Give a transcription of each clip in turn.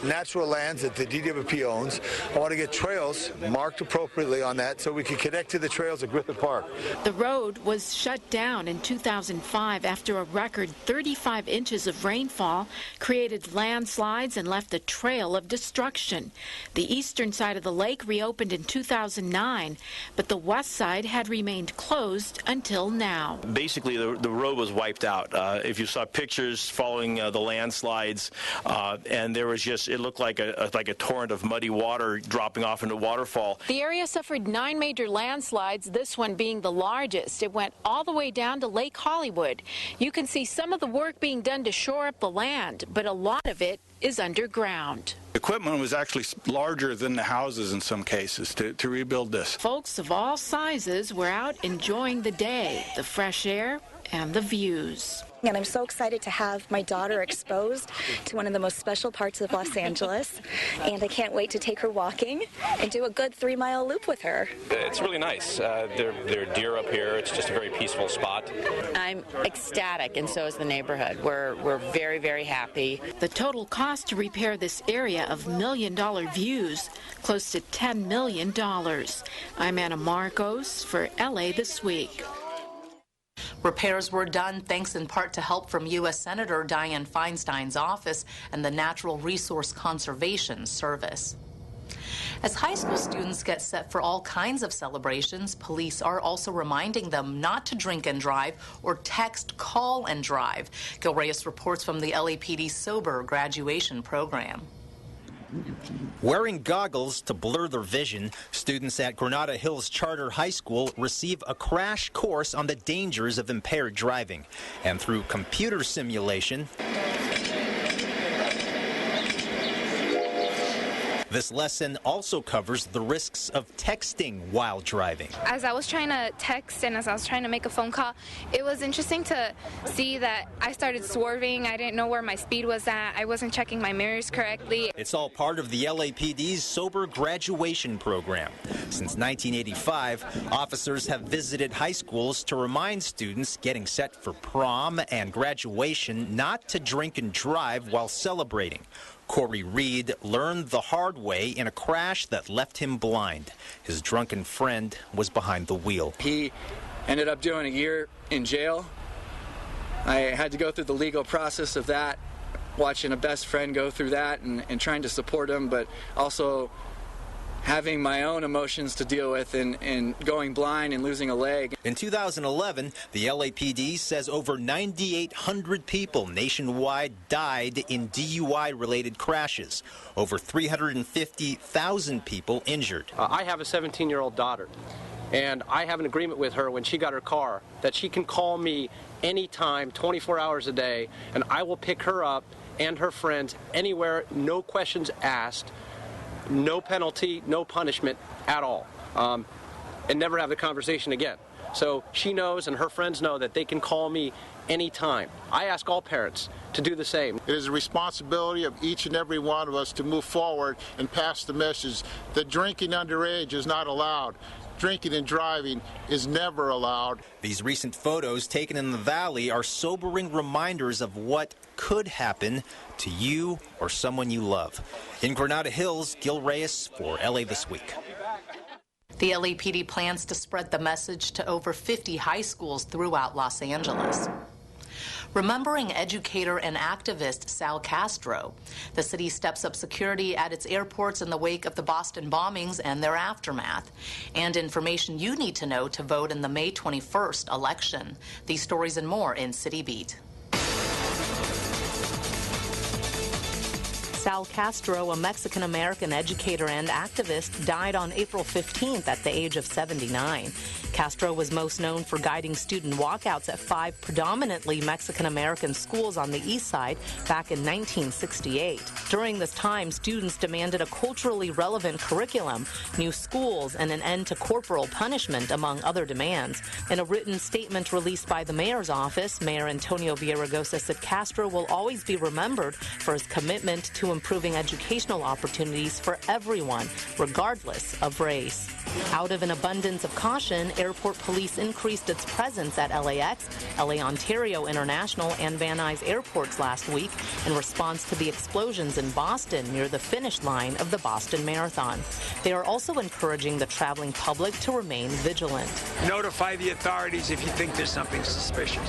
natural lands that the DWP owns. I want to get trails marked appropriately on that so we can connect to the trails at Griffith Park. The road was shut down in 2005 after a record 35 inches of rainfall created landslides and left a trail of destruction. The eastern side of the lake reopened in 2009, but the west side had remained closed until now. Basically, the road was wiped out. If you saw pictures following the landslides, and there was just, it looked like a torrent of muddy water dropping off into a waterfall. The area suffered 9 major landslides, this one being the largest. It went all the way down to Lake Hollywood. You can see some of the work being done to shore up the land, but a lot of it is underground. Equipment was actually larger than the houses in some cases to rebuild this. Folks of all sizes were out enjoying the day, the fresh air, and the views. And I'm so excited to have my daughter exposed to one of the most special parts of Los Angeles, and I can't wait to take her walking and do a good 3-mile loop with her. It's really nice. There are deer up here. It's just a very peaceful spot. I'm ecstatic, and so is the neighborhood. We're very, very happy. The total cost to repair this area of million-dollar views, close to $10 million. I'm Anna Marcos for LA This Week. Repairs were done thanks in part to help from U.S. Senator Dianne Feinstein's office and the Natural Resource Conservation Service. As high school students get set for all kinds of celebrations, police are also reminding them not to drink and drive or text, call and drive. Gil Reyes reports from the LAPD Sober graduation program. Wearing goggles to blur their vision, students at Granada Hills Charter High School receive a crash course on the dangers of impaired driving. And through computer simulation, this lesson also covers the risks of texting while driving. As I was trying to text and as I was trying to make a phone call, it was interesting to see that I started swerving. I didn't know where my speed was at. I wasn't checking my mirrors correctly. It's all part of the LAPD's Sober Graduation Program. Since 1985, officers have visited high schools to remind students getting set for prom and graduation not to drink and drive while celebrating. Corey Reed learned the hard way in a crash that left him blind. His drunken friend was behind the wheel. He ended up doing a year in jail. I had to go through the legal process of that, watching a best friend go through that and trying to support him, but also having my own emotions to deal with and going blind and losing a leg. In 2011, the LAPD says over 9,800 people nationwide died in DUI-related crashes. Over 350,000 people injured. I have a 17-year-old daughter, and I have an agreement with her when she got her car that she can call me anytime, 24 hours a day, and I will pick her up and her friends anywhere, no questions asked. No penalty, no punishment at all, and never have the conversation again. So she knows and her friends know that they can call me anytime. I ask all parents to do the same. It is the responsibility of each and every one of us to move forward and pass the message that drinking underage is not allowed. Drinking and driving is never allowed. These recent photos taken in the valley are sobering reminders of what could happen to you or someone you love. In Granada Hills, Gil Reyes for LA This Week. The LAPD plans to spread the message to over 50 high schools throughout Los Angeles. Remembering educator and activist Sal Castro, the city steps up security at its airports in the wake of the Boston bombings and their aftermath, and information you need to know to vote in the May 21st election. These stories and more in City Beat. Sal Castro, a Mexican-American educator and activist, died on April 15th at the age of 79. Castro was most known for guiding student walkouts at 5 predominantly Mexican-American schools on the east side back in 1968. During this time, students demanded a culturally relevant curriculum, new schools, and an end to corporal punishment, among other demands. In a written statement released by the mayor's office, Mayor Antonio Villaraigosa said Castro will always be remembered for his commitment to improving educational opportunities for everyone, regardless of race. Out of an abundance of caution, airport police increased its presence at LAX, LA Ontario International, and Van Nuys airports last week in response to the explosions in Boston near the finish line of the Boston Marathon. They are also encouraging the traveling public to remain vigilant. Notify the authorities if you think there's something suspicious.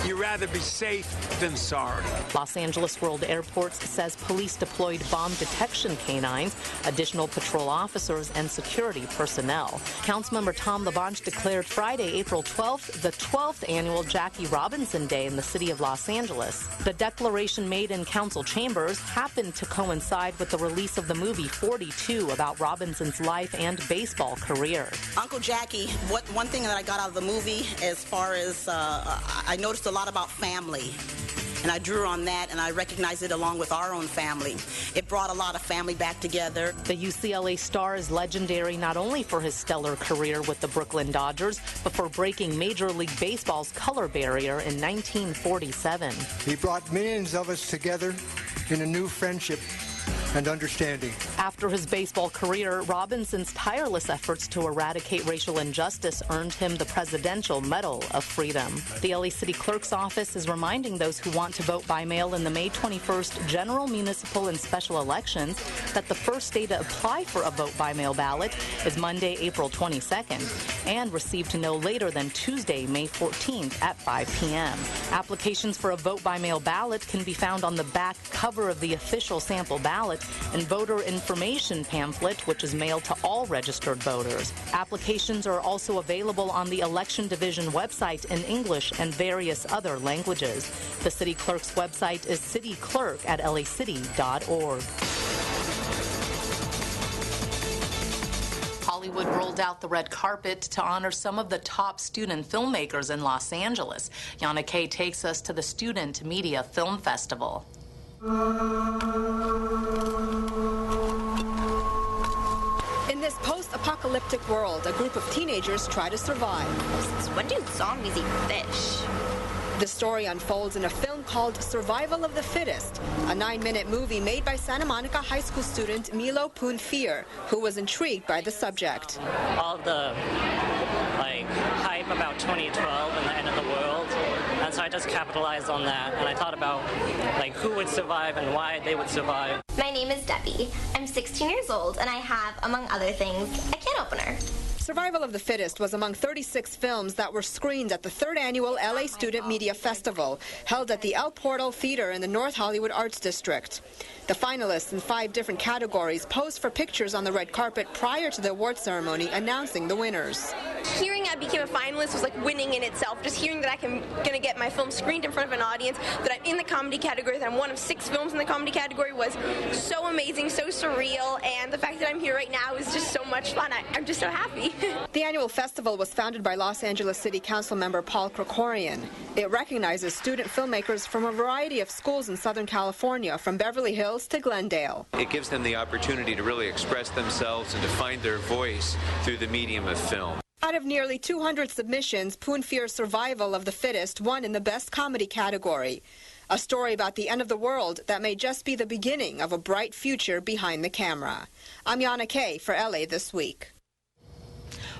You'd rather be safe than sorry. Los Angeles World Airports says police deployed bomb detection canines, additional patrol officers, and security personnel. Councilmember Tom LaBonge declared Friday, April 12th, the 12th annual Jackie Robinson Day in the city of Los Angeles. The declaration made in council chambers happened to coincide with the release of the movie 42 about Robinson's life and baseball career. Uncle Jackie, one thing that I got out of the movie, as far as I noticed a lot about family. And I drew on that, and I recognized it along with our own family. It brought a lot of family back together. The UCLA star is legendary not only for his stellar career with the Brooklyn Dodgers, but for breaking Major League Baseball's color barrier in 1947. He brought millions of us together in a new friendship and understanding. After his baseball career, Robinson's tireless efforts to eradicate racial injustice earned him the Presidential Medal of Freedom. The LA City Clerk's office is reminding those who want to vote by mail in the May 21st general, municipal, and special elections that the first day to apply for a vote by mail ballot is Monday, April 22nd, and received no later than Tuesday, May 14th at 5 p.m. Applications for a vote by mail ballot can be found on the back cover of the official sample ballot and voter information pamphlet, which is mailed to all registered voters. Applications are also available on the Election Division website in English and various other languages. The city clerk's website is cityclerk@lacity.org. Hollywood rolled out the red carpet to honor some of the top student filmmakers in Los Angeles. Yana Kay takes us to the Student Media Film Festival. In this post-apocalyptic world, a group of teenagers try to survive. Since when do zombies eat fish? The story unfolds in a film called Survival of the Fittest, a 9-minute movie made by Santa Monica High School student Milo Poon-Fear, who was intrigued by the subject. All the hype about 2012 and the end of the world, and so I just capitalized on that, and I thought about who would survive and why they would survive. My name is Debbie. I'm 16 years old, and I have, among other things, a can opener. Survival of the Fittest was among 36 films that were screened at the 3rd annual LA Student Media Festival, held at the El Portal Theater in the North Hollywood Arts District. The finalists in 5 different categories posed for pictures on the red carpet prior to the award ceremony announcing the winners. Hearing I became a finalist was like winning in itself. Just hearing that I'm going to get my film screened in front of an audience, that I'm in the comedy category, that I'm one of 6 films in the comedy category was so amazing, so surreal, and the fact that I'm here right now is just so much fun. I'm just so happy. The annual festival was founded by Los Angeles City Council member Paul Krikorian. It recognizes student filmmakers from a variety of schools in Southern California, from Beverly Hills to Glendale. It gives them the opportunity to really express themselves and to find their voice through the medium of film. Out of nearly 200 submissions, Poon-Fear's Survival of the Fittest won in the Best Comedy category. A story about the end of the world that may just be the beginning of a bright future behind the camera. I'm Yana Kay for LA This Week.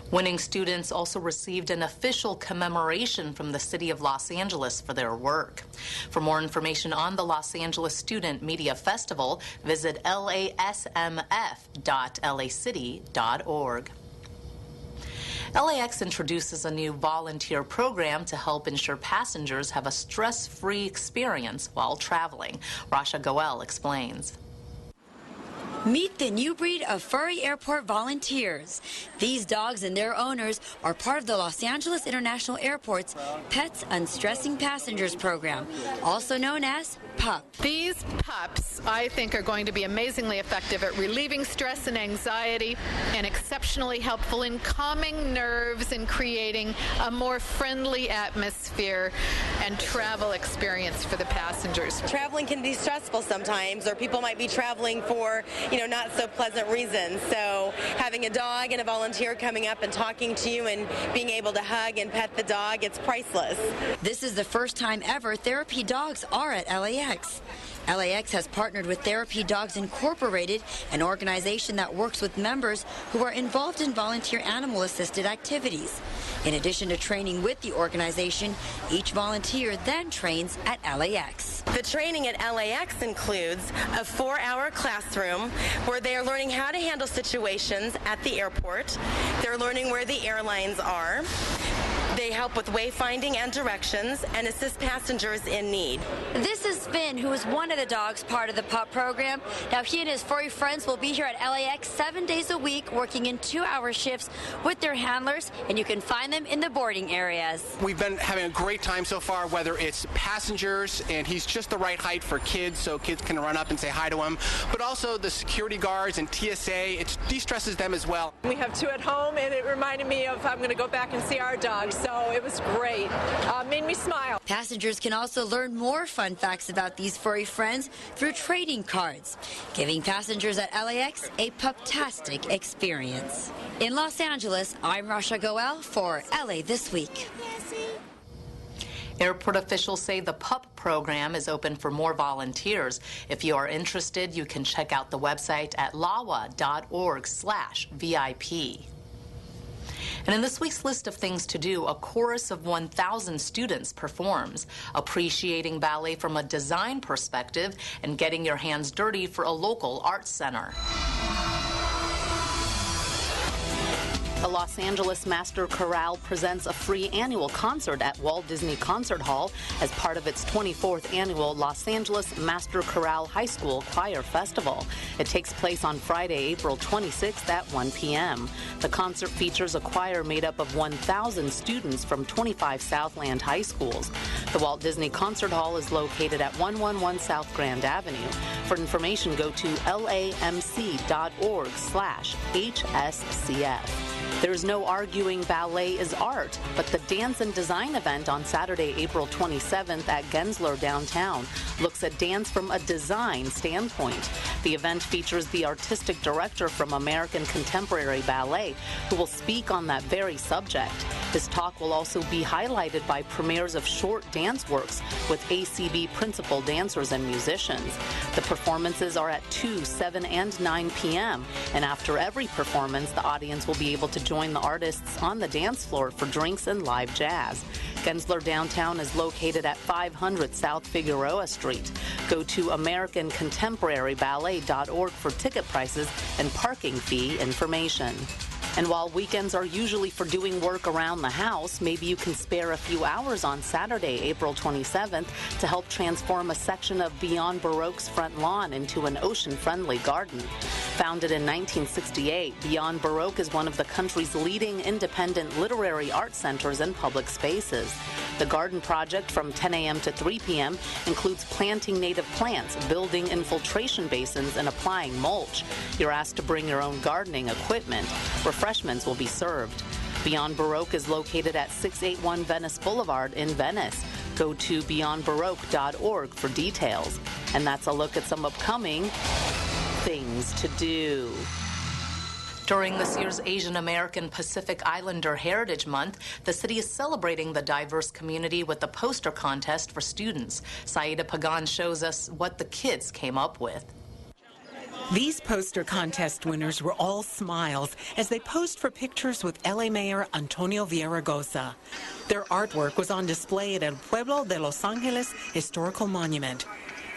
Winning students also received an official commemoration from the City of Los Angeles for their work. For more information on the Los Angeles Student Media Festival, visit lasmf.lacity.org. LAX introduces a new volunteer program to help ensure passengers have a stress-free experience while traveling. Rasha Goel explains. Meet the new breed of furry airport volunteers. These dogs and their owners are part of the Los Angeles International Airport's Pets Unstressing Passengers program, also known as PUP. These pups, I think, are going to be amazingly effective at relieving stress and anxiety, and exceptionally helpful in calming nerves and creating a more friendly atmosphere and travel experience for the passengers. Traveling can be stressful sometimes, or people might be traveling for, not so pleasant reasons. So having a dog and a volunteer coming up and talking to you and being able to hug and pet the dog, it's priceless. This is the first time ever therapy dogs are at LAX. LAX has partnered with Therapy Dogs Incorporated, an organization that works with members who are involved in volunteer animal-assisted activities. In addition to training with the organization, each volunteer then trains at LAX. The training at LAX includes a 4-hour classroom where they are learning how to handle situations at the airport. They're learning where the airlines are. They help with wayfinding and directions and assist passengers in need. This is Finn, who is one of the dogs part of the PUP program. Now, he and his furry friends will be here at LAX 7 days a week, working in 2-hour shifts with their handlers, and you can find them in the boarding areas. We've been having a great time so far, whether it's passengers, and he's just the right height for kids, so kids can run up and say hi to him, but also the security guards and TSA. It de-stresses them as well. We have 2 at home, and it reminded me of I'm going to go back and see our dogs. So it was great. Made me smile. Passengers can also learn more fun facts about these furry friends through trading cards, giving passengers at LAX a pup-tastic experience. In Los Angeles, I'm Rasha Goel for LA This Week. Airport officials say the PUP program is open for more volunteers. If you are interested, you can check out the website at lawa.org/VIP. And in this week's list of things to do, a chorus of 1,000 students performs, appreciating ballet from a design perspective and getting your hands dirty for a local arts center. The Los Angeles Master Chorale presents a free annual concert at Walt Disney Concert Hall as part of its 24th annual Los Angeles Master Chorale High School Choir Festival. It takes place on Friday, April 26th at 1 p.m. The concert features a choir made up of 1,000 students from 25 Southland high schools. The Walt Disney Concert Hall is located at 111 South Grand Avenue. For information, go to lamc.org/HSCF. There's no arguing ballet is art, but the Dance and Design event on Saturday, April 27th at Gensler downtown looks at dance from a design standpoint. The event features the artistic director from American Contemporary Ballet, who will speak on that very subject. This talk will also be highlighted by premieres of short dance works with ACB principal dancers and musicians. The performances are at 2, 7, and 9 p.m., and after every performance, the audience will be able to join the artists on the dance floor for drinks and live jazz. Gensler Downtown is located at 500 South Figueroa Street. Go to AmericanContemporaryBallet.org for ticket prices and parking fee information. And while weekends are usually for doing work around the house, maybe you can spare a few hours on Saturday, April 27th, to help transform a section of Beyond Baroque's front lawn into an ocean-friendly garden. Founded in 1968, Beyond Baroque is one of the country's leading independent literary art centers and public spaces. The garden project from 10 a.m. to 3 p.m. includes planting native plants, building infiltration basins, and applying mulch. You're asked to bring your own gardening equipment. Refreshments will be served. Beyond Baroque is located at 681 Venice Boulevard in Venice. Go to beyondbaroque.org for details. And that's a look at some upcoming things to do. During this year's Asian American Pacific Islander Heritage Month, the city is celebrating the diverse community with a poster contest for students. Saida Pagan shows us what the kids came up with. These poster contest winners were all smiles as they posed for pictures with LA Mayor Antonio Villaraigosa. Their artwork was on display at El Pueblo de Los Angeles Historical Monument.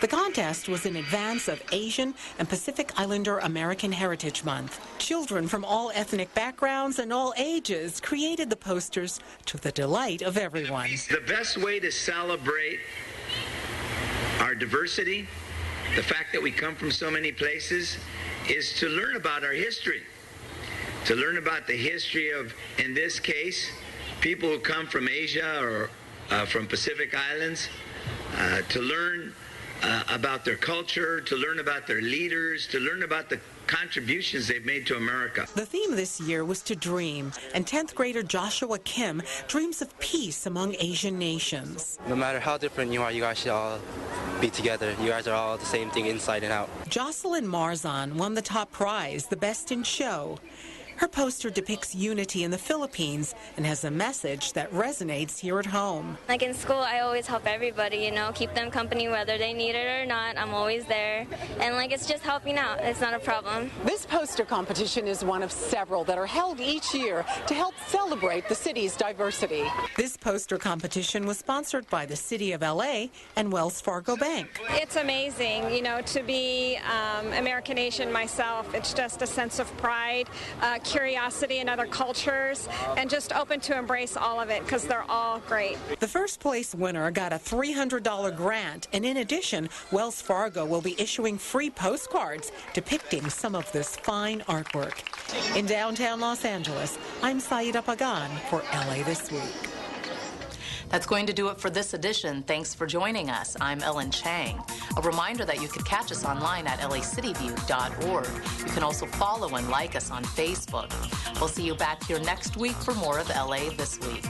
The contest was in advance of Asian and Pacific Islander American Heritage Month. Children from all ethnic backgrounds and all ages created the posters to the delight of everyone. The best way to celebrate our diversity, the fact that we come from so many places, is to learn about our history. To learn about the history of, in this case, people who come from Asia or from Pacific Islands, to learn about their culture, to learn about their leaders, to learn about the contributions they've made to America. The theme this year was to dream, and 10th grader Joshua Kim dreams of peace among Asian nations. No matter how different you are, you guys should all be together. You guys are all the same thing inside and out. Jocelyn Marzon won the top prize, the Best in Show. Her poster depicts unity in the Philippines and has a message that resonates here at home. Like in school, I always help everybody, you know, keep them company whether they need it or not. I'm always there. And like it's just helping out. It's not a problem. This poster competition is one of several that are held each year to help celebrate the city's diversity. This poster competition was sponsored by the City of LA and Wells Fargo Bank. It's amazing, you know, to be American Asian myself. It's just a sense of pride, curiosity in other cultures, and just open to embrace all of it because they're all great. The first place winner got a $300 grant, and in addition, Wells Fargo will be issuing free postcards depicting some of this fine artwork. In downtown Los Angeles, I'm Saida Pagan for LA This Week. That's going to do it for this edition. Thanks for joining us. I'm Ellen Chang. A reminder that you can catch us online at lacityview.org. You can also follow and like us on Facebook. We'll see you back here next week for more of LA This Week.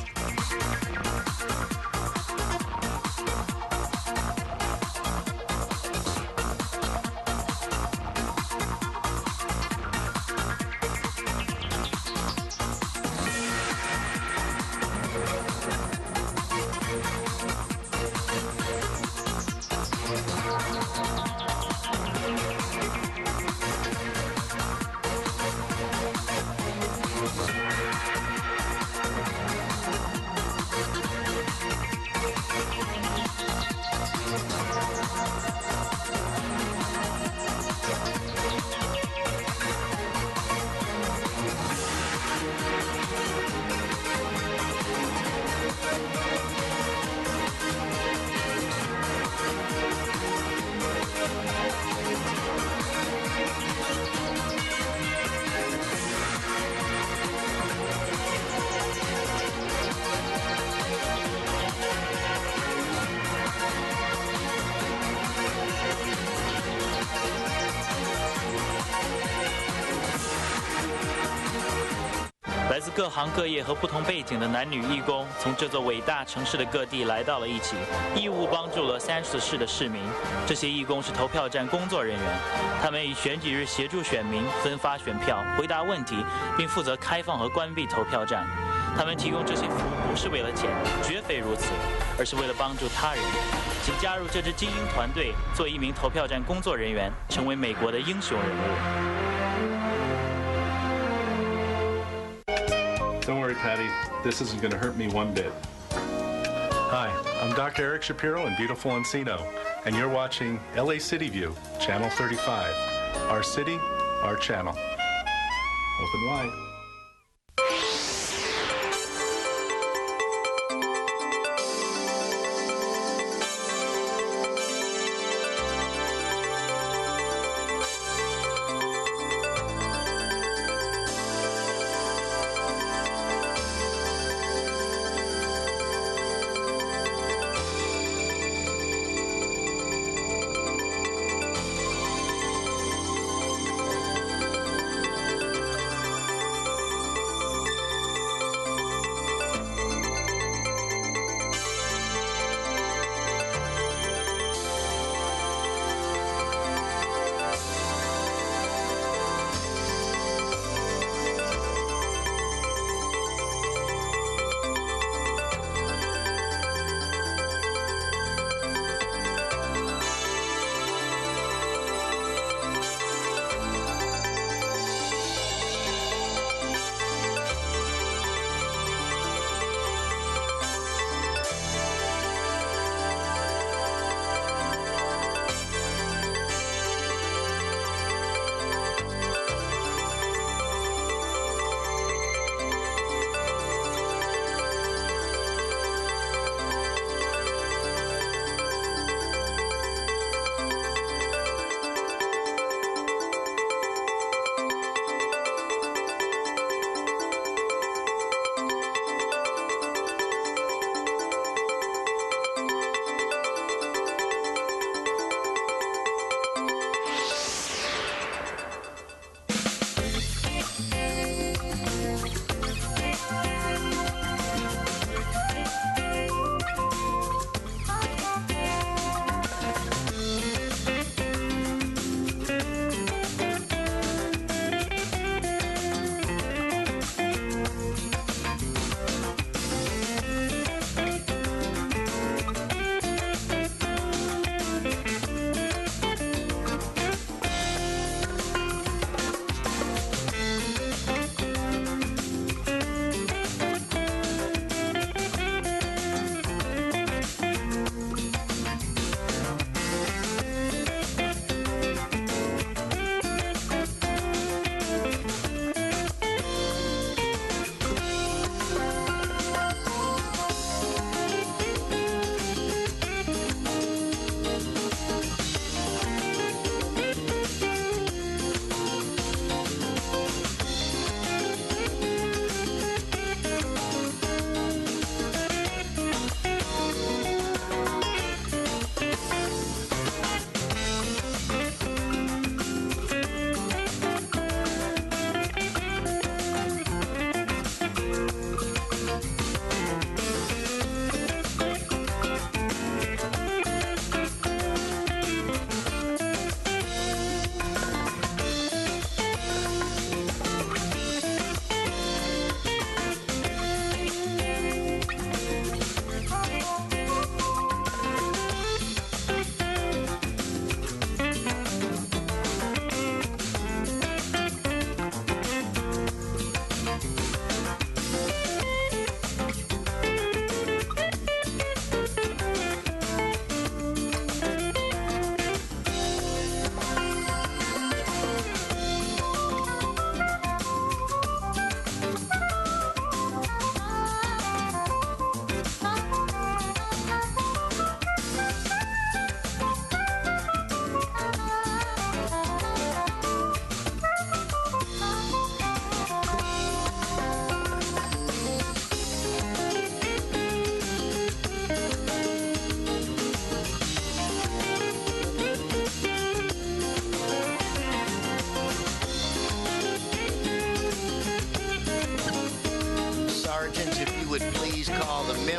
来自各行各业和不同背景的男女义工，从这座伟大城市的各地来到了一起，义务帮助了30市的市民。这些义工是投票站工作人员，他们以选举日协助选民分发选票、回答问题，并负责开放和关闭投票站。他们提供这些服务不是为了钱，绝非如此，而是为了帮助他人。请加入这支精英团队，做一名投票站工作人员，成为美国的英雄人物。 Don't worry, Patty. This isn't going to hurt me one bit. Hi, I'm Dr. Eric Shapiro in beautiful Encino, and you're watching LA City View, Channel 35. Our city, our channel. Open wide.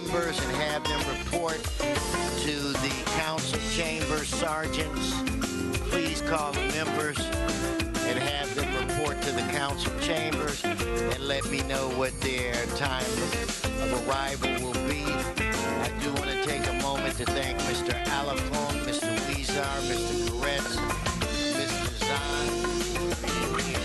members and have them report to the council chambers. Sergeants, please call the members and have them report to the council chambers and let me know what their time of arrival will be. I do want to take a moment to thank Mr. Alafon, Mr. Weezar, Mr. Koretz, Mr. Zahn for being here.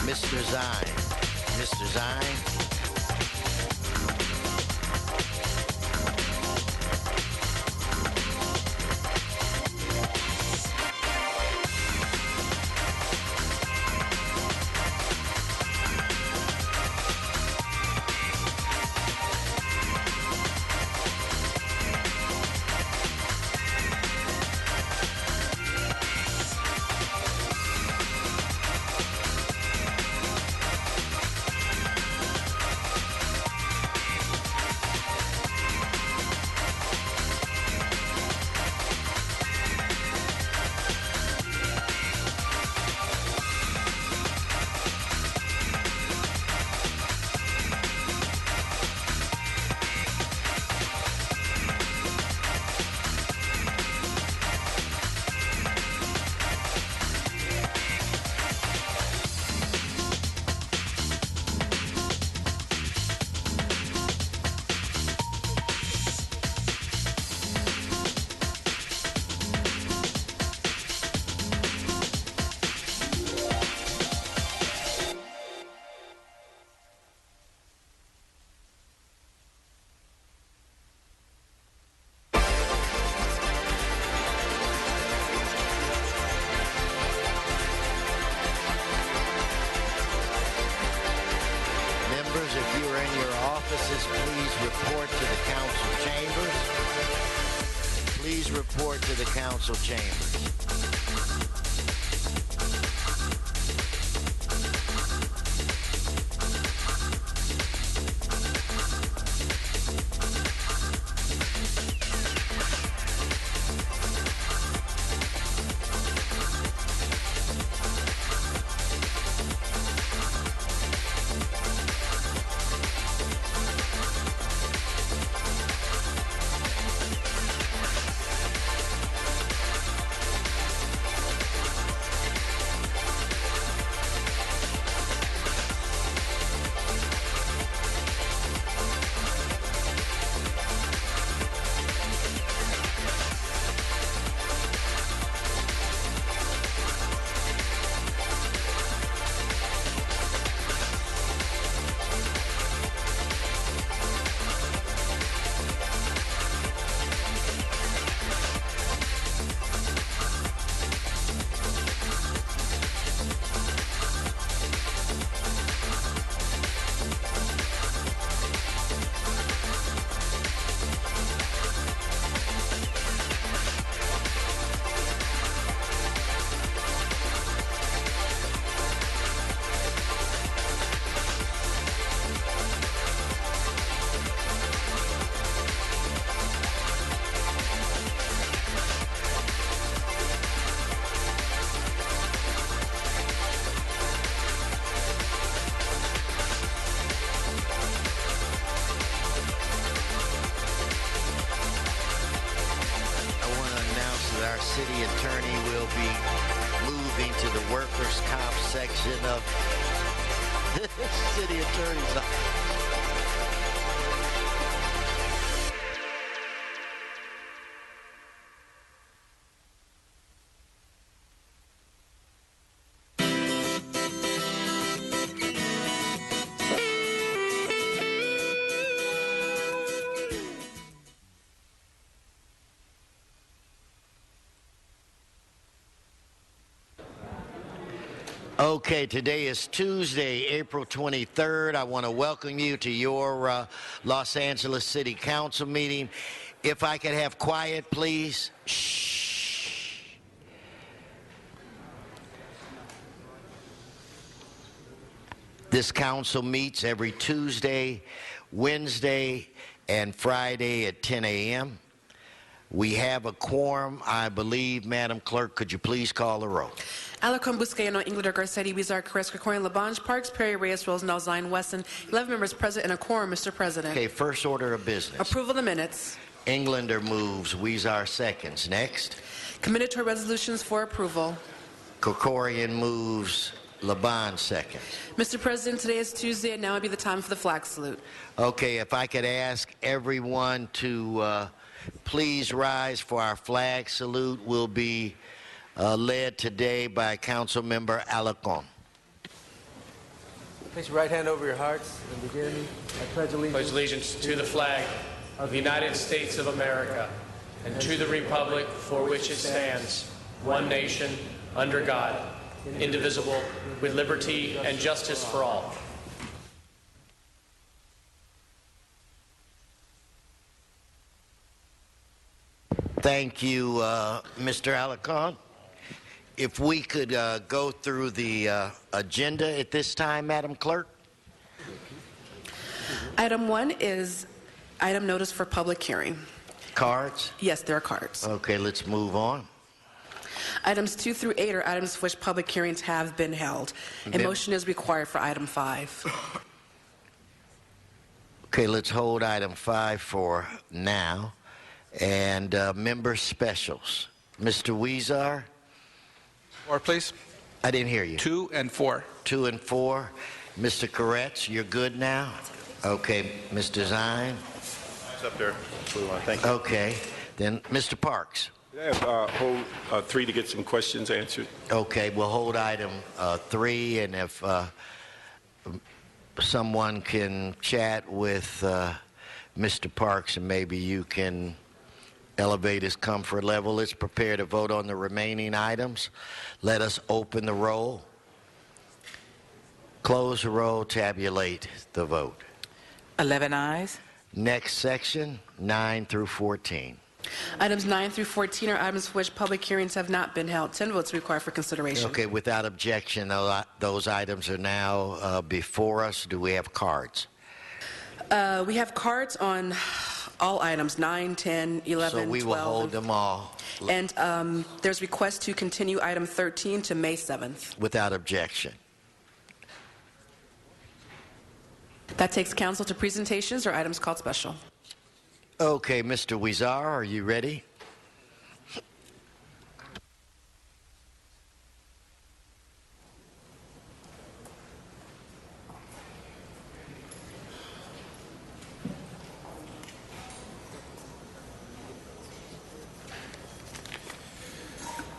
Mr. Zine. Mr. Zine. If you are in your offices, please report to the council chambers. Please report to the council chambers. our city attorney will be moving to the workers' comp section of the city attorney's office. Okay, today is Tuesday, April 23rd. I want to welcome you to your Los Angeles City Council meeting. If I could have quiet, please. Shh. This council meets every Tuesday, Wednesday, and Friday at 10 a.m. We have a quorum, I believe. Madam Clerk, could you please call the roll? Alarcon, Buscaino, Englander, Garcetti, Bizarre, Carrasco, Krikorian, Labange, Parks, Perry, Reyes, Rosendahl, Zine, Wesson. 11 members present and a quorum, Mr. President. Okay, first order of business. Approval of the minutes. Englander moves. Weezer seconds. Next. Committed to resolutions for approval. Krikorian moves. Labange second. Mr. President, today is Tuesday, and now would be the time for the flag salute. Okay, if I could ask everyone to please rise for our flag salute. Will be led today by Council Member Alarcon. Place your right hand over your hearts and begin. I pledge allegiance. Pledge allegiance to the flag of the United States of America and to the republic for which it stands, one nation, under God, indivisible, with liberty and justice for all. Thank you, Mr. Alarcon. If we could go through the agenda at this time, Madam Clerk. Item 1 is item notice for public hearing. Cards? Yes, there are cards. Okay, let's move on. Items 2 through 8 are items for which public hearings have been held. A motion is required for item 5. Okay, let's hold item 5 for now. And member specials. Mr. Weezer? 4, please. I didn't hear you. 2 and 4. 2 and 4. Mr. Koretz, you're good now? Okay, Mr. Zine? It's up there. That's what we want. Thank you. Okay. Then Mr. Parks? I have hold 3 to get some questions answered. Okay, we'll hold item 3, and if someone can chat with Mr. Parks, and maybe you can elevate his comfort level. Let's prepare to vote on the remaining items. Let us open the roll, close the roll, tabulate the vote. 11 ayes. Next section, 9 through 14. Items 9 through 14 are items for which public hearings have not been held. 10 votes required for consideration. Okay, without objection, those items are now before us. Do we have cards? We have cards on all items, 9, 10, 11, 12. So we will hold them all. And there's request to continue item 13 to May 7th. Without objection. That takes council to presentations or items called special. Okay, Mr. Weezer, are you ready?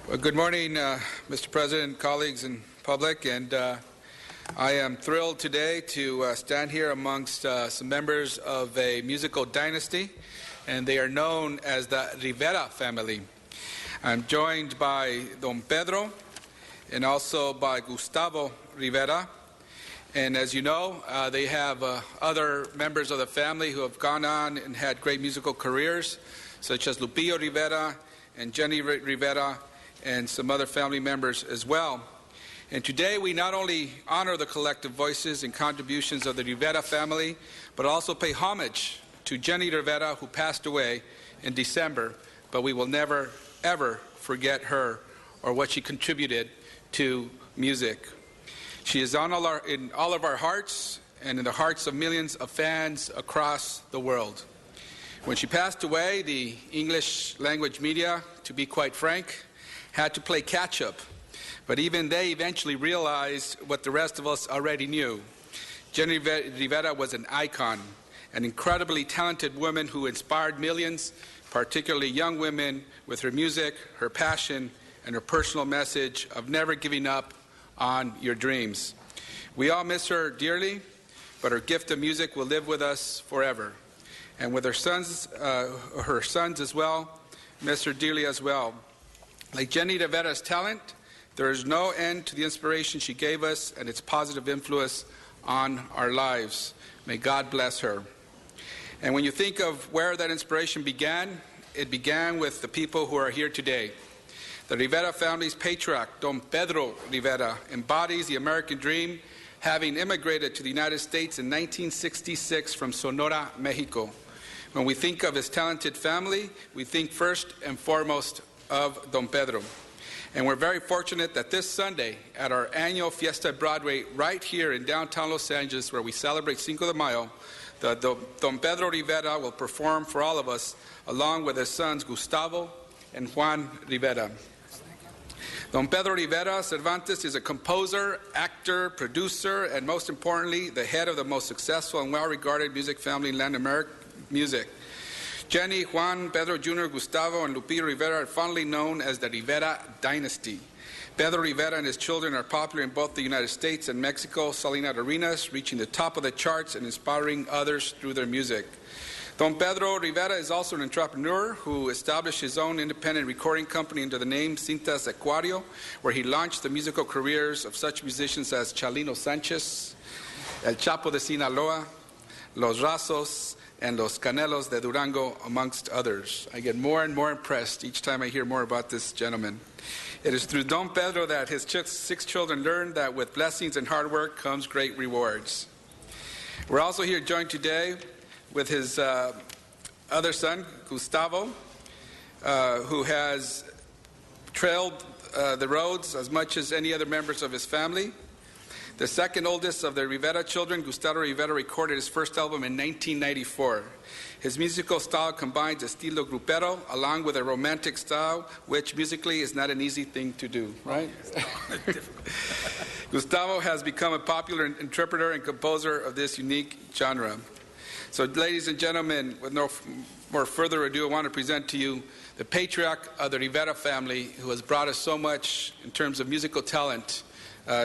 Well, good morning, Mr. President, colleagues, and public. And I am thrilled today to stand here amongst some members of a musical dynasty, and they are known as the Rivera family. I'm joined by Don Pedro and also by Gustavo Rivera. And as you know, they have other members of the family who have gone on and had great musical careers, such as Lupillo Rivera and Jenny Rivera, and some other family members as well. And today we not only honor the collective voices and contributions of the Rivera family, but also pay homage to Jenny Rivera, who passed away in December, but we will never, ever forget her or what she contributed to music. She is in all of our hearts and in the hearts of millions of fans across the world. When she passed away, the English language media, to be quite frank, had to play catch-up. But even they eventually realized what the rest of us already knew. Jenny Rivera was an icon, an incredibly talented woman who inspired millions, particularly young women, with her music, her passion, and her personal message of never giving up on your dreams. We all miss her dearly, but her gift of music will live with us forever. And with her sons as well, miss her dearly as well. Like Jenny Rivera's talent, there is no end to the inspiration she gave us and its positive influence on our lives. May God bless her. And when you think of where that inspiration began, it began with the people who are here today. The Rivera family's patriarch, Don Pedro Rivera, embodies the American dream, having immigrated to the United States in 1966 from Sonora, Mexico. When we think of his talented family, we think first and foremost of Don Pedro. And we're very fortunate that this Sunday, at our annual Fiesta Broadway, right here in downtown Los Angeles, where we celebrate Cinco de Mayo, Don Pedro Rivera will perform for all of us, along with his sons Gustavo and Juan Rivera. Don Pedro Rivera Cervantes is a composer, actor, producer, and most importantly, the head of the most successful and well-regarded music family in Latin American music. Jenny, Juan, Pedro Jr., Gustavo, and Lupillo Rivera are fondly known as the Rivera dynasty. Pedro Rivera and his children are popular in both the United States and Mexico, selling out arenas, reaching the top of the charts, and inspiring others through their music. Don Pedro Rivera is also an entrepreneur who established his own independent recording company under the name Cintas Aquario, where he launched the musical careers of such musicians as Chalino Sanchez, El Chapo de Sinaloa, Los Rasos, and Los Canelos de Durango, amongst others. I get more and more impressed each time I hear more about this gentleman. It is through Don Pedro that his 6 children learned that with blessings and hard work comes great rewards. We're also here joined today with his other son, Gustavo, who has trailed the roads as much as any other members of his family. The second oldest of the Rivera children, Gustavo Rivera, recorded his first album in 1994. His musical style combines estilo grupero along with a romantic style, which musically is not an easy thing to do, right? Gustavo has become a popular interpreter and composer of this unique genre. So, ladies and gentlemen, with no more further ado, I want to present to you the patriarch of the Rivera family, who has brought us so much in terms of musical talent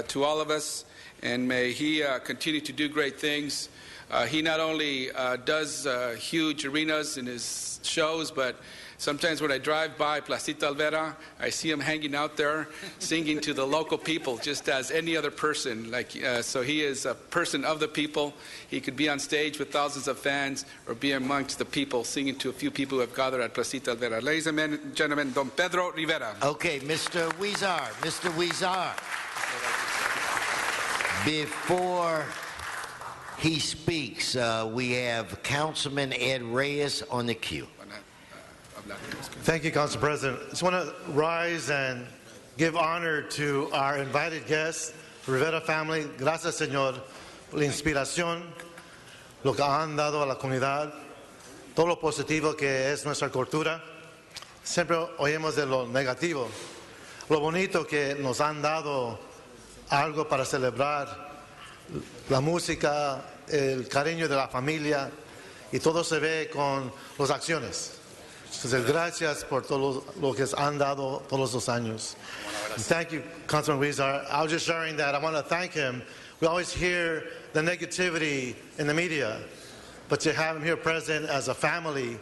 to all of us. And may he continue to do great things. He not only does huge arenas in his shows, but sometimes when I drive by Placita Alvera, I see him hanging out there singing to the local people, just as any other person. So he is a person of the people. He could be on stage with thousands of fans or be amongst the people singing to a few people who have gathered at Placita Alvera. Ladies and gentlemen, Don Pedro Rivera. Okay, Mr. Huizar. Mr. Huizar. Before he speaks, we have Councilman Ed Reyes on the queue. Thank you, Council President. I just want to rise and give honor to our invited guests, Rivera family. Gracias, Señor, por la inspiración, lo que han dado a la comunidad, todo lo positivo que es nuestra cultura. Siempre oímos de lo negativo, lo bonito que nos han dado algo para celebrar, la música, el cariño de la familia, y todo se ve con las acciones. Entonces, gracias por todo lo que han dado todos los años. And thank you, Councilman Huizar. I was just sharing that. I want to thank him. We always hear the negativity in the media, but to have him here present as a family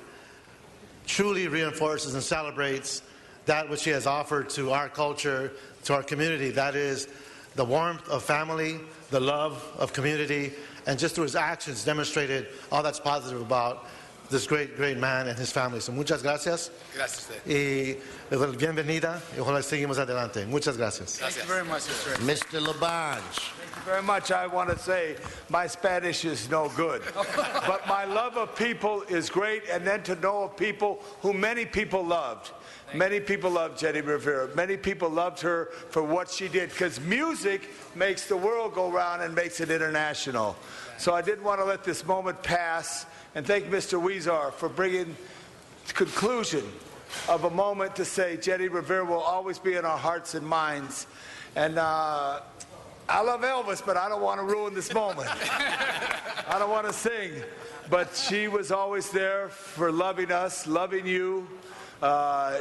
truly reinforces and celebrates that which he has offered to our culture, to our community. That is the warmth of family, the love of community, and just through his actions demonstrated all that's positive about this great man and his family. So muchas gracias. Gracias. Y les doy la bienvenida y ojalá seguimos adelante. Muchas gracias. Thank you very much, Mr. Labange. very much. I want to say my Spanish is no good, but my love of people is great, and then to know of people who many people loved. Many people loved Jenny Rivera. Many people loved her for what she did, because music makes the world go round and makes it international. So I didn't want to let this moment pass, and thank Mr. Huizar for bringing the conclusion of a moment to say Jenny Rivera will always be in our hearts and minds. And I love Elvis, but I don't want to ruin this moment. I don't want to sing. But she was always there for loving us, loving you.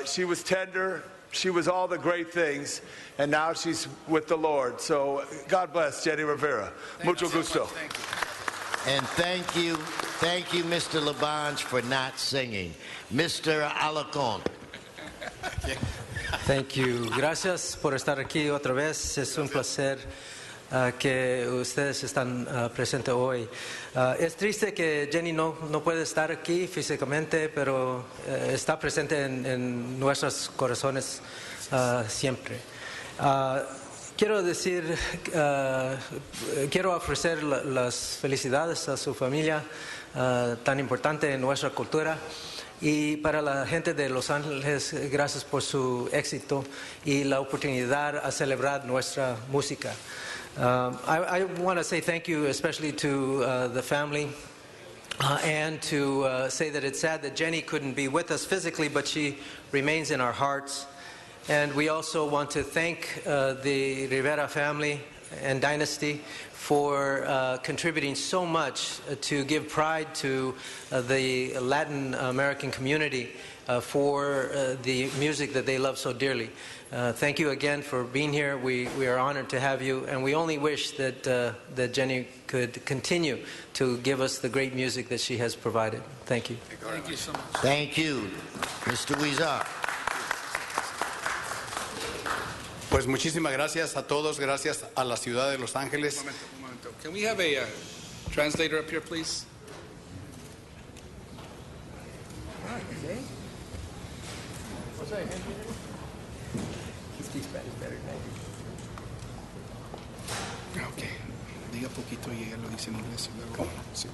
She was tender. She was all the great things. And now she's with the Lord. So God bless Jenny Rivera. Mucho gusto. And thank you, Mr. Labange, for not singing. Mr. Alarcón. Thank you. Gracias por estar aquí otra vez. Es un placer que ustedes están presentes hoy. Es triste que Jenny no puede estar aquí físicamente, pero está presente en nuestros corazones siempre. Quiero ofrecer las felicidades a su familia, tan importante en nuestra cultura. Y para la gente de Los Ángeles, gracias por su éxito y la oportunidad a celebrar nuestra música. I want to say thank you especially to the family and to say that it's sad that Jenny couldn't be with us physically, but she remains in our hearts. And we also want to thank the Rivera family and dynasty for contributing so much to give pride to the Latin American community for the music that they love so dearly. Thank you again for being here. We are honored to have you, and we only wish that Jenny could continue to give us the great music that she has provided. Thank you. Thank you so much. Thank you, Mr. Huizar. Pues muchísimas gracias a todos, gracias a la ciudad de Los Ángeles. Un momento. Can we have a translator up here, please? Okay. He speaks Spanish better than I do. Okay. Diga poquito y ella lo dice en inglés. Luego, sí.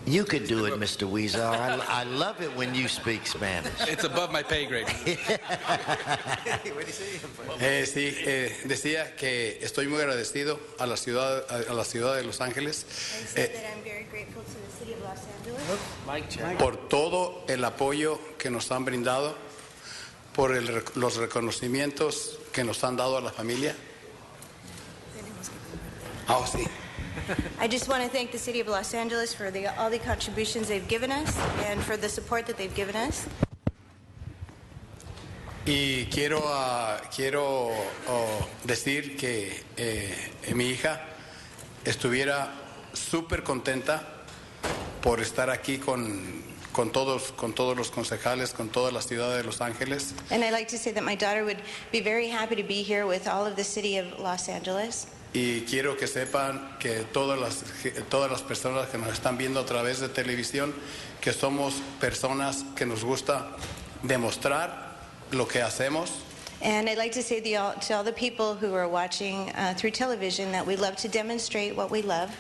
You could do it, Mr. Huizar. I love it when you speak Spanish. It's above my pay grade. Sí, decía que estoy muy agradecido a la ciudad de Los Ángeles por todo el apoyo que nos han brindado, por los reconocimientos que nos han dado a la familia. Sí. I just want to thank the City of Los Angeles for all the contributions they've given us and for the support that they've given us. Y quiero decir que mi hija estuviera súper contenta por estar aquí con todos los concejales, con toda la ciudad de Los Ángeles. And I'd like to say that my daughter would be very happy to be here with all of the City of Los Angeles. Y quiero que sepan que todas las personas que nos están viendo a través de televisión, que somos personas que nos gusta demostrar lo que hacemos. And I'd like to say to all the people who are watching through television that we love to demonstrate what we love.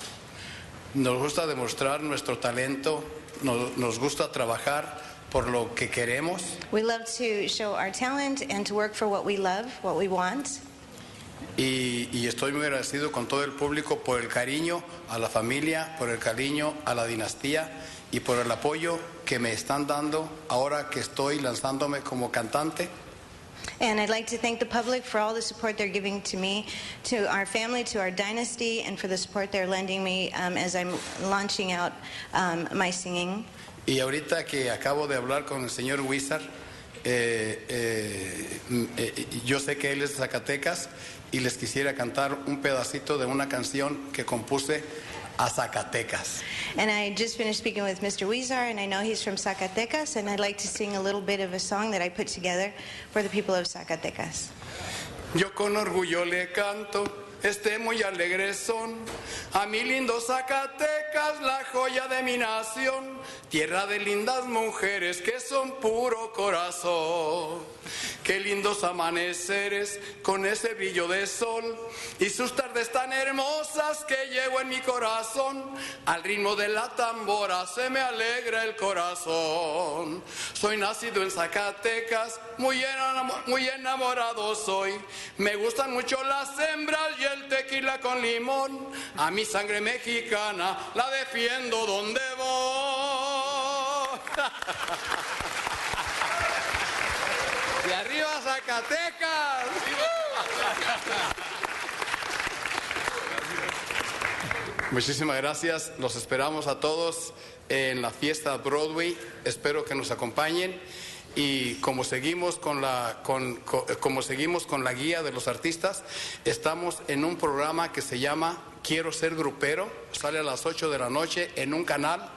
Nos gusta demostrar nuestro talento, nos gusta trabajar por lo que queremos. We love to show our talent and to work for what we love, what we want. Y estoy muy agradecido con todo el público por el cariño a la familia, por el cariño a la dinastía y por el apoyo que me están dando ahora que estoy lanzándome como cantante. And I'd like to thank the public for all the support they're giving to me, to our family, to our dynasty, and for the support they're lending me as I'm launching out my singing. Y ahorita que acabo de hablar con el señor Huizar, yo sé que él es de Zacatecas y les quisiera cantar un pedacito de una canción que compuse a Zacatecas. And I just finished speaking with Mr. Huizar, and I know he's from Zacatecas, and I'd like to sing a little bit of a song that I put together for the people of Zacatecas. Yo con orgullo le canto muy alegres son. A mi lindo Zacatecas, la joya de mi nación, tierra de lindas mujeres que son puro corazón. Qué lindos amaneceres con ese brillo de sol y sus tardes tan hermosas que llevo en mi corazón. Al ritmo de la tambora se me alegra el corazón. Soy nacido en Zacatecas, muy enamorado soy. Me gustan mucho las hembras y el tequila con limón. A mi sangre mexicana la defiendo donde voy. ¡Y arriba Zacatecas! Muchísimas gracias. Los esperamos a todos en la fiesta Broadway. Espero que nos acompañen. Y como seguimos con la guía de los artistas, estamos en un programa que se llama Quiero Ser Grupero. Sale a las 8 de la noche en un canal.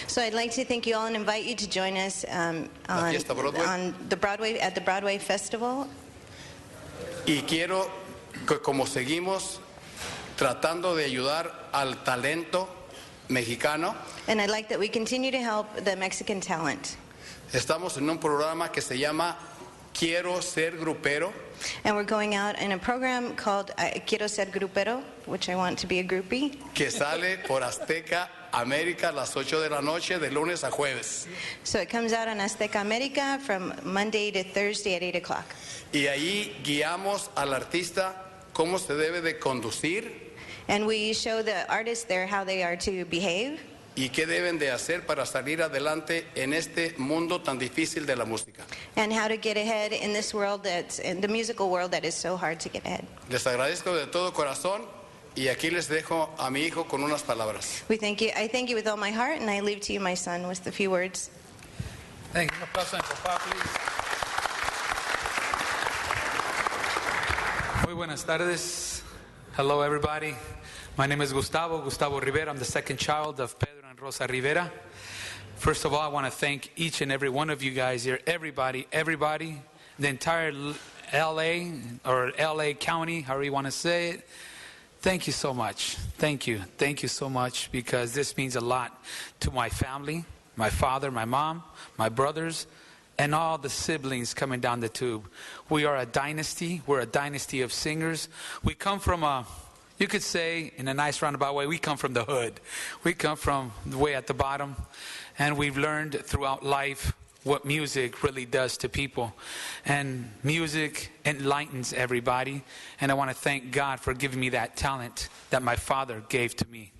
So I'd like to thank you all and invite you to join us at the Broadway Festival. Y quiero que como seguimos tratando de ayudar al talento mexicano, And I'd like that we continue to help the Mexican talent. estamos en un programa que se llama Quiero Ser Grupero. And we're going out in a program called Quiero Ser Grupero, which I want to be a groupie. Que sale por Azteca América a las 8 de la noche de lunes a jueves. So it comes out on Azteca America from Monday to Thursday at 8 o'clock. Y ahí guiamos al artista cómo se debe de conducir. And we show the artists there how they are to behave. Y qué deben de hacer para salir adelante en este mundo tan difícil de la música. And how to get ahead in this world in the musical world that is so hard to get ahead. Les agradezco de todo corazón y aquí les dejo a mi hijo con unas palabras. We thank you. I thank you with all my heart, and I leave to you my son with a few words. Thank you. Un aplauso a mi papá, please. Muy buenas tardes. Hello, everybody. My name is Gustavo Rivera. I'm the second child of Pedro and Rosa Rivera. First of all, I want to thank each and every one of you guys here, everybody, the entire LA or LA County, however you want to say it. Thank you so much. Thank you so much, because this means a lot to my family, my father, my mom, my brothers, and all the siblings coming down the tube. We are a dynasty. We're a dynasty of singers. We come from you could say, in a nice roundabout way, we come from the hood. We come from way at the bottom, and we've learned throughout life what music really does to people. And music enlightens everybody, and I want to thank God for giving me that talent that my father gave to me.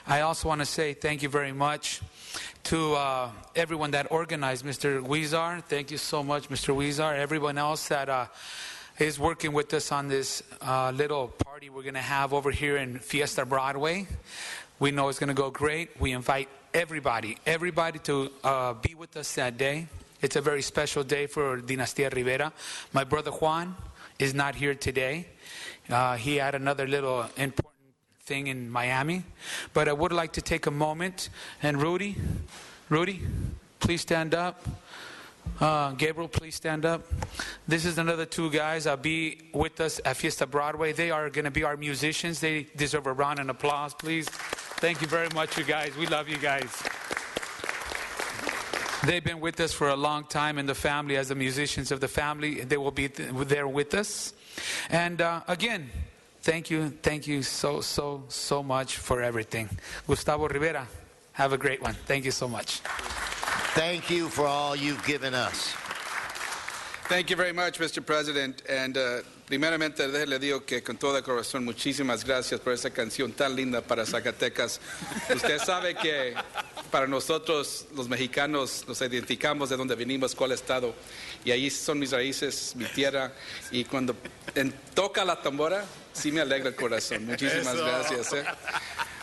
I also want to say thank you very much to everyone that organized. Mr. Huizar, thank you so much, Mr. Huizar. Everyone else that is working with us on this little party we're going to have over here in Fiesta Broadway. We know it's going to go great. We invite everybody to be with us that day. It's a very special day for Dinastía Rivera. My brother Juan is not here today. He had another little important thing in Miami. But I would like to take a moment, and Rudy, please stand up. Gabriel, please stand up. This is another two guys that'll be with us at Fiesta Broadway. They are going to be our musicians. They deserve a round of applause, please. Thank you very much, you guys. We love you guys. They've been with us for a long time in the family as the musicians of the family. They will be there with us. And again, thank you so much for everything. Gustavo Rivera, have a great one. Thank you so much. Thank you for all you've given us. Thank you very much, Mr. President. And primeramente le digo que con todo el corazón muchísimas gracias por esa canción tan linda para Zacatecas. Usted sabe que para nosotros los mexicanos nos identificamos de dónde venimos, cuál estado, y ahí son mis raíces, mi tierra, y cuando toca la tambora sí me alegra el corazón. Muchísimas gracias.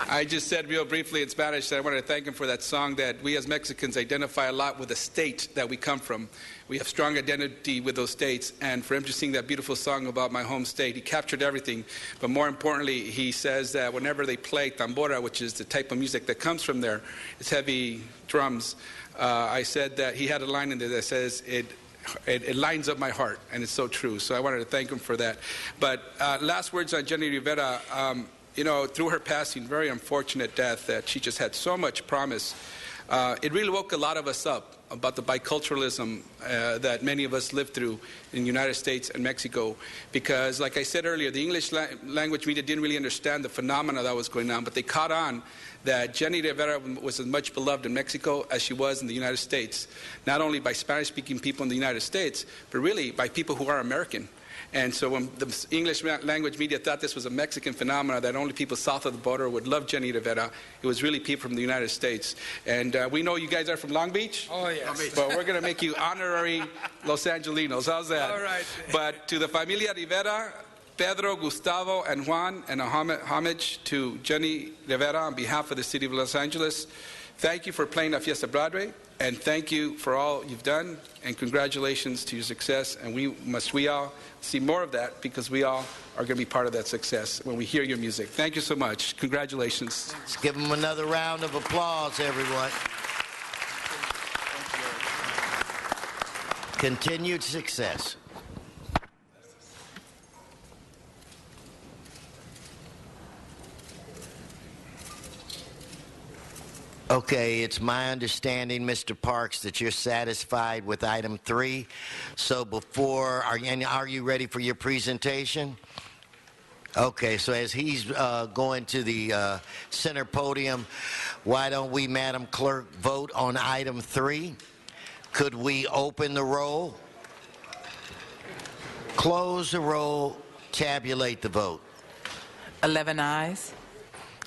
I just said real briefly in Spanish that I wanted to thank him for that song, that we as Mexicans identify a lot with the state that we come from. We have strong identity with those states, and for him to sing that beautiful song about my home state, he captured everything. But more importantly, he says that whenever they play tambora, which is the type of music that comes from there, it's heavy drums. I said that he had a line in there that says it it lines up my heart, and it's so true. So I wanted to thank him for that. But last words on Jenny Rivera. Through her passing, very unfortunate death, that she just had so much promise. It really woke a lot of us up about the biculturalism that many of us lived through in the United States and Mexico. Because, like I said earlier, the English language media didn't really understand the phenomena that was going on, but they caught on that Jenny Rivera was as much beloved in Mexico as she was in the United States, not only by Spanish-speaking people in the United States, but really by people who are American. And so when the English language media thought this was a Mexican phenomenon, that only people south of the border would love Jenny Rivera, it was really people from the United States. And we know you guys are from Long Beach. Oh, yes. But we're going to make you honorary Los Angelinos. How's that? All right. But to the Familia Rivera, Pedro, Gustavo, and Juan, and a homage to Jenny Rivera on behalf of the city of Los Angeles, thank you for playing La Fiesta Broadway. And thank you for all you've done, and congratulations to your success. And we all see more of that, because we all are going to be part of that success when we hear your music. Thank you so much. Congratulations. Let's give them another round of applause, everyone. Continued success. Okay, it's my understanding, Mr. Parks, that you're satisfied with item 3. So are you ready for your presentation? Okay, so as he's going to the center podium, why don't we, Madam Clerk, vote on item 3? Could we open the roll, close the roll, tabulate the vote? 11 ayes.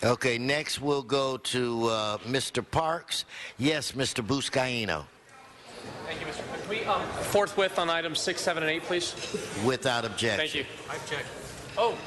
Okay, next we'll go to Mr. Parks. Yes, Mr. Buscaino. Thank you, Mr. President. Can we forthwith on items 6, 7, and 8, please? Without objection. Thank you. I object. Oh.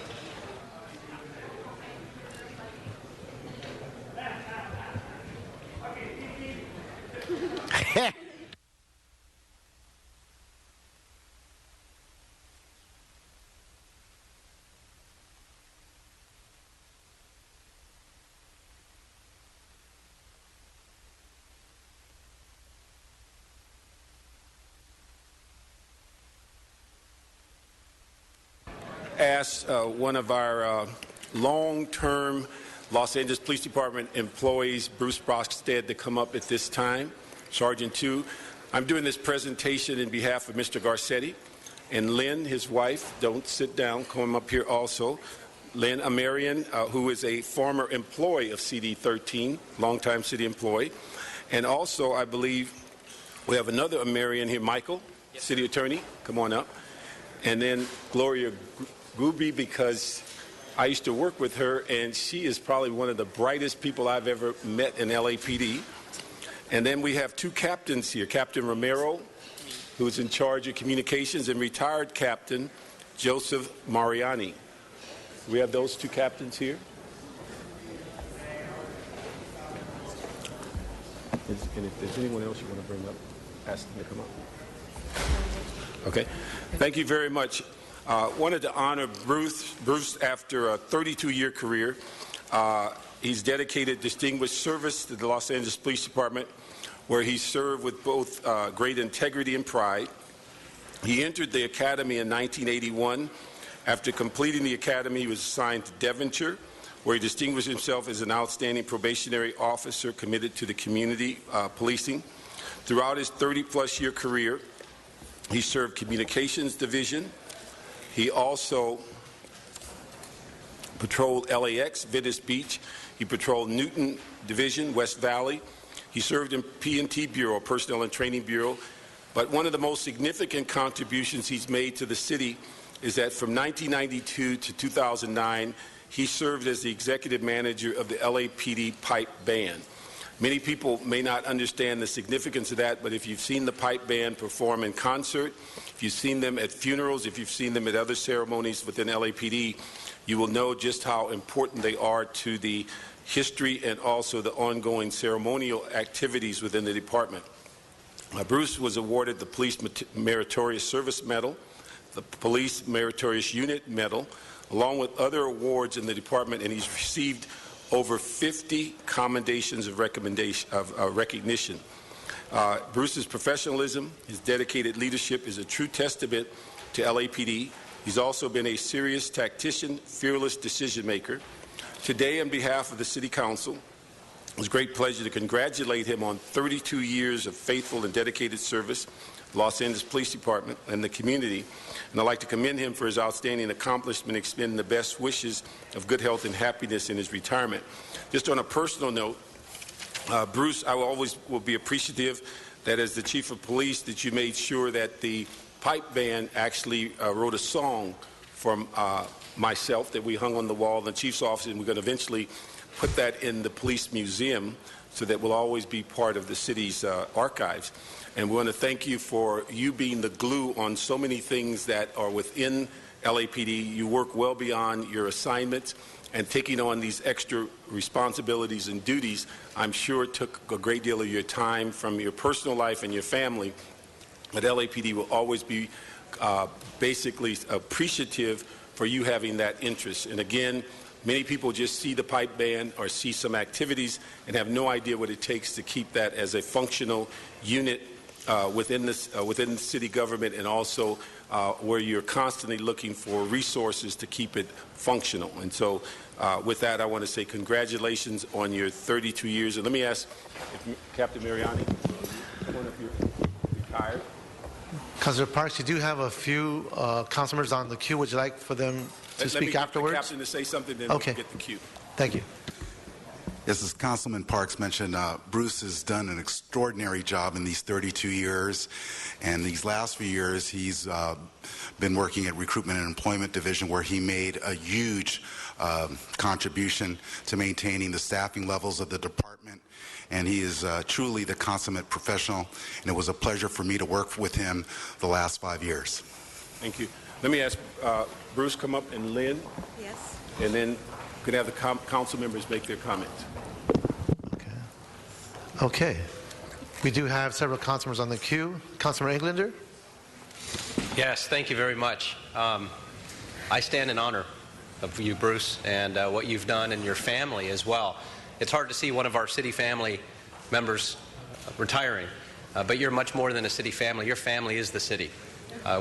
Ask one of our long-term Los Angeles Police Department employees, Bruce Brockstead, to come up at this time. Sergeant 2. I'm doing this presentation in behalf of Mr. Garcetti and Lynn, his wife. Don't sit down. Come up here also. Lynn Amarian, who is a former employee of CD13, longtime city employee. And also, I believe we have another Amarian here, Michael, yes, city attorney. Come on up. And then Gloria Gubi, because I used to work with her, and she is probably one of the brightest people I've ever met in LAPD. And then we have 2 captains here, Captain Romero, who's in charge of communications, and retired Captain Joseph Mariani. We have those 2 captains here. And if there's anyone else you want to bring up, ask them to come up. Okay. Thank you very much. Wanted to honor Bruce after a 32-year career. He's dedicated distinguished service to the Los Angeles Police Department, where he served with both great integrity and pride. He entered the academy in 1981. After completing the academy, he was assigned to Devonshire, where he distinguished himself as an outstanding probationary officer committed to the community policing. Throughout his 30-plus year career, he served Communications Division. He also patrolled LAX, Venice Beach. He patrolled Newton Division, West Valley. He served in P&T Bureau, Personnel and Training Bureau. But one of the most significant contributions he's made to the city is that from 1992 to 2009, he served as the executive manager of the LAPD Pipe Band. Many people may not understand the significance of that, but if you've seen the pipe band perform in concert, if you've seen them at funerals, if you've seen them at other ceremonies within LAPD, you will know just how important they are to the history and also the ongoing ceremonial activities within the department. Bruce was awarded the Police Meritorious Service Medal, the Police Meritorious Unit Medal, along with other awards in the department, and he's received over 50 commendations of recognition. Bruce's professionalism, his dedicated leadership is a true testament to LAPD. He's also been a serious tactician, fearless decision maker. Today, on behalf of the City Council, it was a great pleasure to congratulate him on 32 years of faithful and dedicated service, Los Angeles Police Department, and the community. And I'd like to commend him for his outstanding accomplishment, extending the best wishes of good health and happiness in his retirement. Just on a personal note, Bruce, I always will be appreciative that as the Chief of Police that you made sure that the pipe band actually wrote a song for myself that we hung on the wall in the Chief's office, and we're going to eventually put that in the police museum so that will always be part of the city's archives. And we want to thank you for you being the glue on so many things that are within LAPD. You work well beyond your assignments, and taking on these extra responsibilities and duties, I'm sure it took a great deal of your time from your personal life and your family. But LAPD will always be basically appreciative for you having that interest. And again, many people just see the pipe band or see some activities and have no idea what it takes to keep that as a functional unit within the city government, and also where you're constantly looking for resources to keep it functional. And so with that, I want to say congratulations on your 32 years. And let me ask if Captain Mariani, one of you retired. Councilor Parks, you do have a few council members on the queue. Would you like for them to speak afterwards? Let me get the captain to say something, then okay. We'll get the queue. Thank you. Yes, as Councilman Parks mentioned, Bruce has done an extraordinary job in these 32 years. And these last few years, he's been working at Recruitment and Employment Division, where he made a huge contribution to maintaining the staffing levels of the department. And he is truly the consummate professional. And it was a pleasure for me to work with him the last 5 years. Thank you. Let me ask Bruce come up, and Lynn. Yes. And then could have the council members make their comments. Okay. We do have several council members on the queue. Councilman Englander? Yes, thank you very much. I stand in honor of you, Bruce, and what you've done, and your family as well. It's hard to see one of our city family members retiring, but you're much more than a city family. Your family is the city,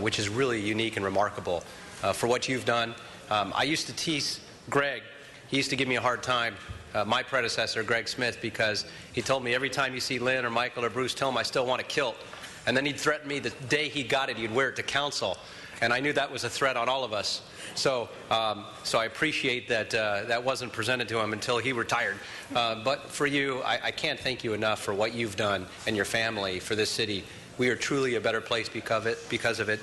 which is really unique and remarkable for what you've done. I used to tease Greg. He used to give me a hard time, my predecessor, Greg Smith, because he told me every time you see Lynn or Michael or Bruce, tell him I still want a kilt. And then he'd threaten me the day he got it, he'd wear it to council. And I knew that was a threat on all of us. So I appreciate that that wasn't presented to him until he retired. But for you, I can't thank you enough for what you've done and your family for this city. We are truly a better place because of it.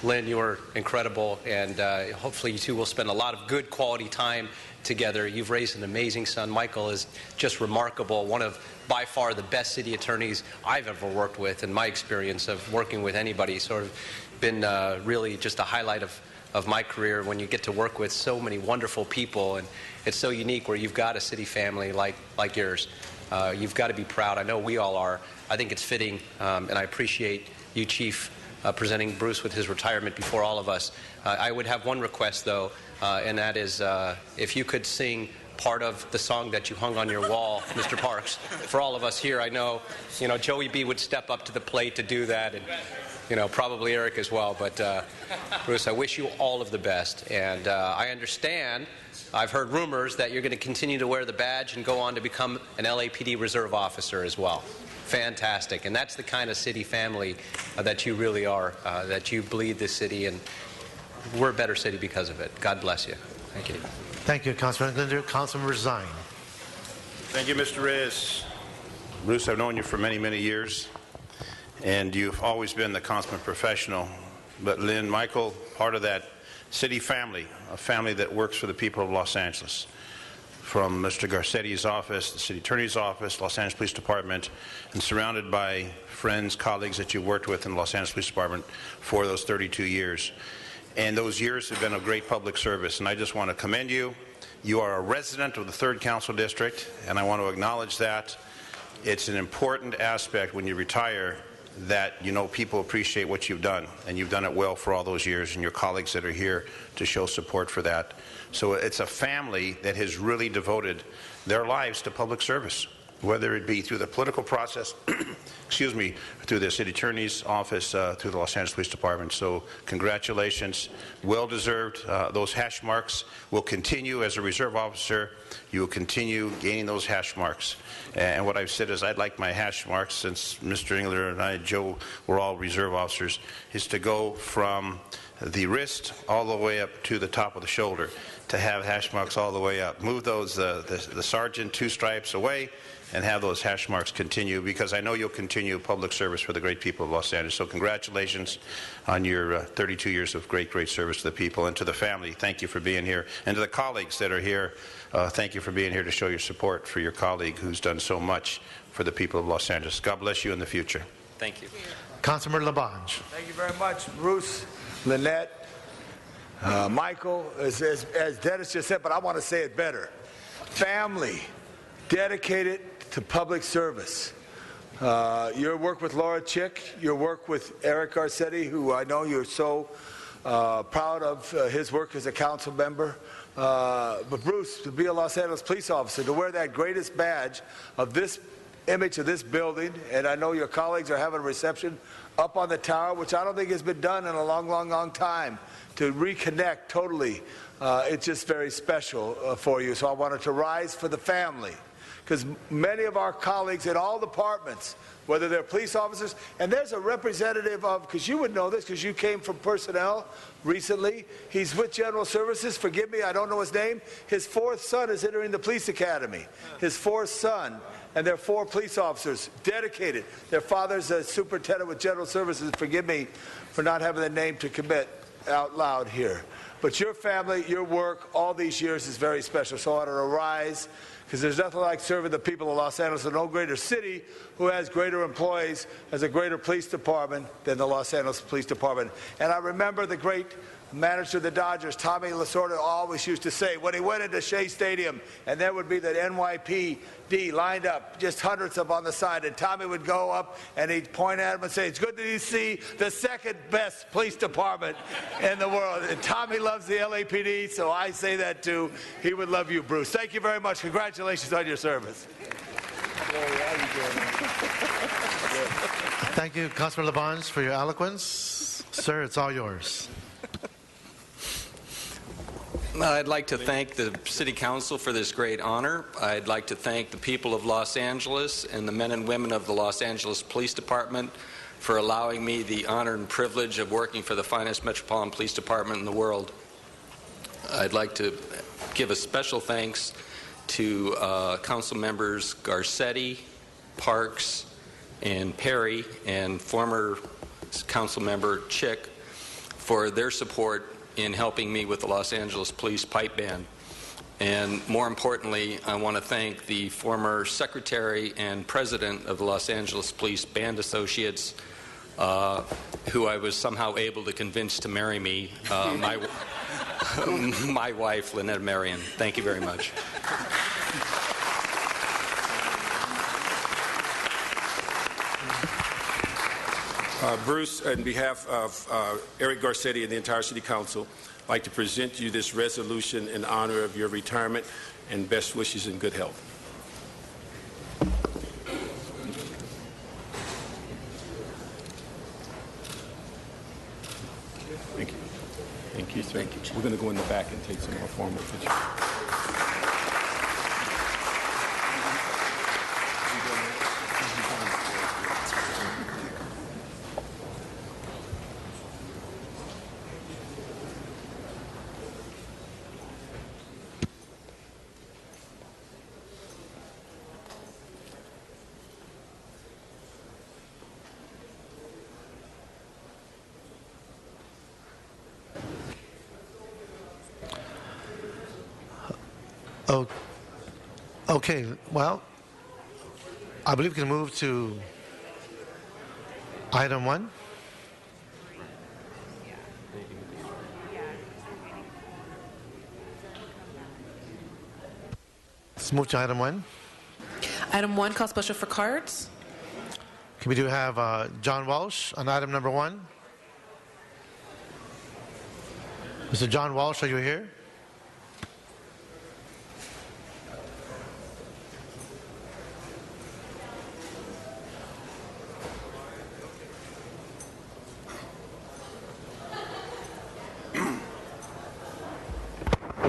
Lynn, you are incredible, and hopefully you two will spend a lot of good quality time together. You've raised an amazing son. Michael is just remarkable, one of by far the best city attorneys I've ever worked with in my experience of working with anybody. Sort of been really just a highlight of my career when you get to work with so many wonderful people, and it's so unique where you've got a city family like yours. You've got to be proud. I know we all are. I think it's fitting, and I appreciate you, Chief, presenting Bruce with his retirement before all of us. I would have one request, though, and that is if you could sing part of the song that you hung on your wall, Mr. Parks, for all of us here. I know, Joey B would step up to the plate to do that, and probably Eric as well. But Bruce, I wish you all of the best, and I understand. I've heard rumors that you're going to continue to wear the badge and go on to become an LAPD reserve officer as well. Fantastic. And that's the kind of city family that you really are, that you bleed this city, and we're a better city because of it. God bless you. Thank you. Thank you, Councilman Englander. Councilman Zine. Thank you, Mr. Reyes. Bruce, I've known you for many, many years, and you've always been the consummate professional. But Lynn, Michael, part of that city family, a family that works for the people of Los Angeles. From Mr. Garcetti's office, the City Attorney's office, Los Angeles Police Department, and surrounded by friends, colleagues that you worked with in the Los Angeles Police Department for those 32 years. And those years have been of great public service, and I just want to commend you. You are a resident of the 3rd Council District, and I want to acknowledge that. It's an important aspect when you retire that people appreciate what you've done, and you've done it well for all those years, and your colleagues that are here to show support for that. So it's a family that has really devoted their lives to public service. whether it be through the political process, excuse me, through the city attorney's office, through the Los Angeles Police Department. So congratulations, well deserved. Those hash marks will continue as a reserve officer. You will continue gaining those hash marks. And what I've said is I'd like my hash marks, since Mr. Engler and I, Joe, we're all reserve officers, is to go from the wrist all the way up to the top of the shoulder, to have hash marks all the way up. Move those, the sergeant 2 stripes away, and have those hash marks continue, because I know you'll continue public service for the great people of Los Angeles. So congratulations on your 32 years of great service to the people and to the family. Thank you for being here. And to the colleagues that are here, thank you for being here to show your support for your colleague who's done so much for the people of Los Angeles. God bless you in the future. Thank you. Councilmember Labange. Thank you very much, Bruce, Lynette, Michael, as Dennis just said, but I want to say it better. Family, dedicated to public service. Your work with Laura Chick, your work with Eric Garcetti, who I know you're so proud of his work as a council member. But Bruce, to be a Los Angeles police officer, to wear that greatest badge of this image of this building, and I know your colleagues are having a reception up on the tower, which I don't think has been done in a long time, to reconnect totally. It's just very special for you. So I wanted to rise for the family, because many of our colleagues in all departments, whether they're police officers, and there's a representative of, because you would know this because you came from personnel recently, he's with General Services, forgive me, I don't know his name, his 4th son is entering the police academy, his 4th son, and they're 4 police officers, dedicated. Their father's a superintendent with General Services, forgive me for not having the name to commit out loud here. But your family, your work, all these years is very special, so I want to rise, because there's nothing like serving the people of Los Angeles. There's no greater city who has greater employees, has a greater police department than the Los Angeles Police Department. And I remember the great manager of the Dodgers, Tommy Lasorda, always used to say, when he went into Shea Stadium, and there would be the NYPD lined up, just hundreds of on the side, and Tommy would go up and he'd point at him and say, it's good that you see the 2nd best police department in the world. And Tommy loves the LAPD, so I say that too. He would love you, Bruce. Thank you very much. Congratulations on your service. Thank you, Councilor Labange, for your eloquence. Sir, it's all yours. I'd like to thank the City Council for this great honor. I'd like to thank the people of Los Angeles and the men and women of the Los Angeles Police Department for allowing me the honor and privilege of working for the finest Metropolitan Police Department in the world. I'd like to give a special thanks to Council members Garcetti, Parks, and Perry, and former Council member Chick for their support in helping me with the Los Angeles Police Pipe Band. And more importantly, I want to thank the former Secretary and President of the Los Angeles Police Band Associates, who I was somehow able to convince to marry me, my wife, Lynette Marion. Thank you very much. Bruce, on behalf of Eric Garcetti and the entire City Council, I'd like to present you this resolution in honor of your retirement, and best wishes and good health. Thank you. Thank you, sir. Thank you. We're going to go in the back and take some more formal pictures. Oh, okay, well, I believe we can move to item 1. Let's move to item 1. Item 1, call special for cards. Okay, we do have John Walsh on item number 1. Mr. John Walsh, are you here?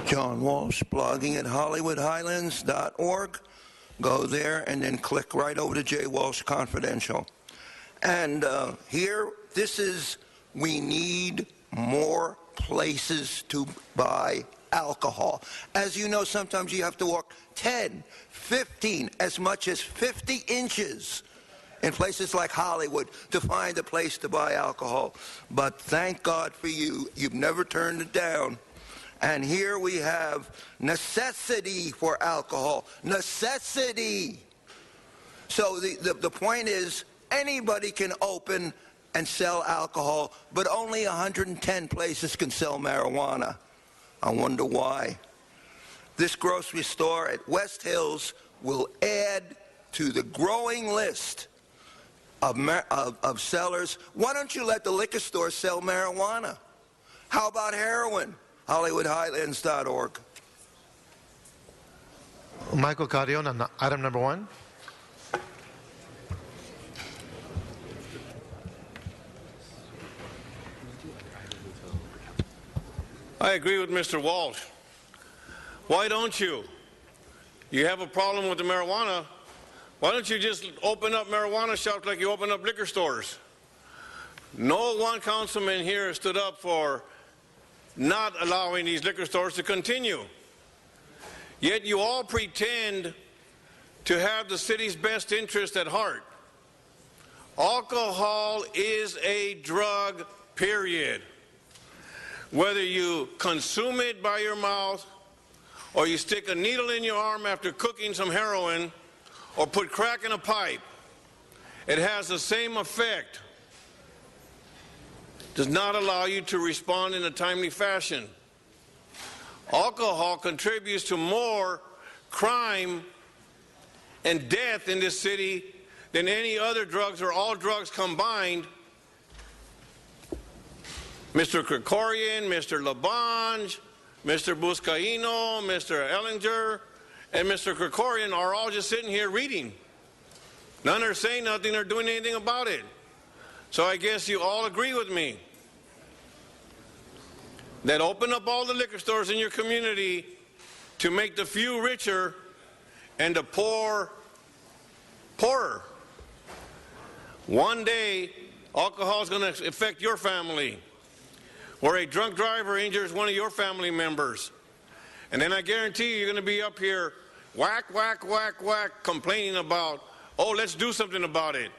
John Walsh, blogging at HollywoodHighlands.org. Go there and then click right over to J. Walsh Confidential. And here, this is, we need more places to buy alcohol. As you know, sometimes you have to walk 10, 15, as much as 50 inches in places like Hollywood to find a place to buy alcohol. But thank God for you. You've never turned it down. And here we have necessity for alcohol. Necessity. So the point is, anybody can open and sell alcohol, but only 110 places can sell marijuana. I wonder why. This grocery store at West Hills will add to the growing list of sellers. Why don't you let the liquor store sell marijuana? How about heroin? HollywoodHighlands.org. Michael Carrion on item number 1. I agree with Mr. Walsh. Why don't you? You have a problem with the marijuana. Why don't you just open up marijuana shops like you open up liquor stores? No one councilman here stood up for not allowing these liquor stores to continue. Yet you all pretend to have the city's best interest at heart. Alcohol is a drug, period. Whether you consume it by your mouth, or you stick a needle in your arm after cooking some heroin, or put crack in a pipe, it has the same effect. Does not allow you to respond in a timely fashion. Alcohol contributes to more crime and death in this city than any other drugs or all drugs combined. Mr. Krikorian, Mr. Labange, Mr. Buscaino, Mr. Ellinger, and Mr. Krikorian are all just sitting here reading. None are saying nothing or doing anything about it. So I guess you all agree with me that open up all the liquor stores in your community to make the few richer and the poor poorer. One day, alcohol is going to affect your family, where a drunk driver injures one of your family members. And then I guarantee you, you're going to be up here whack, whack, whack, whack, complaining about, oh, let's do something about it.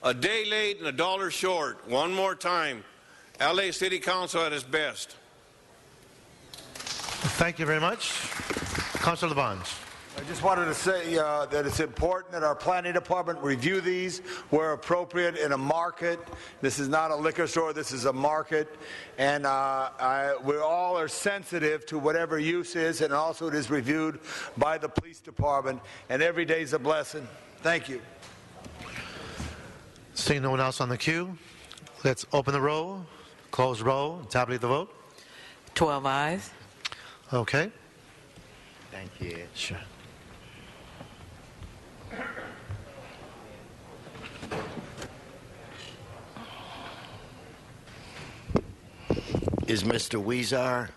A day late and a dollar short. One more time. LA City Council at its best. Thank you very much. Councilor Labange. I just wanted to say that it's important that our planning department review these where appropriate in a market. This is not a liquor store, this is a market. And we all are sensitive to whatever use is, and also it is reviewed by the police department, and every day is a blessing. Thank you. Seeing no one else on the queue, let's open the roll, close roll, tabulate the vote. 12 ayes. Okay. Thank you. Sure. Is Mr. Weezar?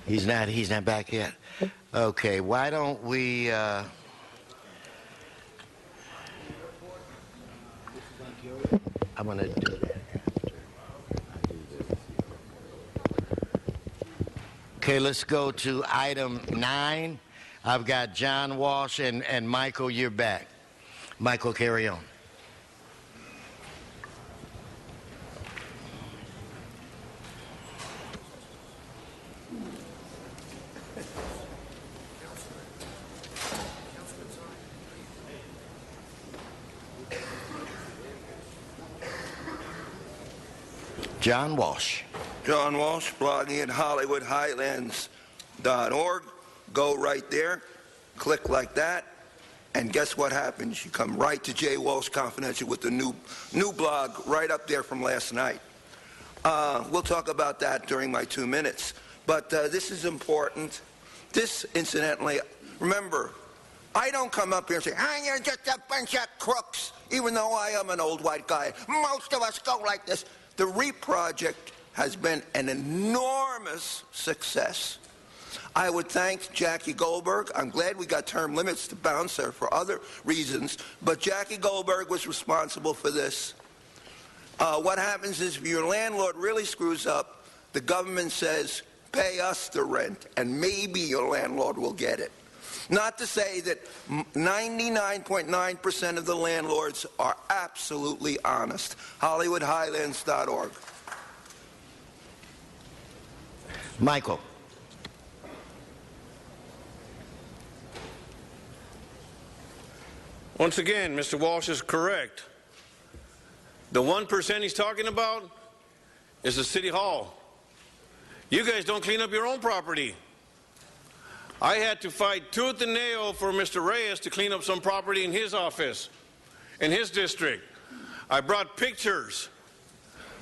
He's not back yet. Okay, why don't we I'm going to do that. Okay, let's go to item 9. I've got John Walsh and Michael, you're back. Michael, carry on. John Walsh. John Walsh, blogging at HollywoodHighlands.org. Go right there, click like that, and guess what happens? You come right to J. Walsh Confidential with the new blog right up there from last night. We'll talk about that during my 2 minutes. But this is important. This, incidentally, remember, I don't come up here and say, you're just a bunch of crooks, even though I am an old white guy. Most of us go like this. The REAP project has been an enormous success. I would thank Jackie Goldberg. I'm glad we got term limits to bounce her for other reasons, but Jackie Goldberg was responsible for this. What happens is if your landlord really screws up, the government says, pay us the rent, and maybe your landlord will get it. Not to say that 99.9% of the landlords are absolutely honest. HollywoodHighlands.org. Michael. Once again, Mr. Walsh is correct. The 1% he's talking about is the City Hall. You guys don't clean up your own property. I had to fight tooth and nail for Mr. Reyes to clean up some property in his office, in his district. I brought pictures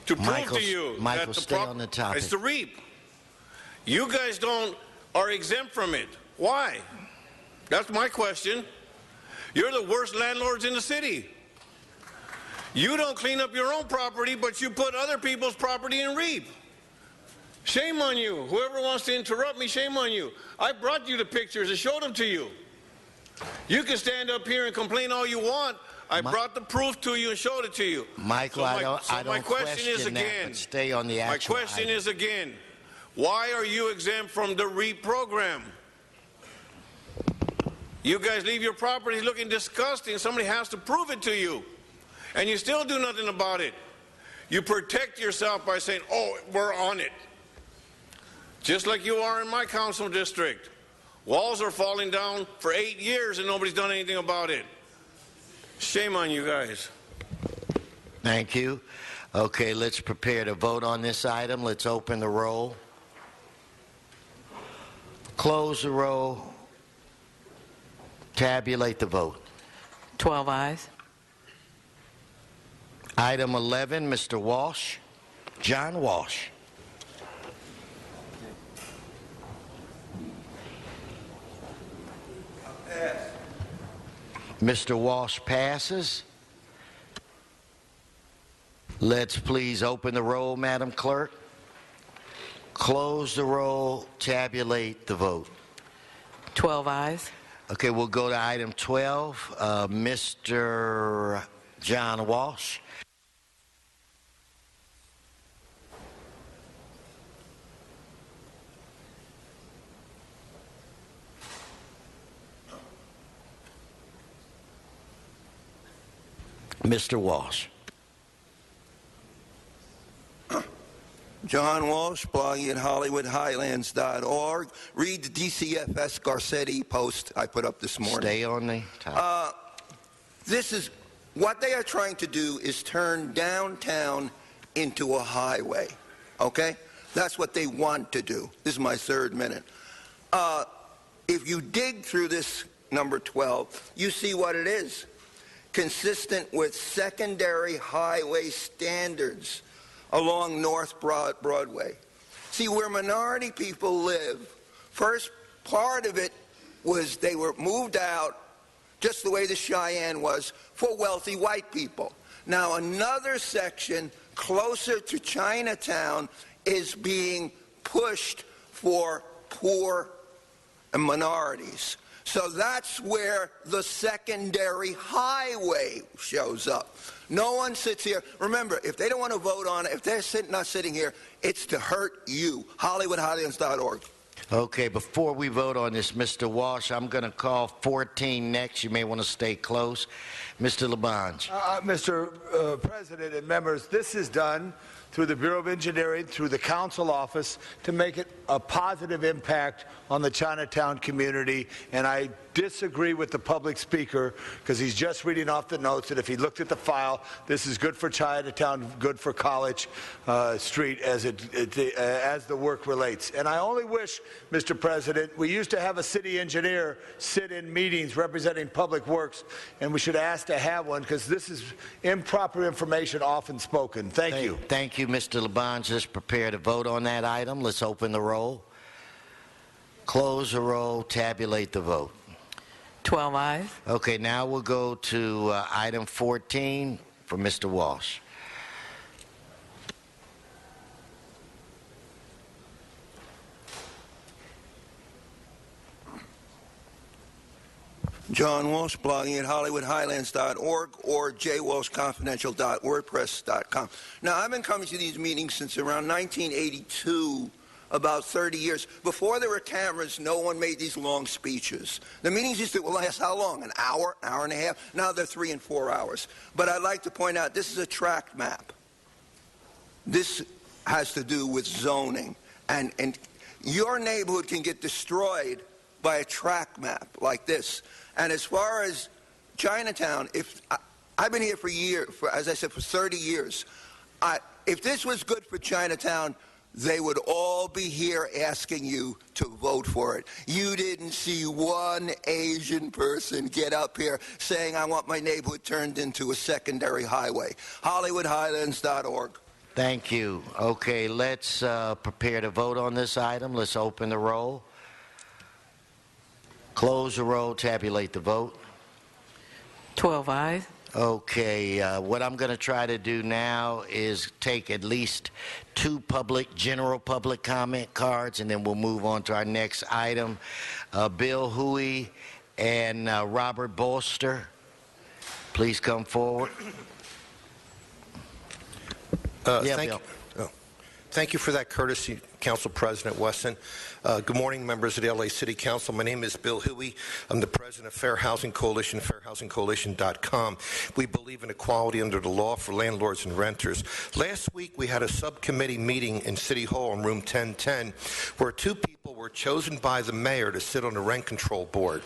to prove to you that the stay on the topic. It's the REAP. You guys are exempt from it. Why? That's my question. You're the worst landlords in the city. You don't clean up your own property, but you put other people's property in REAP. Shame on you. Whoever wants to interrupt me, shame on you. I brought you the pictures and showed them to you. You can stand up here and complain all you want. I brought the proof to you and showed it to you. Michael, I don't question that, but stay on the actual My question item. is again, why are you exempt from the REAP program? You guys leave your properties looking disgusting. Somebody has to prove it to you. And you still do nothing about it. You protect yourself by saying, oh, we're on it. Just like you are in my council district. Walls are falling down for 8 years and nobody's done anything about it. Shame on you guys. Thank you. Okay, let's prepare to vote on this item. Let's open the roll. Close the roll. Tabulate the vote. 12 ayes. Item 11, Mr. Walsh. John Walsh. Mr. Walsh passes. Let's please open the roll, Madam Clerk. Close the roll. Tabulate the vote. 12 ayes. Okay, we'll go to item 12. Mr. John Walsh. Mr. Walsh. John Walsh, blogging at HollywoodHighlands.org. Read the DCFS Garcetti post I put up this morning. Stay on the topic. This is what they are trying to do is turn downtown into a highway. Okay? That's what they want to do. This is my third minute. If you dig through this number 12, you see what it is. Consistent with secondary highway standards along North Broadway. See, where minority people live, first part of it was they were moved out just the way the Cheyenne was for wealthy white people. Now another section closer to Chinatown is being pushed for poor and minorities. So that's where the secondary highway shows up. No one sits here. Remember, if they don't want to vote on it, if they're not sitting here, it's to hurt you. HollywoodHighlands.org. Okay, before we vote on this, Mr. Walsh, I'm going to call 14 next. You may want to stay close. Mr. Labange. Mr. President and members, this is done through the Bureau of Engineering, through the council office, to make it a positive impact on the Chinatown community. And I disagree with the public speaker because he's just reading off the notes, and if he looked at the file, this is good for Chinatown, good for College Street as the work relates. And I only wish, Mr. President, we used to have a city engineer sit in meetings representing public works, and we should ask to have one because this is improper information often spoken. Thank you. Thank you, Mr. Labange. Let's prepare to vote on that item. Let's open the roll. Close the roll. Tabulate the vote. 12 ayes. Okay, now we'll go to item 14 for Mr. Walsh. John Walsh, blogging at HollywoodHighlands.org or jwalshconfidential.wordpress.com. Now, I've been coming to these meetings since around 1982, about 30 years. Before there were cameras, no one made these long speeches. The meetings used to last how long? An hour, hour and a half? Now they're 3 and 4 hours. But I'd like to point out, this is a tract map. This has to do with zoning. And your neighborhood can get destroyed by a tract map like this. And as far as Chinatown, I've been here for years, as I said, for 30 years. If this was good for Chinatown, they would all be here asking you to vote for it. You didn't see one Asian person get up here saying, I want my neighborhood turned into a secondary highway. HollywoodHighlands.org. Thank you. Okay, let's prepare to vote on this item. Let's open the roll. Close the roll, tabulate the vote. 12 ayes. Okay, what I'm going to try to do now is take at least 2 general public comment cards, and then we'll move on to our next item. Bill Huey and Robert Bolster, please come forward. Thank you for that courtesy, Council President Wesson. Good morning, members of the LA City Council. My name is Bill Huey. I'm the president of Fair Housing Coalition, fairhousingcoalition.com. We believe in equality under the law for landlords and renters. Last week, we had a subcommittee meeting in City Hall in room 1010, where 2 people were chosen by the mayor to sit on the rent control board.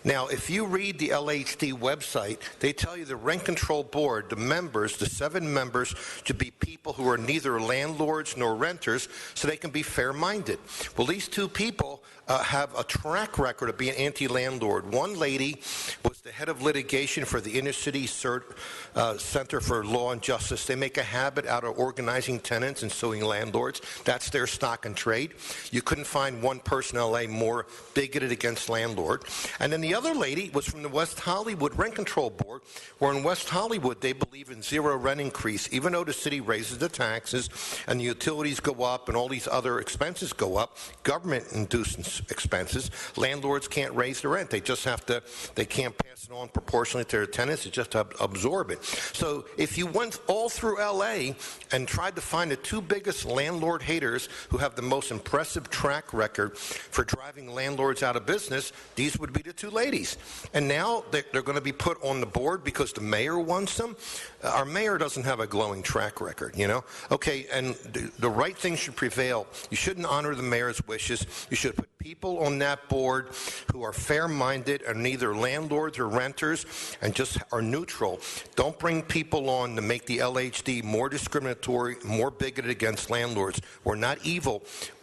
Now, if you read the LHD website, they tell you the rent control board, the members, the 7 members, should be people who are neither landlords nor renters, so they can be fair-minded. Well, these 2 people have a track record of being anti-landlord. One lady was the head of litigation for the Inner City Center for Law and Justice. They make a habit out of organizing tenants and suing landlords. That's their stock and trade. You couldn't find one person in LA more bigoted against landlord. And then the other lady was from the West Hollywood Rent Control Board, where in West Hollywood they believe in 0 rent increase, even though the city raises the taxes and the utilities go up and all these other expenses go up, government-induced expenses, landlords can't raise the rent. They just have to, they can't pass it on proportionally to their tenants. They just have to absorb it. So if you went all through LA and tried to find the 2 biggest landlord haters who have the most impressive track record for driving landlords out of business, these would be the 2 ladies. And now they're going to be put on the board because the mayor wants them. Our mayor doesn't have a glowing track record, you know? Okay, and the right thing should prevail. You shouldn't honor the mayor's wishes. You should put people on that board who are fair-minded, are neither landlords or renters, and just are neutral. Don't bring people on to make the LHD more discriminatory, more bigoted against landlords. We're not evil.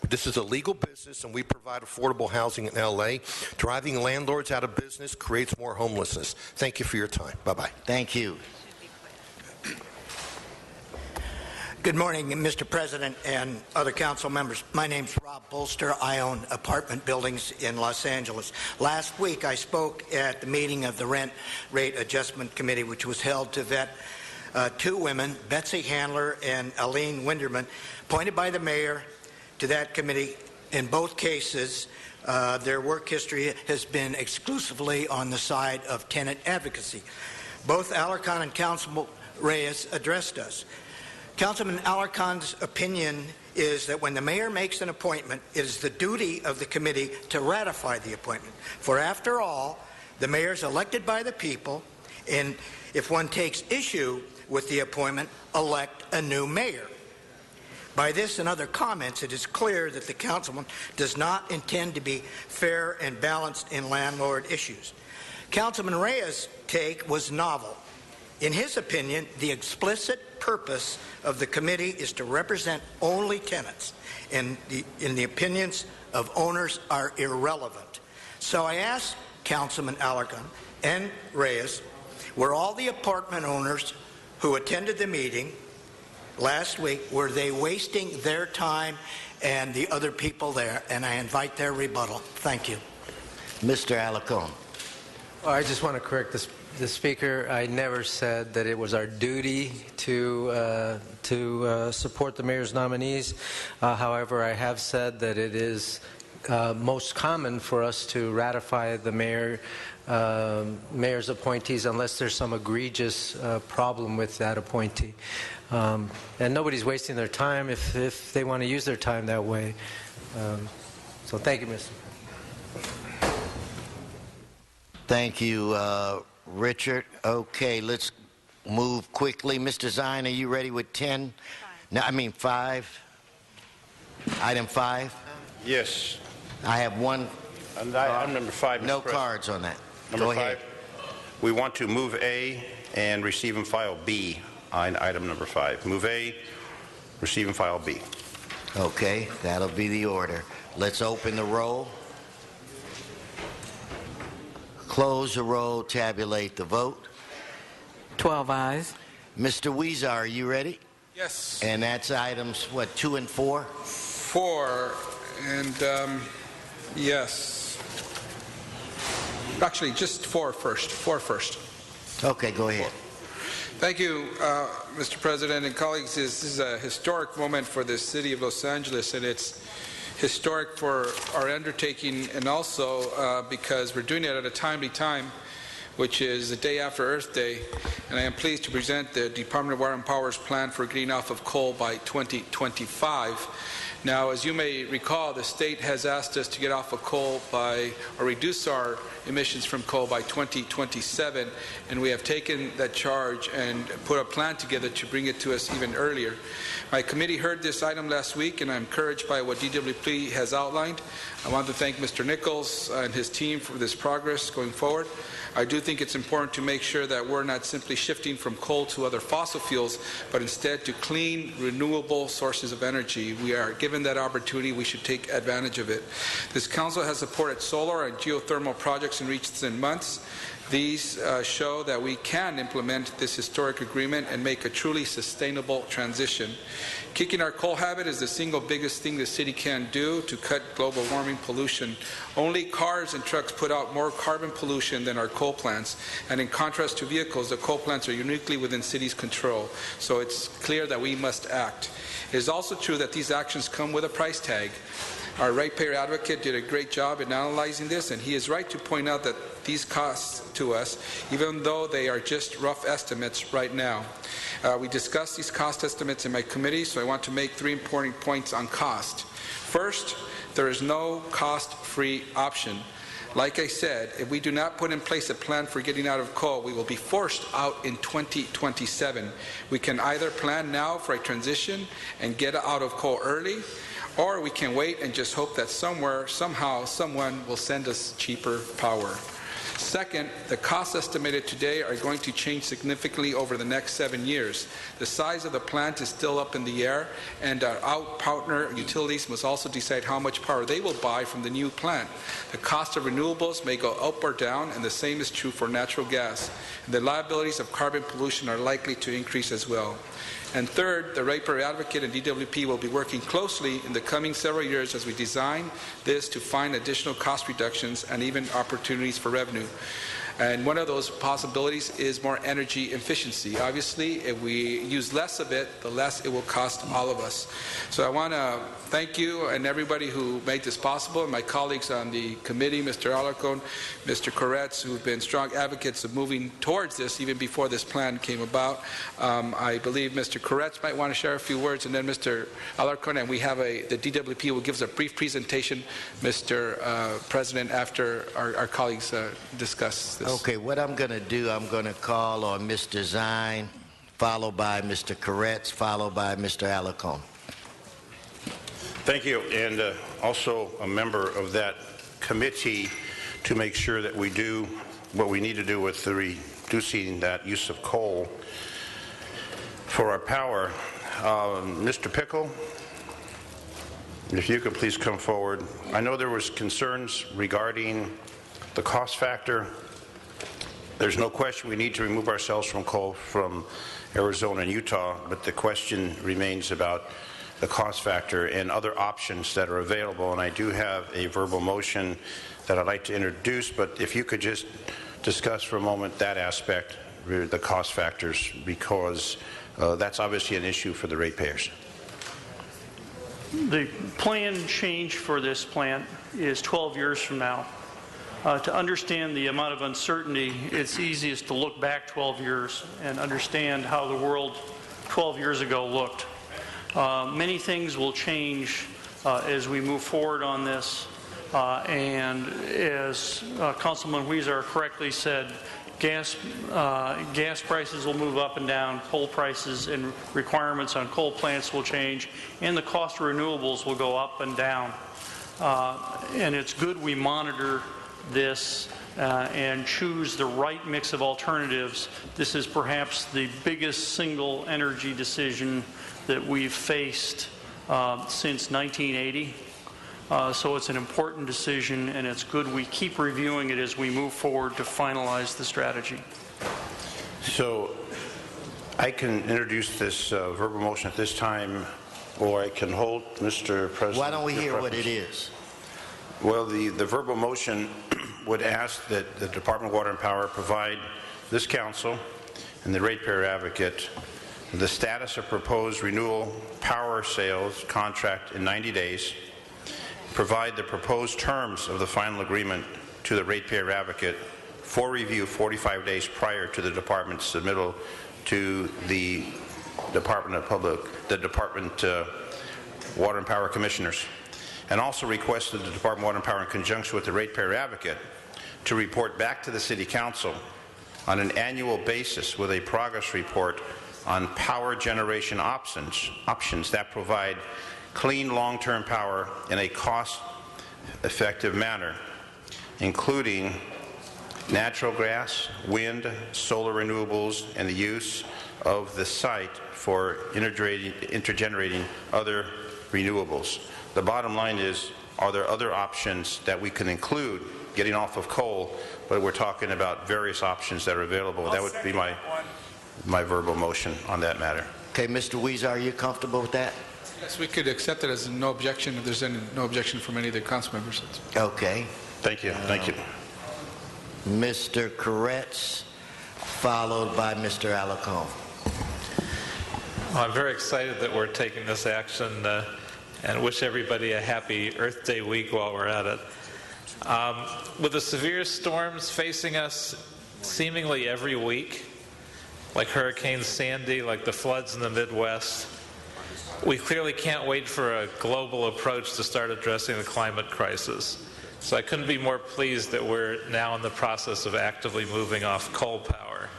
This is a legal business, and we provide affordable housing in LA. Driving landlords out of business creates more homelessness. Thank you for your time. Bye-bye. Thank you. Good morning, Mr. President and other council members. My name's Rob Bolster. I own apartment buildings in Los Angeles. Last week, I spoke at the meeting of the Rent Rate Adjustment Committee, which was held to vet 2 women, Betsy Handler and Aline Winderman, appointed by the mayor to that committee. In both cases, their work history has been exclusively on the side of tenant advocacy. Both Alarcon and Councilman Reyes addressed us. Councilman Alarcon's opinion is that when the mayor makes an appointment, it is the duty of the committee to ratify the appointment. For after all, the mayor is elected by the people, and if one takes issue with the appointment, elect a new mayor. By this and other comments, it is clear that the councilman does not intend to be fair and balanced in landlord issues. Councilman Reyes' take was novel. In his opinion, the explicit purpose of the committee is to represent only tenants, and the opinions of owners are irrelevant. So I asked Councilman Alarcon and Reyes, were all the apartment owners who attended the meeting last week, were they wasting their time and the other people there? And I invite their rebuttal. Thank you. Mr. Alarcon. Well, I just want to correct the speaker. I never said that it was our duty to support the mayor's nominees. However, I have said that it is most common for us to ratify the mayor mayor's appointees unless there's some egregious problem with that appointee. And nobody's wasting their time if they want to use their time that way. So thank you, Mr. Thank you, Richard. Okay, let's move quickly. Mr. Zine, are you ready with 10? No, I mean 5. Item 5? Yes. I have one. Item number 5, Mr. No President. cards on that. Number Go 5. ahead. We want to move A and receive and file B on item number 5. Move A, receive and file B. Okay, that'll be the order. Let's open the roll. Close the roll, tabulate the vote. 12 ayes. Mr. Weezer, are you ready? Yes. And that's items, what, 2 and 4? 4, and yes. Actually, just 4 first. 4 first. Okay, go ahead. Thank you, Mr. President and colleagues. This is a historic moment for the city of Los Angeles, and it's historic for our undertaking, and also because we're doing it at a timely time, which is the day after Earth Day, and I am pleased to present the Department of Water and Power's plan for getting off of coal by 2025. Now, as you may recall, the state has asked us to get off of coal by, or reduce our emissions from coal by 2027, and we have taken that charge and put a plan together to bring it to us even earlier. My committee heard this item last week, and I'm encouraged by what DWP has outlined. I want to thank Mr. Nichols and his team for this progress going forward. I do think it's important to make sure that we're not simply shifting from coal to other fossil fuels, but instead to clean, renewable sources of energy. We are given that opportunity. We should take advantage of it. This council has supported solar and geothermal projects in recent months. These show that we can implement this historic agreement and make a truly sustainable transition. Kicking our coal habit is the single biggest thing the city can do to cut global warming pollution. Only cars and trucks put out more carbon pollution than our coal plants, and in contrast to vehicles, the coal plants are uniquely within cities' control. So it's clear that we must act. It is also true that these actions come with a price tag. Our ratepayer advocate did a great job in analyzing this, and he is right to point out that these costs to us, even though they are just rough estimates right now. We discussed these cost estimates in my committee, so I want to make 3 important points on cost. First, there is no cost-free option. Like I said, if we do not put in place a plan for getting out of coal, we will be forced out in 2027. We can either plan now for a transition and get out of coal early, or we can wait and just hope that somewhere, somehow, someone will send us cheaper power. Second, the costs estimated today are going to change significantly over the next 7 years. The size of the plant is still up in the air, and our partner utilities must also decide how much power they will buy from the new plant. The cost of renewables may go up or down, and the same is true for natural gas. The liabilities of carbon pollution are likely to increase as well. And third, the ratepayer advocate and DWP will be working closely in the coming several years as we design this to find additional cost reductions and even opportunities for revenue. And one of those possibilities is more energy efficiency. Obviously, if we use less of it, the less it will cost all of us. So I want to thank you and everybody who made this possible, and my colleagues on the committee, Mr. Alarcon, Mr. Koretz, who have been strong advocates of moving towards this even before this plan came about. I believe Mr. Koretz might want to share a few words, and then Mr. Alarcon, and we have the DWP will give us a brief presentation, Mr. President, after our colleagues discuss this. Okay, what I'm going to do, I'm going to call on Mr. Zine, followed by Mr. Koretz, followed by Mr. Alarcon. Thank you, and also a member of that committee to make sure that we do what we need to do with the reducing that use of coal for our power. Mr. Pickle, if you could please come forward. I know there was concerns regarding the cost factor. There's no question we need to remove ourselves from coal from Arizona and Utah, but the question remains about the cost factor and other options that are available. And I do have a verbal motion that I'd like to introduce, but if you could just discuss for a moment that aspect, the cost factors, because that's obviously an issue for the ratepayers. The plan change for this plant is 12 years from now. To understand the amount of uncertainty, it's easiest to look back 12 years and understand how the world 12 years ago looked. Many things will change as we move forward on this, and as Councilman Huizar correctly said, gas prices will move up and down, coal prices and requirements on coal plants will change, and the cost of renewables will go up and down. And it's good we monitor this and choose the right mix of alternatives. This is perhaps the biggest single energy decision that we've faced since 1980. So it's an important decision, and it's good we keep reviewing it as we move forward to finalize the strategy. So I can introduce this verbal motion at this time, or I can hold, Mr. President. Why don't we hear what it is? Well, the verbal motion would ask that the Department of Water and Power provide this council and the ratepayer advocate the status of proposed renewal power sales contract in 90 days, provide the proposed terms of the final agreement to the ratepayer advocate for review 45 days prior to the department's submittal to the Department Water and Power Commissioners, and also requested the Department of Water and Power in conjunction with the ratepayer advocate to report back to the City Council on an annual basis with a progress report on power generation options that provide clean long-term power in a cost-effective manner, including natural gas, wind, solar renewables, and the use of the site for intergenerating other renewables. The bottom line is, are there other options that we can include getting off of coal, but we're talking about various options that are available. That would be my verbal motion on that matter. Okay, Mr. Huizar, are you comfortable with that? Yes, we could accept it as no objection if there's no objection from any of the council members. Okay. Thank you. Thank you. Mr. Koretz, followed by Mr. Alarcon. Well, I'm very excited that we're taking this action and wish everybody a happy Earth Day week while we're at it. With the severe storms facing us seemingly every week, like Hurricane Sandy, like the floods in the Midwest, we clearly can't wait for a global approach to start addressing the climate crisis. So I couldn't be more pleased that we're now in the process of actively moving off coal power.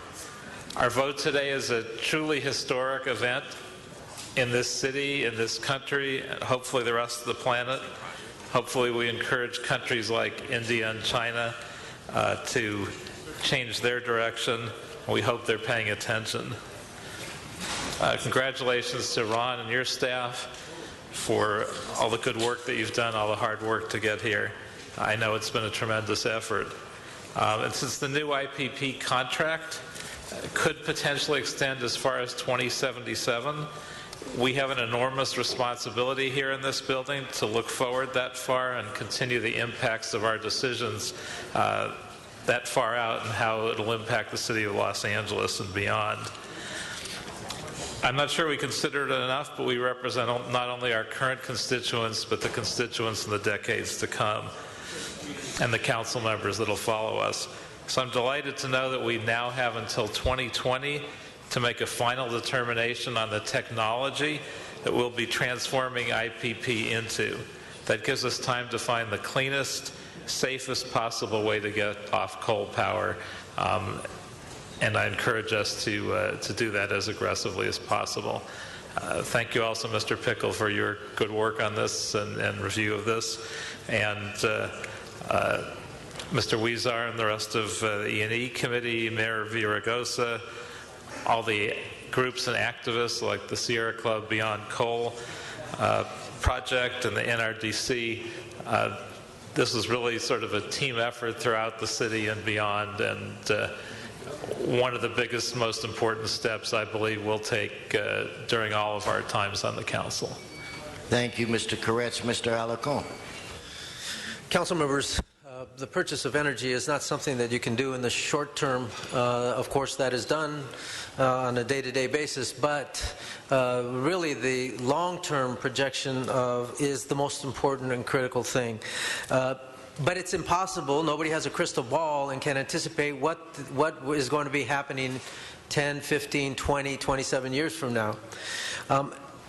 Our vote today is a truly historic event in this city, in this country, and hopefully the rest of the planet. Hopefully we encourage countries like India and China to change their direction. We hope they're paying attention. Congratulations to Ron and your staff for all the good work that you've done, all the hard work to get here. I know it's been a tremendous effort. And since the new IPP contract could potentially extend as far as 2077, we have an enormous responsibility here in this building to look forward that far and continue the impacts of our decisions that far out and how it'll impact the city of Los Angeles and beyond. I'm not sure we consider it enough, but we represent not only our current constituents, but the constituents in the decades to come and the council members that will follow us. So I'm delighted to know that we now have until 2020 to make a final determination on the technology that we'll be transforming IPP into. That gives us time to find the cleanest, safest possible way to get off coal power. And I encourage us to do that as aggressively as possible. Thank you also, Mr. Pickle, for your good work on this and review of this. And Mr. Huizar and the rest of the E&E Committee, Mayor Villaraigosa, all the groups and activists like the Sierra Club Beyond Coal Project and the NRDC. This is really sort of a team effort throughout the city and beyond, and one of the biggest, most important steps I believe we'll take during all of our times on the council. Thank you, Mr. Koretz. Mr. Alarcon. Council members, the purchase of energy is not something that you can do in the short term. Of course, that is done on a day-to-day basis, but really the long-term projection is the most important and critical thing. But it's impossible. Nobody has a crystal ball and can anticipate what is going to be happening 10, 15, 20, 27 years from now.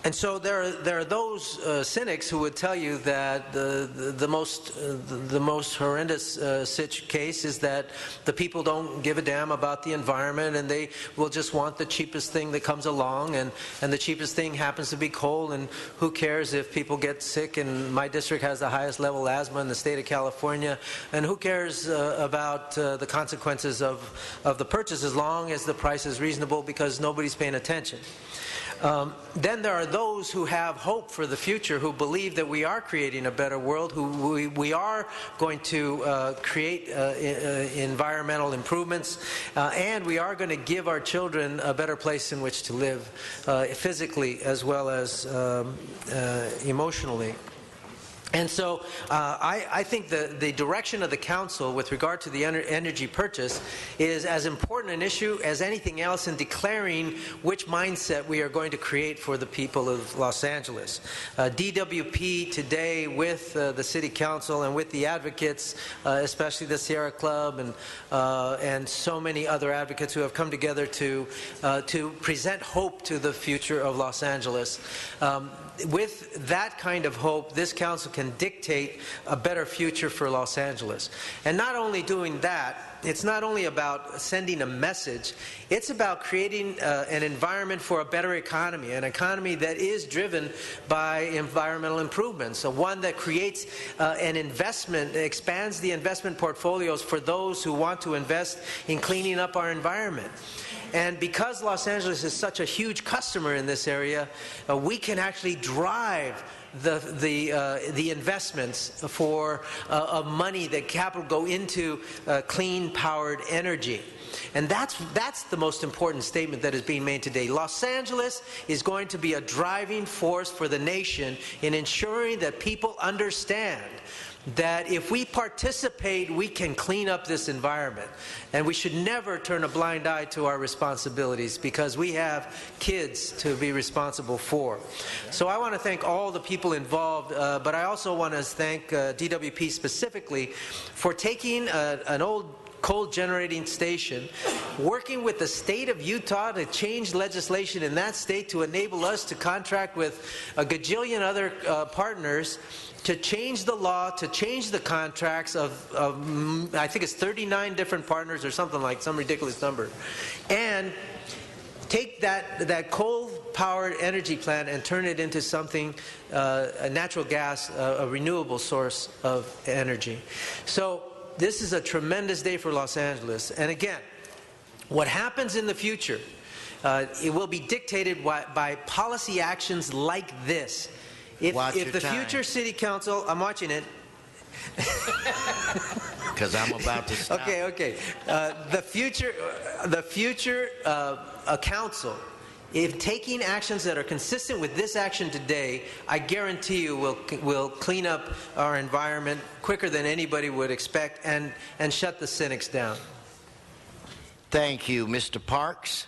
And so there are those cynics who would tell you that the most horrendous case is that the people don't give a damn about the environment, and they will just want the cheapest thing that comes along, and the cheapest thing happens to be coal, and who cares if people get sick? And my district has the highest level asthma in the state of California, and who cares about the consequences of the purchase as long as the price is reasonable, because nobody's paying attention. Then there are those who have hope for the future, who believe that we are creating a better world, who we are going to create environmental improvements, and we are going to give our children a better place in which to live, physically as well as emotionally. And so I think the direction of the Council with regard to the energy purchase is as important an issue as anything else in declaring which mindset we are going to create for the people of Los Angeles. DWP today, with the City Council and with the advocates, especially the Sierra Club and so many other advocates who have come together to present hope to the future of Los Angeles. With that kind of hope, this Council can dictate a better future for Los Angeles. And not only doing that, it's not only about sending a message, it's about creating an environment for a better economy, an economy that is driven by environmental improvements, so one that creates an investment, expands the investment portfolios for those who want to invest in cleaning up our environment. And because Los Angeles is such a huge customer in this area, we can actually drive the investments for money that capital go into clean powered energy. And that's the most important statement that is being made today. Los Angeles is going to be a driving force for the nation in ensuring that people understand that if we participate, we can clean up this environment. And we should never turn a blind eye to our responsibilities, because we have kids to be responsible for. So I want to thank all the people involved, but I also want to thank DWP specifically for taking an old coal generating station, working with the state of Utah to change legislation in that state to enable us to contract with a gajillion other partners to change the law, to change the contracts of I think it's 39 different partners or something like some ridiculous number, and take that coal-powered energy plant and turn it into something, a natural gas, a renewable source of energy. So this is a tremendous day for Los Angeles. And again, what happens in the future, it will be dictated by policy actions like this. If the future City Council, I'm watching it. Because I'm about to stop. Okay. The future council, if taking actions that are consistent with this action today, I guarantee you will clean up our environment quicker than anybody would expect and shut the cynics down. Thank you. Mr. Parks?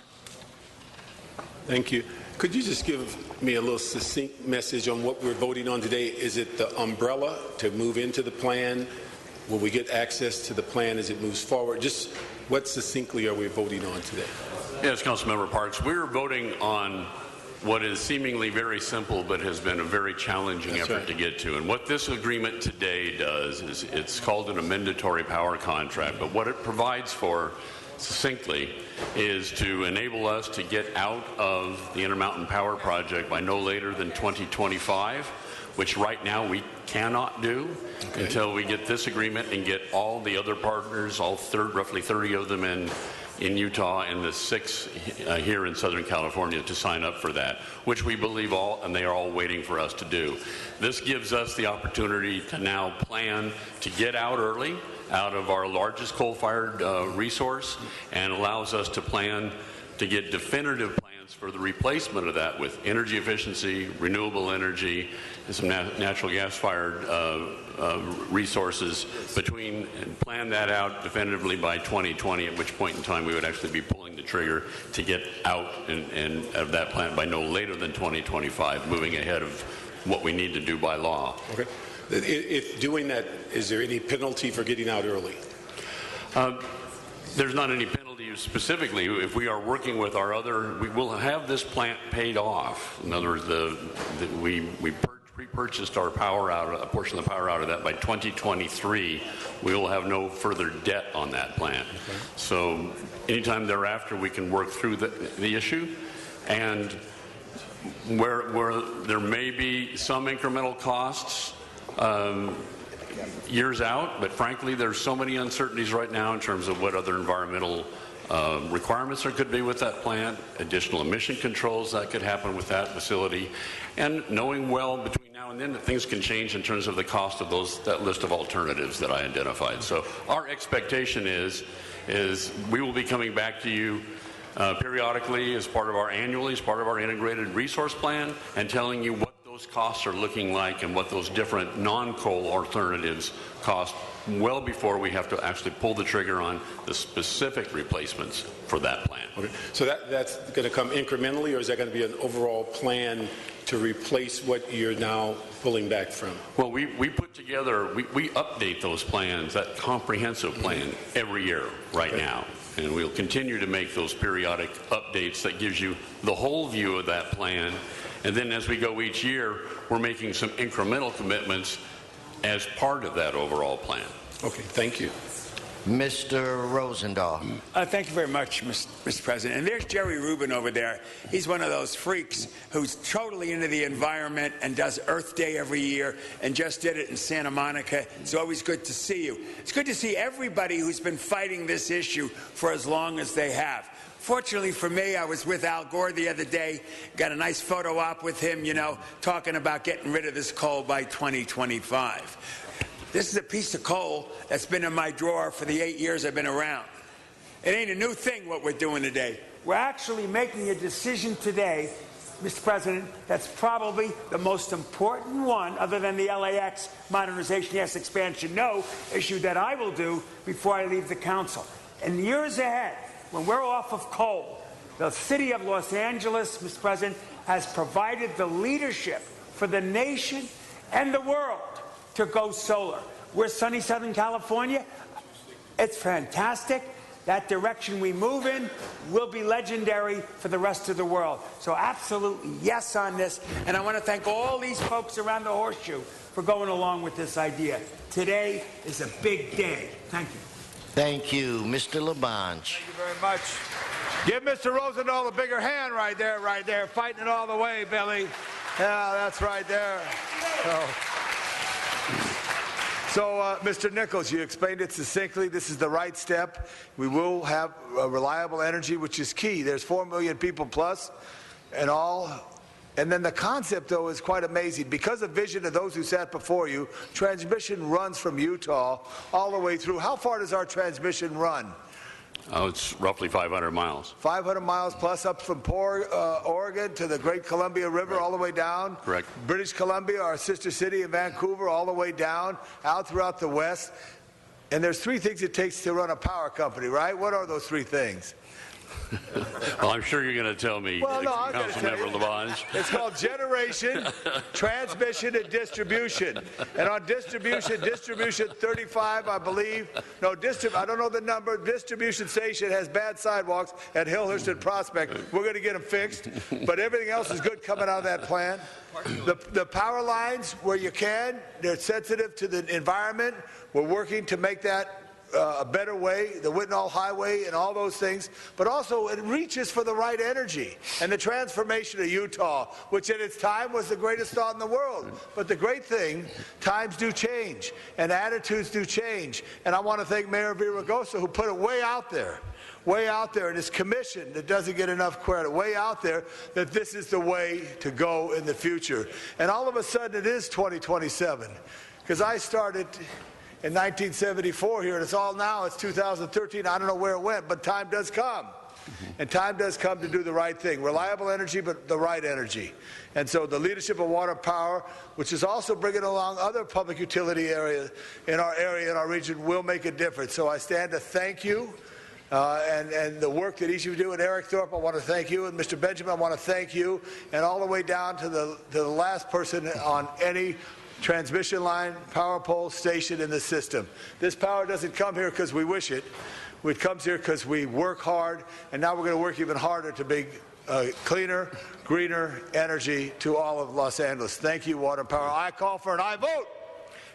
Thank you. Could you just give me a little succinct message on what we're voting on today? Is it the umbrella to move into the plan? Will we get access to the plan as it moves forward? Just what succinctly are we voting on today? Yes, Councilmember Parks, we're voting on what is seemingly very simple but has been a very challenging effort to get to. And what this agreement today does is it's called an amendatory power contract, but what it provides for succinctly is to enable us to get out of the Intermountain Power Project by no later than 2025, which right now we cannot do until we get this agreement and get all the other partners, roughly 30 of them in Utah and the 6 here in Southern California to sign up for that, which we believe and they are all waiting for us to do. This gives us the opportunity to now plan to get out early out of our largest coal-fired resource, and allows us to plan to get definitive plans for the replacement of that with energy efficiency, renewable energy, and some natural gas-fired resources and plan that out definitively by 2020, at which point in time we would actually be pulling the trigger to get out of that plant by no later than 2025, moving ahead of what we need to do by law. Okay. If doing that, is there any penalty for getting out early? There's not any penalty specifically. If we are working with our other, we will have this plant paid off. In other words, we pre-purchased our power out, a portion of the power out of that by 2023. We will have no further debt on that plant. Okay. So anytime thereafter, we can work through the issue, and where there may be some incremental costs years out, but frankly, there's so many uncertainties right now in terms of what other environmental requirements there could be with that plant, additional emission controls that could happen with that facility, and knowing well between now and then that things can change in terms of the cost of that list of alternatives that I identified. So our expectation is we will be coming back to you periodically as part of our integrated resource plan and telling you what those costs are looking like and what those different non-coal alternatives cost well before we have to actually pull the trigger on the specific replacements for that plant. Okay. So that's going to come incrementally, or is that going to be an overall plan to replace what you're now pulling back from? Well, we put together, we update those plans, that comprehensive plan, every year right now. And we'll continue to make those periodic updates that gives you the whole view of that plan. And then as we go each year, we're making some incremental commitments as part of that overall plan. Okay, thank you. Mr. Rosendahl. Thank you very much, Mr. President. And there's Jerry Rubin over there. He's one of those freaks who's totally into the environment and does Earth Day every year and just did it in Santa Monica. It's always good to see you. It's good to see everybody who's been fighting this issue for as long as they have. Fortunately for me, I was with Al Gore the other day, got a nice photo op with him, talking about getting rid of this coal by 2025. This is a piece of coal that's been in my drawer for the 8 years I've been around. It ain't a new thing what we're doing today. We're actually making a decision today, Mr. President, that's probably the most important one, other than the LAX modernization, yes, expansion, no, issue that I will do before I leave the council. In years ahead, when we're off of coal, the city of Los Angeles, Mr. President, has provided the leadership for the nation and the world to go solar. We're sunny Southern California. It's fantastic. That direction we move in will be legendary for the rest of the world. So absolutely yes on this. And I want to thank all these folks around the horseshoe for going along with this idea. Today is a big day. Thank you. Thank you. Mr. Labange. Thank you very much. Give Mr. Rosendahl a bigger hand right there. Fighting it all the way, Billy. Yeah, that's right there. So, Mr. Nichols, you explained it succinctly. This is the right step. We will have reliable energy, which is key. There's 4 million people plus and all. And then the concept, though, is quite amazing. Because of vision of those who sat before you, transmission runs from Utah all the way through. How far does our transmission run? Oh, it's roughly 500 miles. 500 miles plus up from Oregon to the Great Columbia River, right, all the way down. Correct. British Columbia, our sister city in Vancouver, all the way down, out throughout the West. And there's 3 things it takes to run a power company, right? What are those 3 things? Well, I'm sure you're going to tell me, Councilmember Labange. It's called generation, transmission, and distribution. And on distribution 35, I believe. No, I don't know the number. Distribution station has bad sidewalks at Hillhurst and Prospect. We're going to get them fixed. But everything else is good coming out of that plan. The power lines, where you can, they're sensitive to the environment. We're working to make that a better way, the Whitnall Highway and all those things, but also it reaches for the right energy. And the transformation of Utah, which at its time was the greatest thought in the world. But the great thing, times do change and attitudes do change. And I want to thank Mayor Villaraigosa, who put it way out there, and his commission that doesn't get enough credit, way out there, that this is the way to go in the future. And all of a sudden it is 2027, because I started in 1974 here, and it's 2013. I don't know where it went, but time does come. And time does come to do the right thing. Reliable energy, but the right energy. And so the leadership of water power, which is also bringing along other public utility areas in our region, will make a difference. So I stand to thank you. And the work that each of you do. And Eric Thorpe, I want to thank you. And Mr. Benjamin, I want to thank you. And all the way down to the last person on any transmission line, power pole, station in the system. This power doesn't come here because we wish it. It comes here because we work hard, and now we're going to work even harder to bring cleaner, greener energy to all of Los Angeles. Thank you, Water and Power. I call for an aye vote.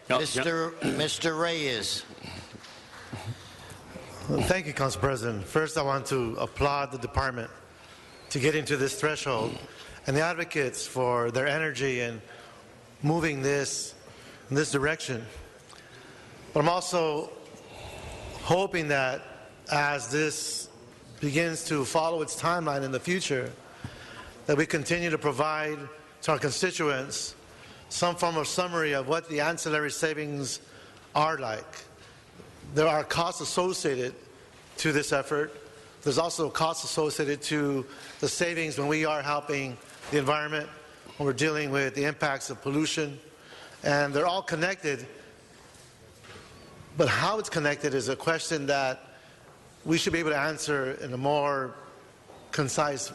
Mr. Reyes. Thank you, Council President. First, I want to applaud the department to getting to this threshold and the advocates for their energy in moving this in this direction. But I'm also hoping that as this begins to follow its timeline in the future, that we continue to provide to our constituents some form of summary of what the ancillary savings are like. There are costs associated to this effort. There's also costs associated to the savings when we are helping the environment, when we're dealing with the impacts of pollution, and they're all connected. But how it's connected is a question that we should be able to answer in a more concise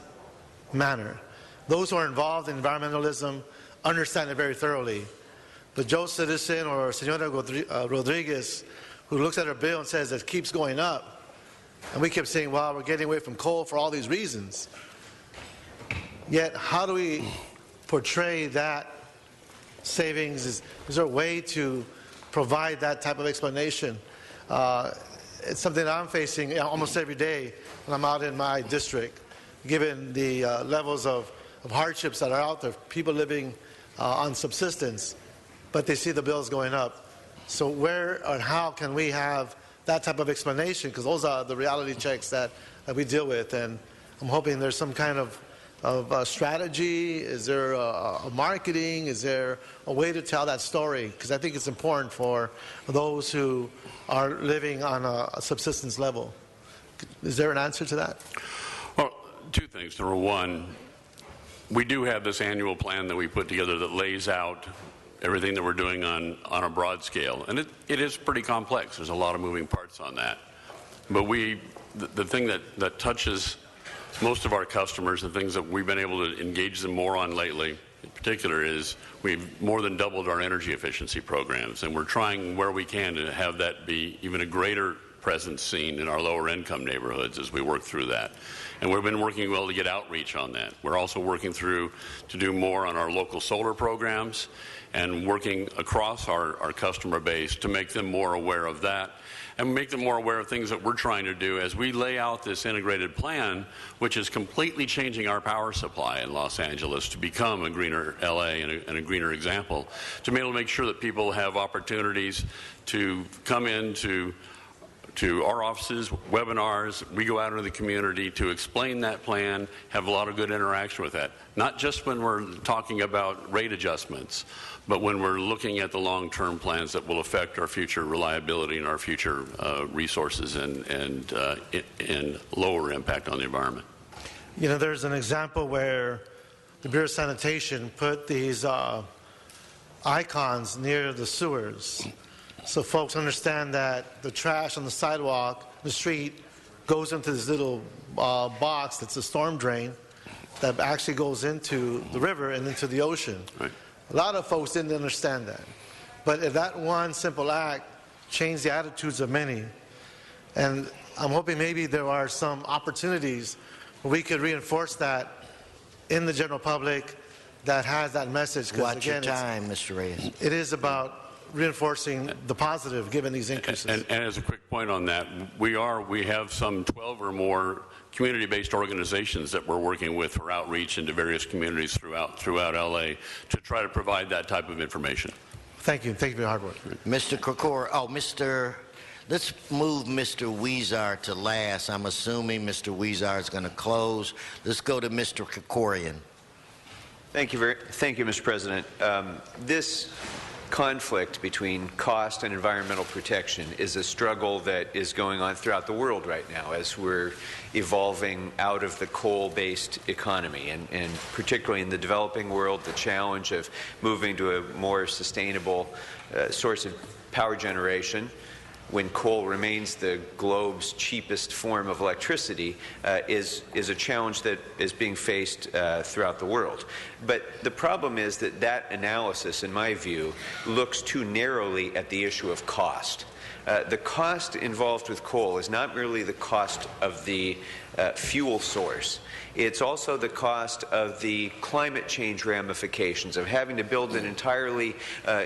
manner. Those who are involved in environmentalism understand it very thoroughly. But Joe Citizen or Senora Rodriguez, who looks at her bill and says it keeps going up, and we kept saying, well, we're getting away from coal for all these reasons. Yet, how do we portray that savings? Is there a way to provide that type of explanation? It's something that I'm facing almost every day when I'm out in my district, given the levels of hardships that are out there, people living on subsistence, but they see the bills going up. So where or how can we have that type of explanation? Because those are the reality checks that we deal with, and I'm hoping there's some kind of strategy. Is there a marketing? Is there a way to tell that story? Because I think it's important for those who are living on a subsistence level. Is there an answer to that? Well, two things. Number one, we do have this annual plan that we put together that lays out everything that we're doing on a broad scale. And it is pretty complex. There's a lot of moving parts on that. But the thing that touches most of our customers, the things that we've been able to engage them more on lately, in particular, is we've more than doubled our energy efficiency programs. And we're trying where we can to have that be even a greater presence seen in our lower income neighborhoods as we work through that. And we've been working well to get outreach on that. We're also working through to do more on our local solar programs and working across our customer base to make them more aware of that and make them more aware of things that we're trying to do as we lay out this integrated plan, which is completely changing our power supply in Los Angeles to become a greener LA and a greener example, to be able to make sure that people have opportunities to come into our offices, webinars. We go out into the community to explain that plan, have a lot of good interaction with that. Not just when we're talking about rate adjustments, but when we're looking at the long-term plans that will affect our future reliability and our future resources and lower impact on the environment. You know, there's an example where the Bureau of Sanitation put these icons near the sewers, so folks understand that the trash on the sidewalk, the street, goes into this little box that's a storm drain that actually goes into the river and into the ocean. Right. A lot of folks didn't understand that. But if that one simple act changed the attitudes of many, and I'm hoping maybe there are some opportunities where we could reinforce that in the general public that has that message. Watch your time, Mr. Reyes. It is about reinforcing the positive given these increases. And as a quick point on that, we have some 12 or more community-based organizations that we're working with for outreach into various communities throughout LA to try to provide that type of information. Thank you. Thank you for your hard work. Mr. Krikorian, let's move Mr. Huizar to last. I'm assuming Mr. Huizar is going to close. Let's go to Mr. Krikorian. Thank you, Mr. President. This conflict between cost and environmental protection is a struggle that is going on throughout the world right now as we're evolving out of the coal-based economy, and particularly in the developing world, the challenge of moving to a more sustainable source of power generation when coal remains the globe's cheapest form of electricity is a challenge that is being faced throughout the world. But the problem is that that analysis, in my view, looks too narrowly at the issue of cost. The cost involved with coal is not merely the cost of the fuel source. It's also the cost of the climate change ramifications, of having to build an entirely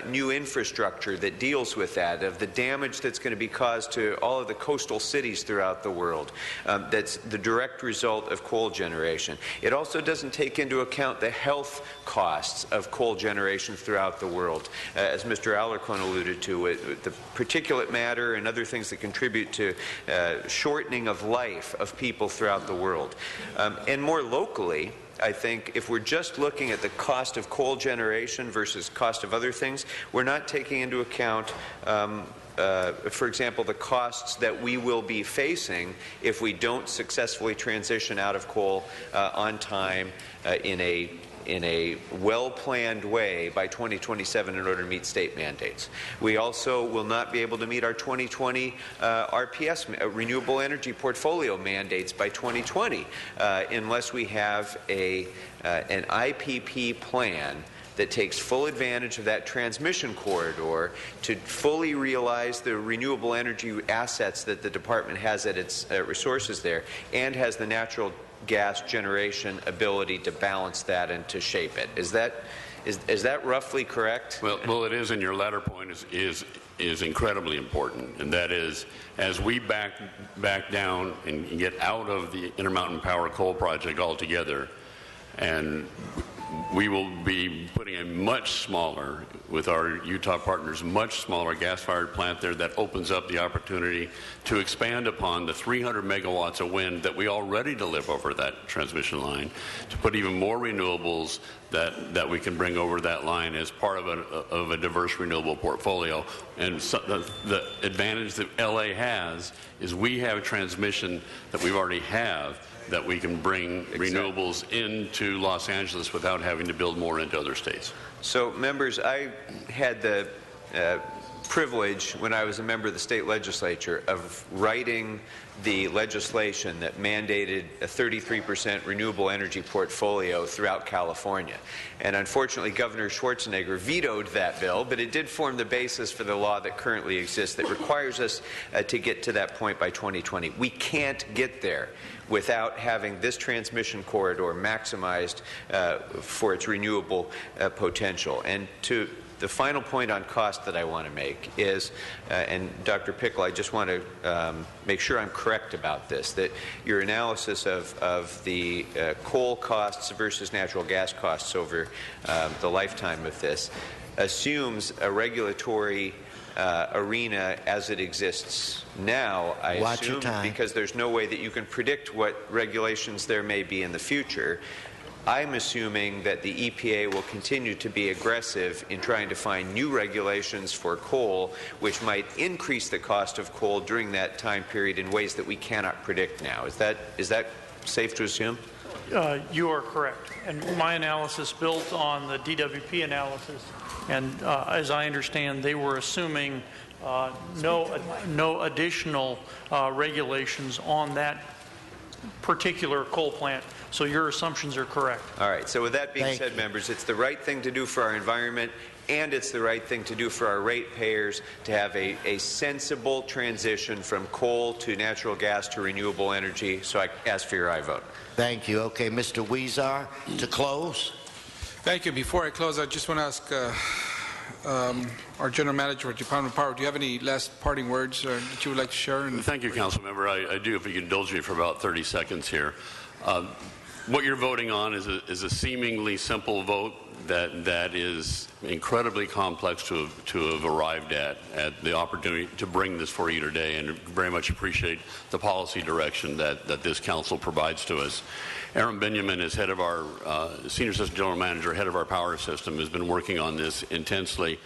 new infrastructure that deals with that, of the damage that's going to be caused to all of the coastal cities throughout the world. That's the direct result of coal generation. It also doesn't take into account the health costs of coal generation throughout the world. As Mr. Alarcon alluded to, the particulate matter and other things that contribute to shortening of life of people throughout the world. And more locally, I think if we're just looking at the cost of coal generation versus cost of other things, we're not taking into account, for example, the costs that we will be facing if we don't successfully transition out of coal on time in a well-planned way by 2027 in order to meet state mandates. We also will not be able to meet our 2020 RPS, Renewable Energy Portfolio mandates by 2020 unless we have an IPP plan that takes full advantage of that transmission corridor to fully realize the renewable energy assets that the department has at its resources there, and has the natural gas generation ability to balance that and to shape it. Is that roughly correct? Well, it is, and your latter point is incredibly important, and that is, as we back down and get out of the Intermountain Power Coal Project altogether, and we will be putting a much smaller, with our Utah partners, much smaller gas-fired plant there that opens up the opportunity to expand upon the 300 megawatts of wind that we already deliver over that transmission line, to put even more renewables that we can bring over that line as part of a diverse renewable portfolio. And so the advantage that LA has is we have transmission that we already have that we can bring renewables into Los Angeles without having to build more into other states. So, members, I had the privilege, when I was a member of the state legislature, of writing the legislation that mandated a 33% renewable energy portfolio throughout California. And unfortunately, Governor Schwarzenegger vetoed that bill, but it did form the basis for the law that currently exists that requires us to get to that point by 2020. We can't get there without having this transmission corridor maximized for its renewable potential. And to the final point on cost that I want to make is, and Dr. Pickle, I just want to make sure I'm correct about this, that your analysis of the coal costs versus natural gas costs over the lifetime of this assumes a regulatory arena as it exists now, I assume, because there's no way that you can predict what regulations there may be in the future. I'm assuming that the EPA will continue to be aggressive in trying to find new regulations for coal, which might increase the cost of coal during that time period in ways that we cannot predict now. Is that safe to assume? You are correct. And my analysis built on the DWP analysis, and as I understand, they were assuming no additional regulations on that particular coal plant. So your assumptions are correct. All right. So with that being said, members, it's the right thing to do for our environment, and it's the right thing to do for our ratepayers to have a sensible transition from coal to natural gas to renewable energy. So I ask for your aye vote. Thank you. Okay, Mr. Huizar, to close. Thank you. Before I close, I just want to ask our General Manager of Department of Power, do you have any last parting words that you would like to share? Thank you, Council Member. I do, if you can indulge me for about 30 seconds here. What you're voting on is a seemingly simple vote that is incredibly complex to have arrived at the opportunity to bring this for you today, and very much appreciate the policy direction that this council provides to us. Aaron Benjamin is head of our Senior Assistant General Manager, head of our power system, has been working on this intensely,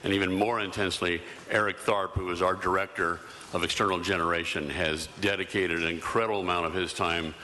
and even more intensely, Eric Tharp, who is our Director of External Generation, has dedicated an incredible amount of his time,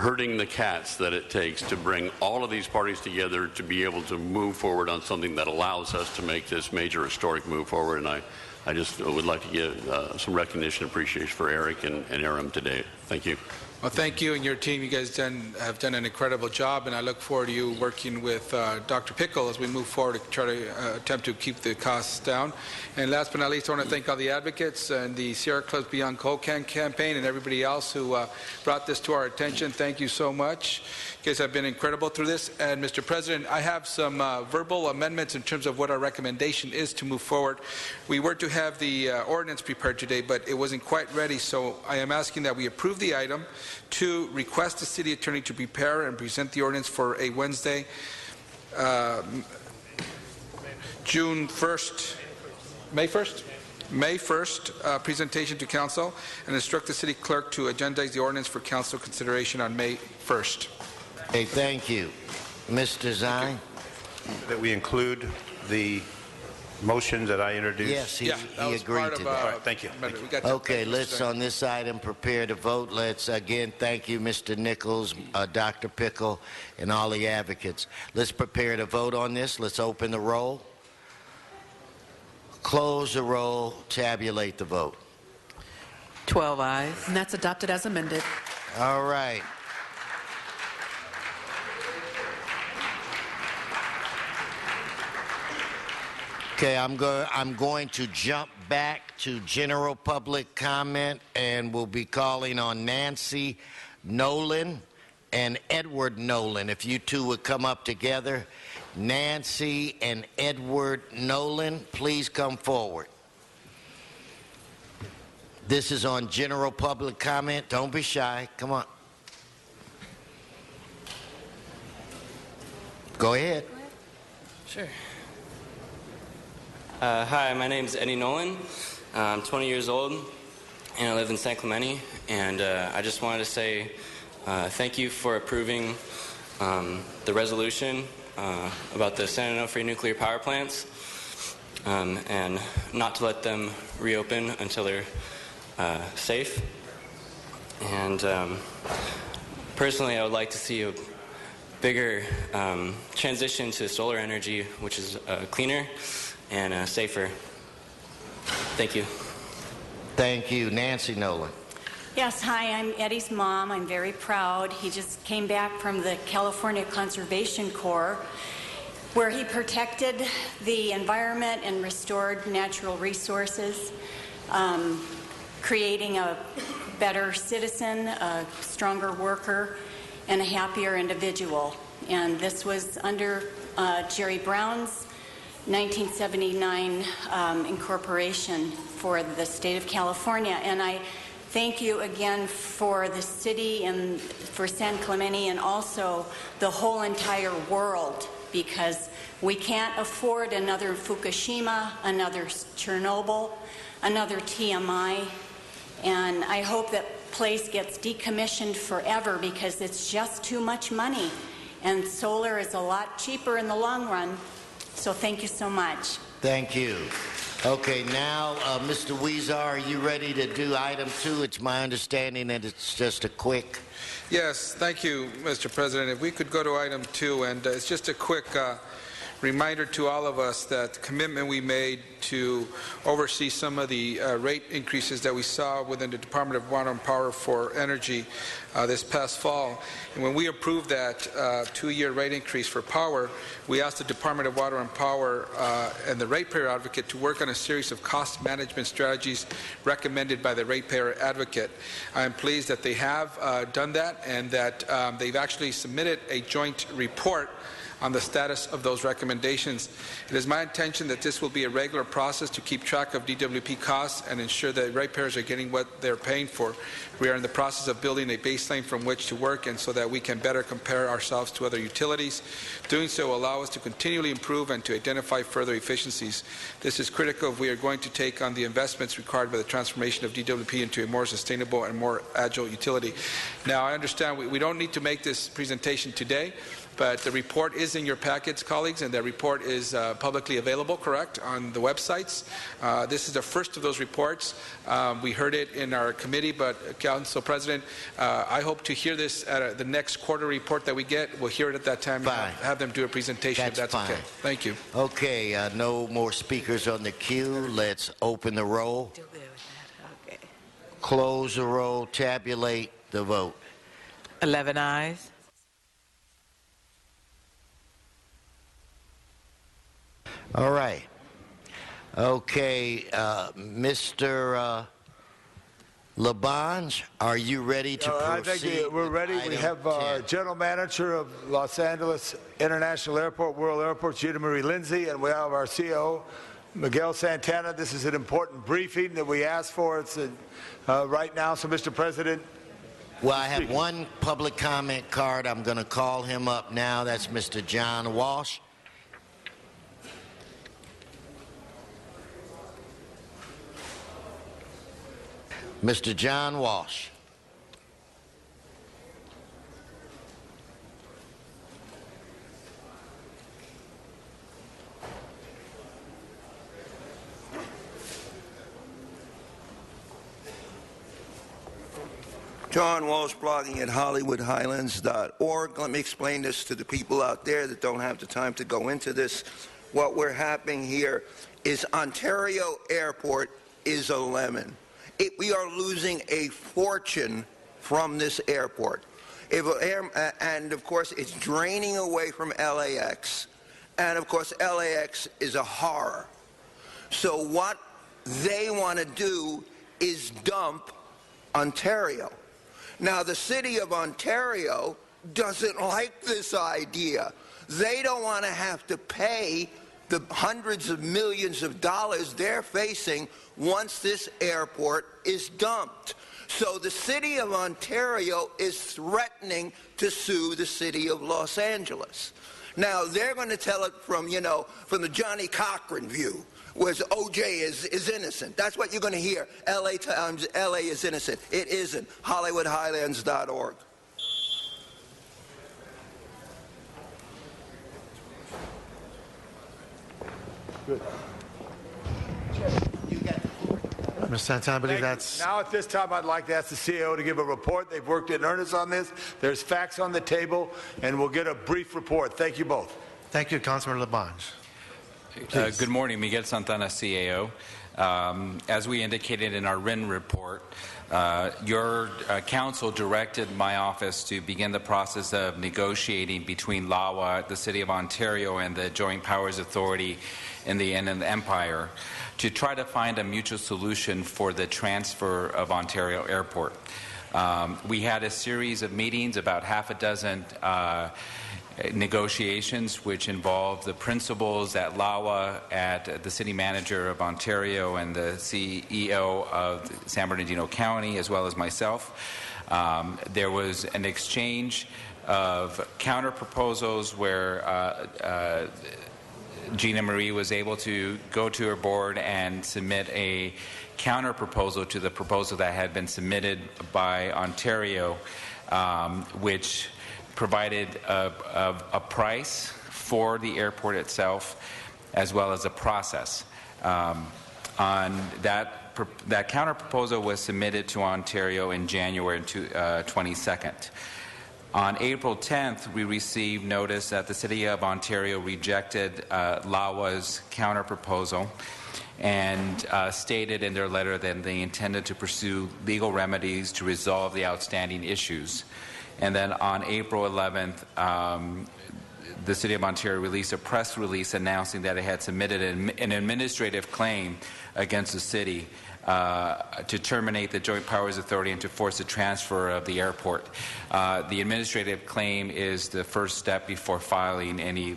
herding the cats that it takes to bring all of these parties together to be able to move forward on something that allows us to make this major historic move forward. And I just would like to give some recognition and appreciation for Eric and Aram today. Thank you. Well, thank you and your team. You guys have done an incredible job, and I look forward to you working with Dr. Pickle as we move forward to try to attempt to keep the costs down. And last but not least, I want to thank all the advocates and the Sierra Clubs Beyond Coal campaign and everybody else who brought this to our attention. Thank you so much. You guys have been incredible through this. And Mr. President, I have some verbal amendments in terms of what our recommendation is to move forward. We were to have the ordinance prepared today, but it wasn't quite ready, so I am asking that we approve the item. 2, request the city attorney to prepare and present the ordinance for a Wednesday, June 1st, May 1st? May 1st presentation to council, and instruct the city clerk to agendize the ordinance for council consideration on May 1st. Okay, thank you. Mr. Zine? That we include the motion that I introduced? Yes, he agreed to that. All right, thank you. Okay, let's on this item prepare to vote. Let's again thank you, Mr. Nichols, Dr. Pickle, and all the advocates. Let's prepare to vote on this. Let's open the roll, close the roll, tabulate the vote. 12 ayes. And that's adopted as amended. All right. Okay, I'm going to jump back to general public comment, and we'll be calling on Nancy Nolan and Edward Nolan. If you two would come up together. Nancy and Edward Nolan, please come forward. This is on general public comment. Don't be shy. Come on. Go ahead. Sure. Hi, my name is Eddie Nolan. I'm 20 years old, and I live in San Clemente. And I just wanted to say thank you for approving the resolution about the San Onofre nuclear power plants, and not to let them reopen until they're safe. And personally, I would like to see a bigger transition to solar energy, which is cleaner and safer. Thank you. Thank you. Nancy Nolan. Yes, hi, I'm Eddie's mom. I'm very proud. He just came back from the California Conservation Corps, where he protected the environment and restored natural resources, creating a better citizen, a stronger worker, and a happier individual. And this was under Jerry Brown's 1979 incorporation for the state of California. And I thank you again for the city and for San Clemente and also the whole entire world, because we can't afford another Fukushima, another Chernobyl, another TMI. And I hope that place gets decommissioned forever because it's just too much money. And solar is a lot cheaper in the long run. So thank you so much. Thank you. Okay, now, Mr. Weezer, are you ready to do item 2? It's my understanding that it's just a quick. Yes, thank you, Mr. President. If we could go to item 2, and it's just a quick reminder to all of us that the commitment we made to oversee some of the rate increases that we saw within the Department of Water and Power for Energy this past fall. And when we approved that 2-year rate increase for power, we asked the Department of Water and Power and the ratepayer advocate to work on a series of cost management strategies recommended by the ratepayer advocate. I am pleased that they have done that, and that they've actually submitted a joint report on the status of those recommendations. It is my intention that this will be a regular process to keep track of DWP costs and ensure that ratepayers are getting what they're paying for. We are in the process of building a baseline from which to work, and so that we can better compare ourselves to other utilities. Doing so will allow us to continually improve and to identify further efficiencies. This is critical if we are going to take on the investments required by the transformation of DWP into a more sustainable and more agile utility. Now, I understand we don't need to make this presentation today, but the report is in your packets, colleagues, and the report is publicly available, correct, on the websites. This is the first of those reports. We heard it in our committee, but Council President, I hope to hear this at the next quarter report that we get. We'll hear it at that time. Fine. Have them do a presentation if that's fine. okay. Thank you. Okay, no more speakers on the queue. Let's open the roll. Close the roll. Tabulate the vote. 11 ayes. All right. Okay, Mr. Labange, are you ready to I proceed? think we're ready. We have General Manager of Los Angeles International Airport, World Airports, Gina Marie Lindsay, and we have our CEO, Miguel Santana. This is an important briefing that we asked for. It's right now, so Mr. President. Well, I have one public comment card. I'm going to call him up now. That's Mr. John Walsh. Mr. John Walsh. John Walsh, blogging at HollywoodHighlands.org. Let me explain this to the people out there that don't have the time to go into this. What we're happening here is Ontario Airport is a lemon. We are losing a fortune from this airport. And, of course, it's draining away from LAX. And, of course, LAX is a horror. So what they want to do is dump Ontario. Now, the city of Ontario doesn't like this idea. They don't want to have to pay the hundreds of millions of dollars they're facing once this airport is dumped. So the city of Ontario is threatening to sue the city of Los Angeles. Now, they're going to tell it from, from the Johnny Cochran view, where OJ is innocent. That's what you're going to hear. LA Times, LA is innocent. It isn't. HollywoodHighlands.org. Good. Mr. Santana, I believe that's... Now at this time, I'd like to ask the CEO to give a report. They've worked in earnest on this. There's facts on the table, and we'll get a brief report. Thank you both. Thank you, Councilman Labange. Good morning, Miguel Santana, CAO. As we indicated in our RIN report, your council directed my office to begin the process of negotiating between LAWA, the City of Ontario, and the Joint Powers Authority in the Inland Empire to try to find a mutual solution for the transfer of Ontario Airport. We had a series of meetings, about half a dozen negotiations, which involved the principals at LAWA, at the city manager of Ontario, and the CEO of San Bernardino County, as well as myself. There was an exchange of counter proposals where Gina Marie was able to go to her board and submit a counter proposal to the proposal that had been submitted by Ontario, which provided a price for the airport itself, as well as a process. On that counter proposal was submitted to Ontario in January 22nd. On April 10th, we received notice that the City of Ontario rejected LAWA's counter proposal and stated in their letter that they intended to pursue legal remedies to resolve the outstanding issues. And then on April 11th, the City of Ontario released a press release announcing that it had submitted an administrative claim against the city to terminate the Joint Powers Authority and to force the transfer of the airport. The administrative claim is the first step before filing any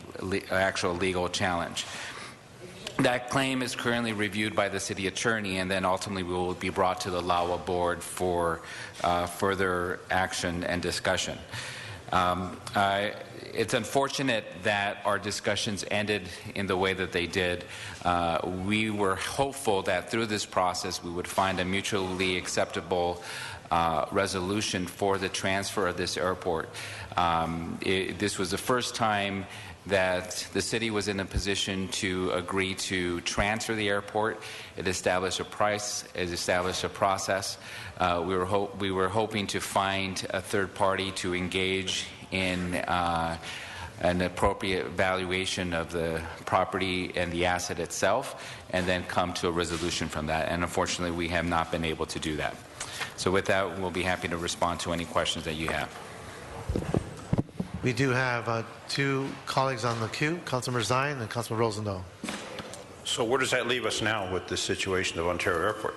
actual legal challenge. That claim is currently reviewed by the city attorney, and then ultimately will be brought to the LAWA board for further action and discussion. It's unfortunate that our discussions ended in the way that they did. We were hopeful that through this process we would find a mutually acceptable resolution for the transfer of this airport. This was the first time that the city was in a position to agree to transfer the airport. It established a price, it established a process. We were hoping to find a third party to engage in an appropriate valuation of the property and the asset itself, and then come to a resolution from that. And unfortunately, we have not been able to do that. So with that, we'll be happy to respond to any questions that you have. We do have two colleagues on the queue, Councilmember Zine and Councilmember Rosendahl. So where does that leave us now with the situation of Ontario Airport?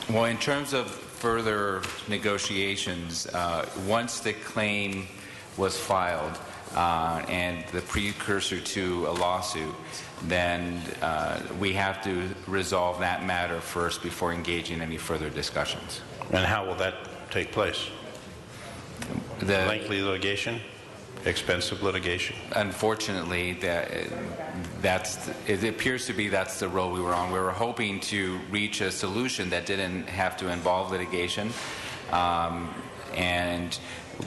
Well, in terms of further negotiations, once the claim was filed and the precursor to a lawsuit, then we have to resolve that matter first before engaging any further discussions. And how will that take place? Lengthy litigation? Expensive litigation? Unfortunately, it appears to be that's the road we were on. We were hoping to reach a solution that didn't have to involve litigation, and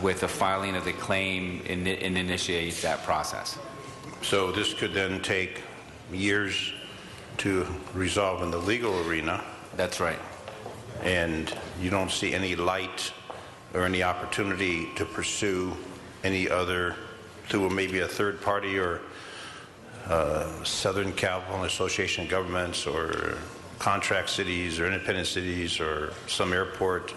with the filing of the claim, it initiates that process. So this could then take years to resolve in the legal arena. That's right. And you don't see any light or any opportunity to pursue any other, through maybe a third party or Southern California Association of Governments or contract cities or independent cities or some airport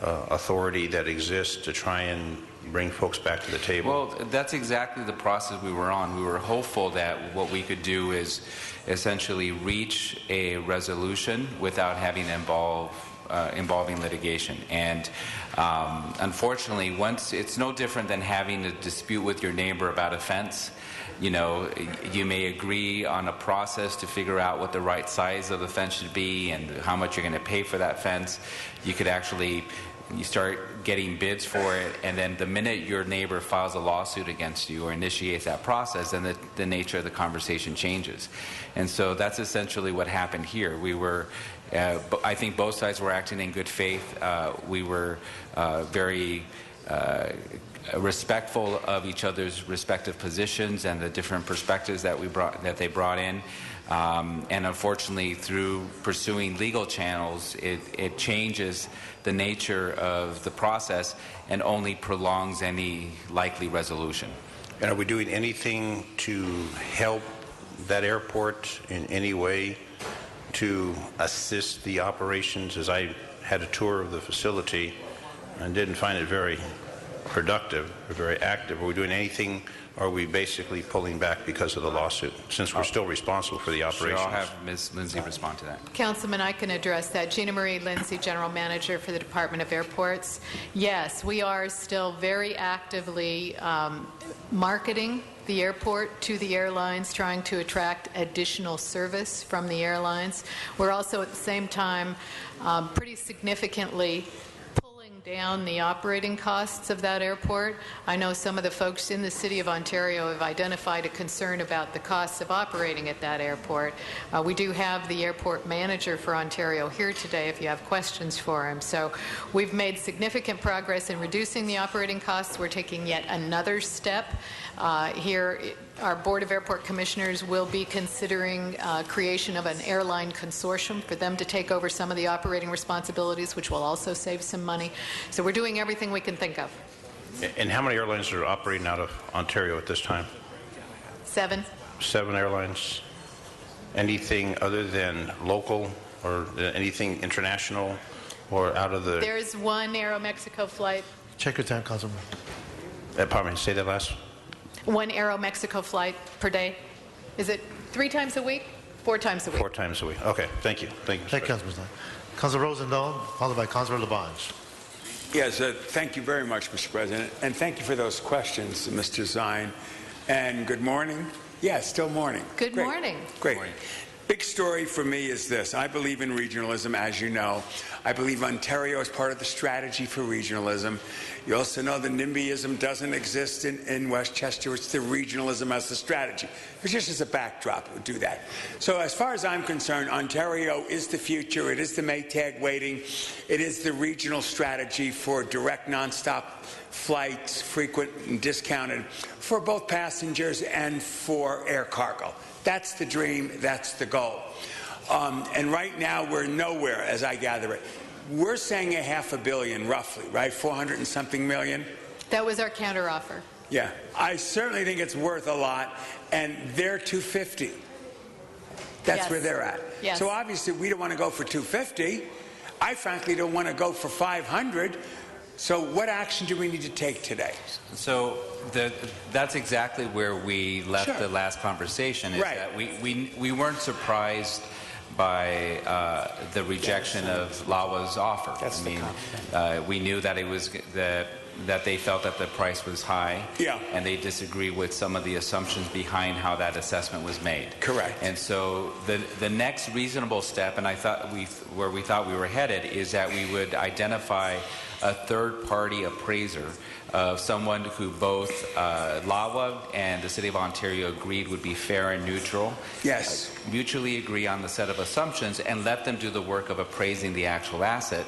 authority that exists to try and bring folks back to the table? Well, that's exactly the process we were on. We were hopeful that what we could do is essentially reach a resolution without having involving litigation. And unfortunately, once it's no different than having a dispute with your neighbor about a fence. You know, you may agree on a process to figure out what the right size of the fence should be and how much you're going to pay for that fence. You could actually, you start getting bids for it, and then the minute your neighbor files a lawsuit against you or initiates that process, then the nature of the conversation changes. And so that's essentially what happened here. We were, I think both sides were acting in good faith. We were very respectful of each other's respective positions and the different perspectives that they brought in. And unfortunately, through pursuing legal channels, it changes the nature of the process and only prolongs any likely resolution. And are we doing anything to help that airport in any way to assist the operations? As I had a tour of the facility and didn't find it very productive or very active. Are we doing anything, or are we basically pulling back because of the lawsuit, since we're still responsible for the operations? Sure, I'll have Ms. Lindsay respond to that. Councilman, I can address that. Gina Marie Lindsay, General Manager for the Department of Airports. Yes, we are still very actively marketing the airport to the airlines, trying to attract additional service from the airlines. We're also at the same time pretty significantly down the operating costs of that airport. I know some of the folks in the City of Ontario have identified a concern about the costs of operating at that airport. We do have the airport manager for Ontario here today if you have questions for him. So we've made significant progress in reducing the operating costs. We're taking yet another step. Here, our Board of Airport Commissioners will be considering creation of an airline consortium for them to take over some of the operating responsibilities, which will also save some money. So we're doing everything we can think of. And how many airlines are operating out of Ontario at this time? 7. 7 airlines. Anything other than local or anything international or out of the... There's one Aeromexico flight. Check your time, Councilman. Pardon me, say that last. One Aeromexico flight per day. Is it 3 times a week? 4 times a week. 4 times a week. Okay, thank you. Thank you. Thank you, Councilman. Councilor Rosendahl, followed by Councilor Labange. Yes, thank you very much, Mr. President, and thank you for those questions, Mr. Zine. And good morning. Yeah, still morning. Good Great. morning. Great. Morning. big story for me is this. I believe in regionalism, as you know. I believe Ontario is part of the strategy for regionalism. You also know the NIMBYism doesn't exist in Westchester. It's the regionalism as the strategy. But just as a backdrop, we'll do that. So as far as I'm concerned, Ontario is the future. It is the Maytag waiting. It is the regional strategy for direct nonstop flights, frequent and discounted, for both passengers and for air cargo. That's the dream. That's the goal. And right now, we're nowhere, as I gather it. We're saying $500 million, roughly, right? 400 and something million? That was our counteroffer. Yeah. I certainly think it's worth a lot, and they're 250. That's Yes. where they're at. Yes. So obviously, we don't want to go for 250. I frankly don't want to go for 500. So what action do we need to take today? So that's exactly where we left the last conversation, is that we weren't surprised by the rejection of LAWA's offer. We knew that it was that they felt that the price was high, and they disagree with some of the assumptions behind how that assessment was made. Correct. And so the next reasonable step, and where we thought we were headed, is that we would identify a third-party appraiser of someone who both LAWA and the City of Ontario agreed would be fair and neutral. Yes. Mutually agree on the set of assumptions and let them do the work of appraising the actual asset.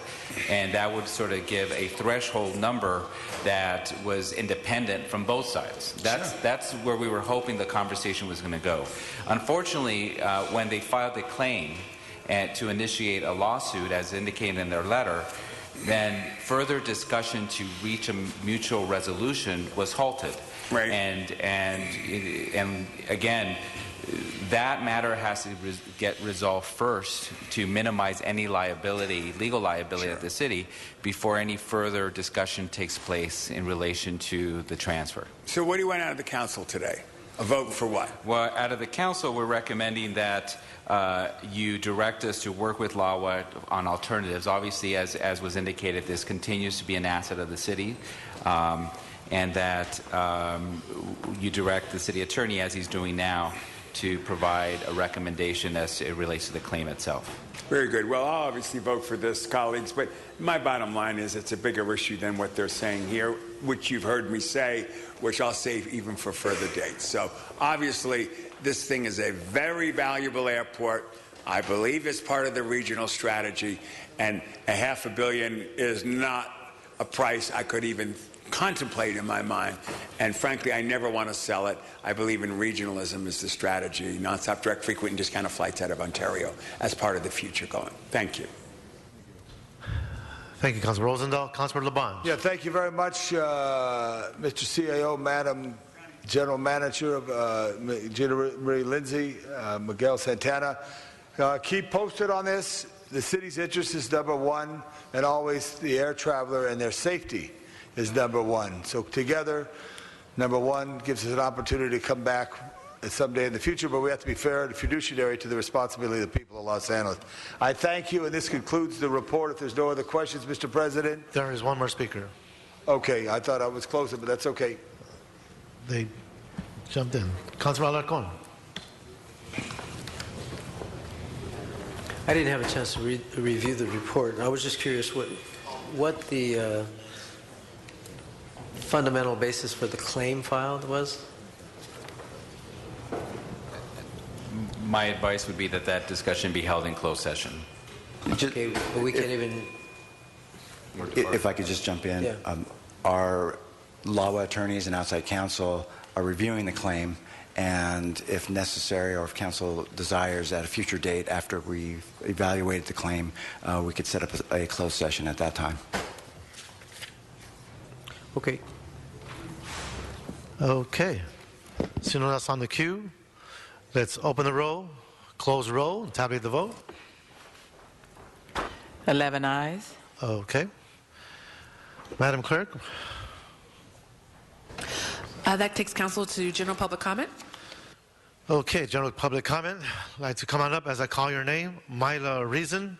And that would sort of give a threshold number that was independent from both sides. That's where we were hoping the conversation was going to go. Unfortunately, when they filed the claim to initiate a lawsuit, as indicated in their letter, then further discussion to reach a mutual resolution was halted. Right. And again, that matter has to get resolved first to minimize any liability, legal liability of the city, before any further discussion takes place in relation to the transfer. So what do you want out of the council today? A vote for what? Well, out of the council, we're recommending that you direct us to work with LAWA on alternatives. Obviously, as was indicated, this continues to be an asset of the city, and that you direct the city attorney, as he's doing now, to provide a recommendation as it relates to the claim itself. Very good. Well, I'll obviously vote for this, colleagues, but my bottom line is it's a bigger issue than what they're saying here, which you've heard me say, which I'll save even for further dates. So obviously, this thing is a very valuable airport. I believe it's part of the regional strategy, and $500 million is not a price I could even contemplate in my mind. And frankly, I never want to sell it. I believe in regionalism as the strategy, nonstop, direct, frequent, and discounted flights out of Ontario as part of the future going. Thank you. Thank you, Councilor Rosendahl. Councilor Labange. Yeah, thank you very much, Mr. CAO, Madam General Manager of Gina Marie Lindsay, Miguel Santana. Keep posted on this. The city's interest is number one, and always the air traveler and their safety is number one. So together, number one gives us an opportunity to come back someday in the future, but we have to be fair and fiduciary to the responsibility of the people of Los Angeles. I thank you, and this concludes the report. If there's no other questions, Mr. President. There is one more speaker. Okay, I thought I was closing, but that's okay. They jumped in. Councilor Alarcon. I didn't have a chance to review the report. I was just curious what the fundamental basis for the claim filed was. My advice would be that discussion be held in closed session. Okay, but we can't even... If I could just jump in. Yeah. Our LAWA attorneys and outside counsel are reviewing the claim, and if necessary or if council desires at a future date after we've evaluated the claim, we could set up a closed session at that time. Okay. Okay. Seeing no else on the queue, let's open the roll, close the roll, and tabulate the vote. 11 ayes. Okay. Madam Clerk. That takes council to general public comment. Okay, general public comment. I'd like to come on up as I call your name. Myla Reason,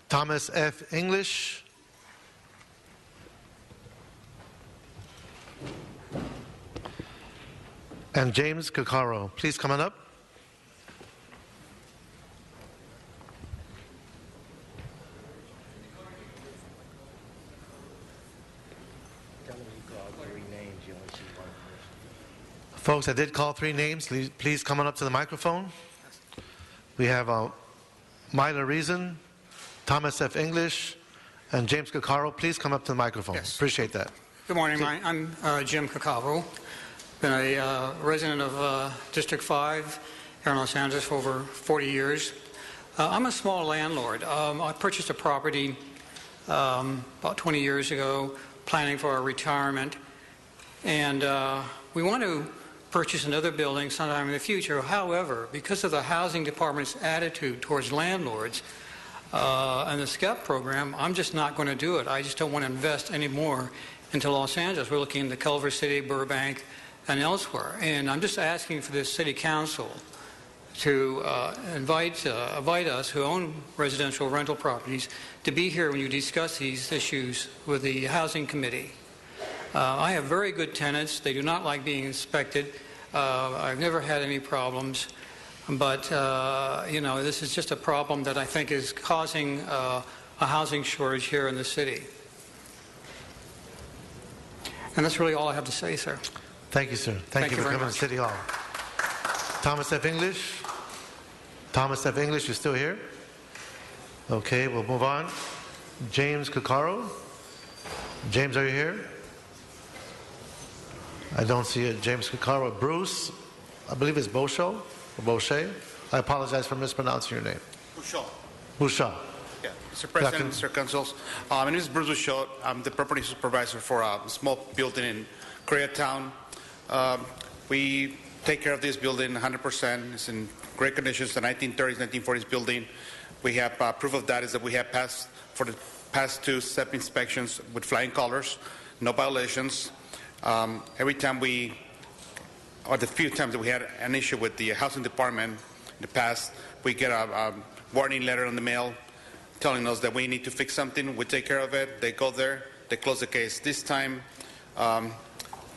Thomas F. English, and James Cacaro. Please come on up. Folks, I did call 3 names. Please come on up to the microphone. We have Myla Reason, Thomas F. English, and James Caccaro. Please come up to the microphone. Yes. Appreciate that. Good morning. I'm Jim Caccaro. Been a resident of District 5 here in Los Angeles for over 40 years. I'm a small landlord. I purchased a property about 20 years ago, planning for a retirement, and we want to purchase another building sometime in the future. However, because of the housing department's attitude towards landlords and the SCEP program, I'm just not going to do it. I just don't want to invest any more into Los Angeles. We're looking into Culver City, Burbank, and elsewhere. And I'm just asking for this city council to invite us who own residential rental properties to be here when you discuss these issues with the housing committee. I have very good tenants. They do not like being inspected. I've never had any problems. But, this is just a problem that I think is causing a housing shortage here in the city. And that's really all I have to say, sir. Thank you, sir. Thank you for coming to City Hall. Thomas F. English. Thomas F. English, you still here? Okay, we'll move on. James Caccaro. James, are you here? I don't see it. James Caccaro. Bruce, I believe it's Boucher or Boucher. I apologize for mispronouncing your name. Bouchot. Bouchot. Yeah, Mr. President, Mr. Councils. My name is Bruce Bouchot. I'm the property supervisor for a small building in Koreatown. We take care of this building 100%. It's in great conditions. The 1930s, 1940s building. We have proof of that is that we have passed for the past 2 SCEP inspections with flying colors, no violations. Every time or the few times that we had an issue with the housing department in the past, we get a warning letter in the mail telling us that we need to fix something. We take care of it. They go there. They close the case. This time,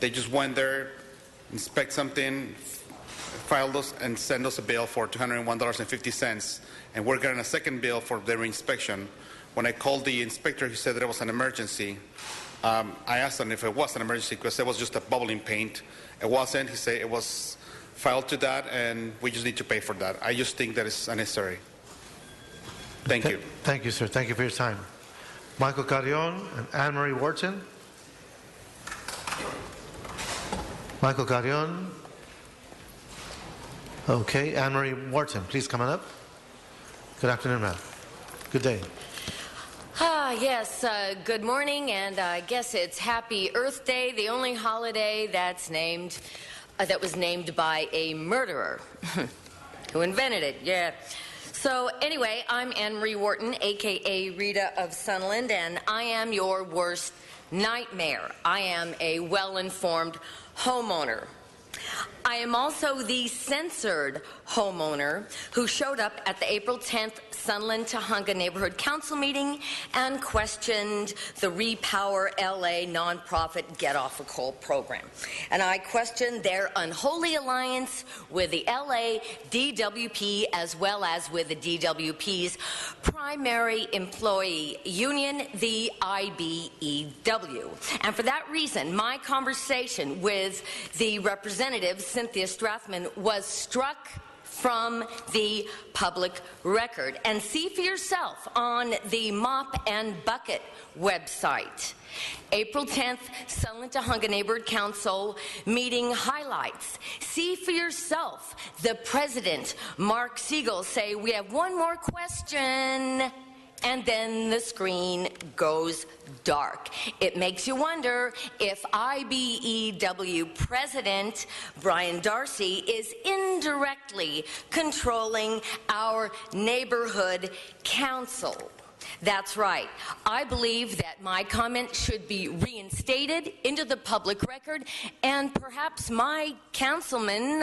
they just went there, inspect something, filed us, and send us a bill for $201.50. And we're getting a second bill for their inspection. When I called the inspector, he said that it was an emergency. I asked him if it was an emergency because it was just a bubbling paint. It wasn't. He said it was filed to that, and we just need to pay for that. I just think that is unnecessary. Thank you. Thank you, sir. Thank you for your time. Michael Carrion and Anne-Marie Wharton. Michael Carrion. Okay, Anne-Marie Wharton, please come on up. Good afternoon, ma'am. Good day. Yes, good morning, and I guess it's Happy Earth Day, the only holiday that's named, that was named by a murderer who invented it, yeah. So anyway, I'm Anne-Marie Wharton, a.k.a. Rita of Sunland, and I am your worst nightmare. I am a well-informed homeowner. I am also the censored homeowner who showed up at the April 10th Sunland Tujunga Neighborhood Council meeting and questioned the Repower LA nonprofit Get Off of Coal program. And I questioned their unholy alliance with the LA DWP as well as with the DWP's primary employee union, the IBEW. And for that reason, my conversation with the representative, Cynthia Strathman, was struck from the public record. And see for yourself on the Mop and Bucket website. April 10th, Sunland Tujunga Neighborhood Council meeting highlights. See for yourself the president, Mark Siegel, say, "We have one more question." And then the screen goes dark. It makes you wonder if IBEW President Brian Darcy is indirectly controlling our neighborhood council. That's right. I believe that my comment should be reinstated into the public record, and perhaps my councilman,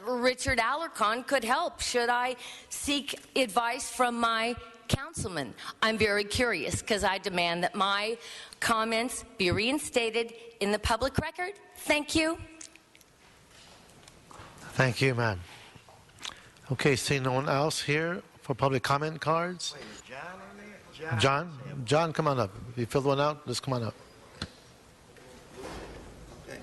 Richard Alarcon, could help. Should I seek advice from my councilman? I'm very curious because I demand that my comments be reinstated in the public record. Thank you. Thank you, ma'am. Okay, seeing no one else here for public comment cards. John, come on up. If you filled one out, just come on up. Okay.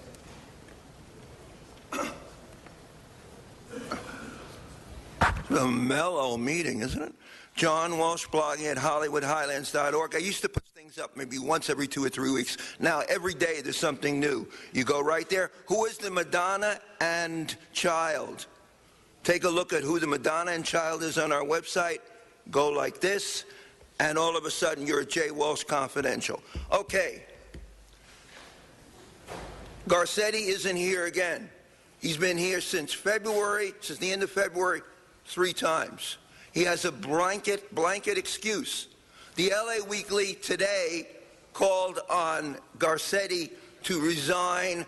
A mellow meeting, isn't it? John Walsh, blogging at HollywoodHighlands.org. I used to put things up maybe once every 2 or 3 weeks. Now, every day there's something new. You go right there. Who is the Madonna and Child? Take a look at who the Madonna and Child is on our website. Go like this, and all of a sudden you're at J. Walsh Confidential. Okay. Garcetti isn't here again. He's been here since the end of February, 3 times. He has a blanket excuse. The LA Weekly today called on Garcetti to resign.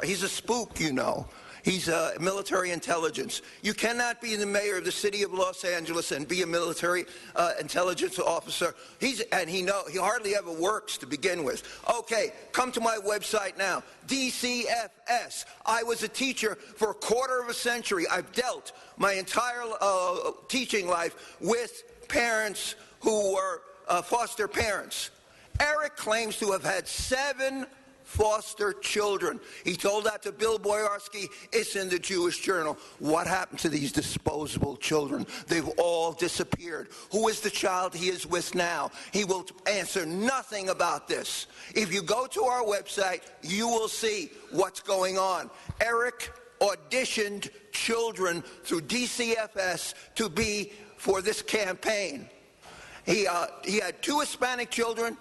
He's a spook, you know. He's military intelligence. You cannot be the mayor of the city of Los Angeles and be a military intelligence officer. He hardly ever works to begin with. Okay, come to my website now. DCFS. I was a teacher for a quarter of a century. I've dealt my entire teaching life with parents who were foster parents. Eric claims to have had 7 foster children. He told that to Bill Boyarsky. It's in the Jewish Journal. What happened to these disposable children? They've all disappeared. Who is the child he is with now? He will answer nothing about this. If you go to our website, you will see what's going on. Eric auditioned children through DCFS to be for this campaign. He had 2 Hispanic children,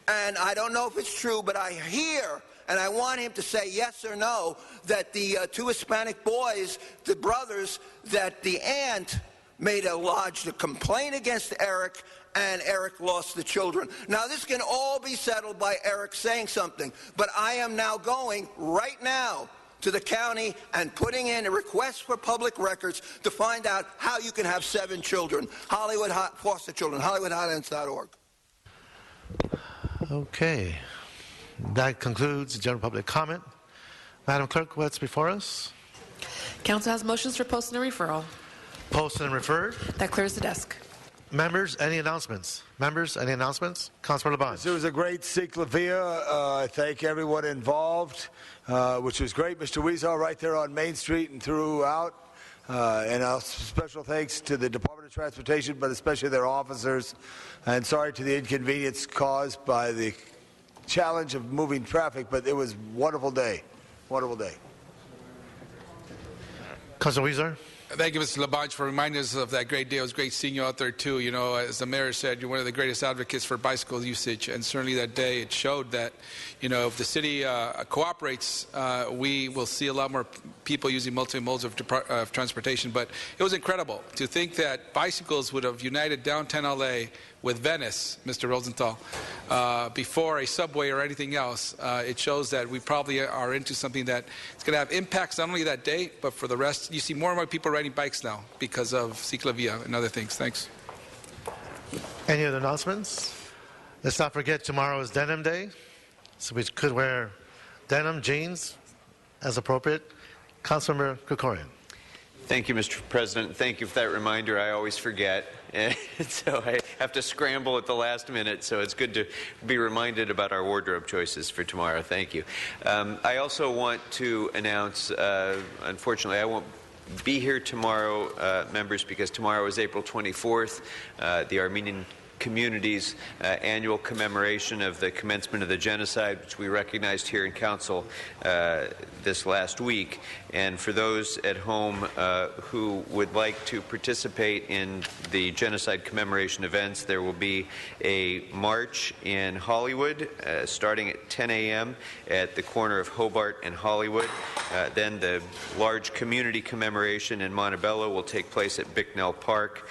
and I don't know if it's true, but I hear, and I want him to say yes or no, that the 2 Hispanic boys, the brothers, that the aunt lodged a complaint against Eric, and Eric lost the children. Now, this can all be settled by Eric saying something, but I am now going right now to the county and putting in a request for public records to find out how you can have 7 children. Foster children, HollywoodHighlands.org. Okay. That concludes general public comment. Madam Clerk, what's before us? Council has motions for posting and referral. Posted and referred. That clears the desk. Members, any announcements? Councilor Labange. It was a great Ciclavia. I thank everyone involved, which was great. Mr. Weezer right there on Main Street and throughout. And a special thanks to the Department of Transportation, but especially their officers. And sorry to the inconvenience caused by the challenge of moving traffic, but it was a wonderful day. Wonderful day. Councilor Weezer. Thank you, Mr. Labange, for reminding us of that great day. It was great seeing you out there, too. You know, as the mayor said, you're one of the greatest advocates for bicycle usage, and certainly that day it showed that, you know, if the city cooperates, we will see a lot more people using multi-modes of transportation. But it was incredible to think that bicycles would have united downtown L.A. with Venice, Mr. Rosenthal, before a subway or anything else. It shows that we probably are into something that is going to have impacts not only that day, but for the rest. You see more and more people riding bikes now because of Ciclavia and other things. Thanks. Any other announcements? Let's not forget tomorrow is Denim Day, so we could wear denim jeans as appropriate. Councilmember Krikorian. Thank you, Mr. President. Thank you for that reminder. I always forget, and so I have to scramble at the last minute, so it's good to be reminded about our wardrobe choices for tomorrow. Thank you. I also want to announce, unfortunately, I won't be here tomorrow, members, because tomorrow is April 24th, the Armenian community's annual commemoration of the commencement of the genocide, which we recognized here in Council this last week. And for those at home who would like to participate in the genocide commemoration events, there will be a march in Hollywood starting at 10 a.m. at the corner of Hobart and Hollywood. Then the large community commemoration in Montebello will take place at Bicknell Park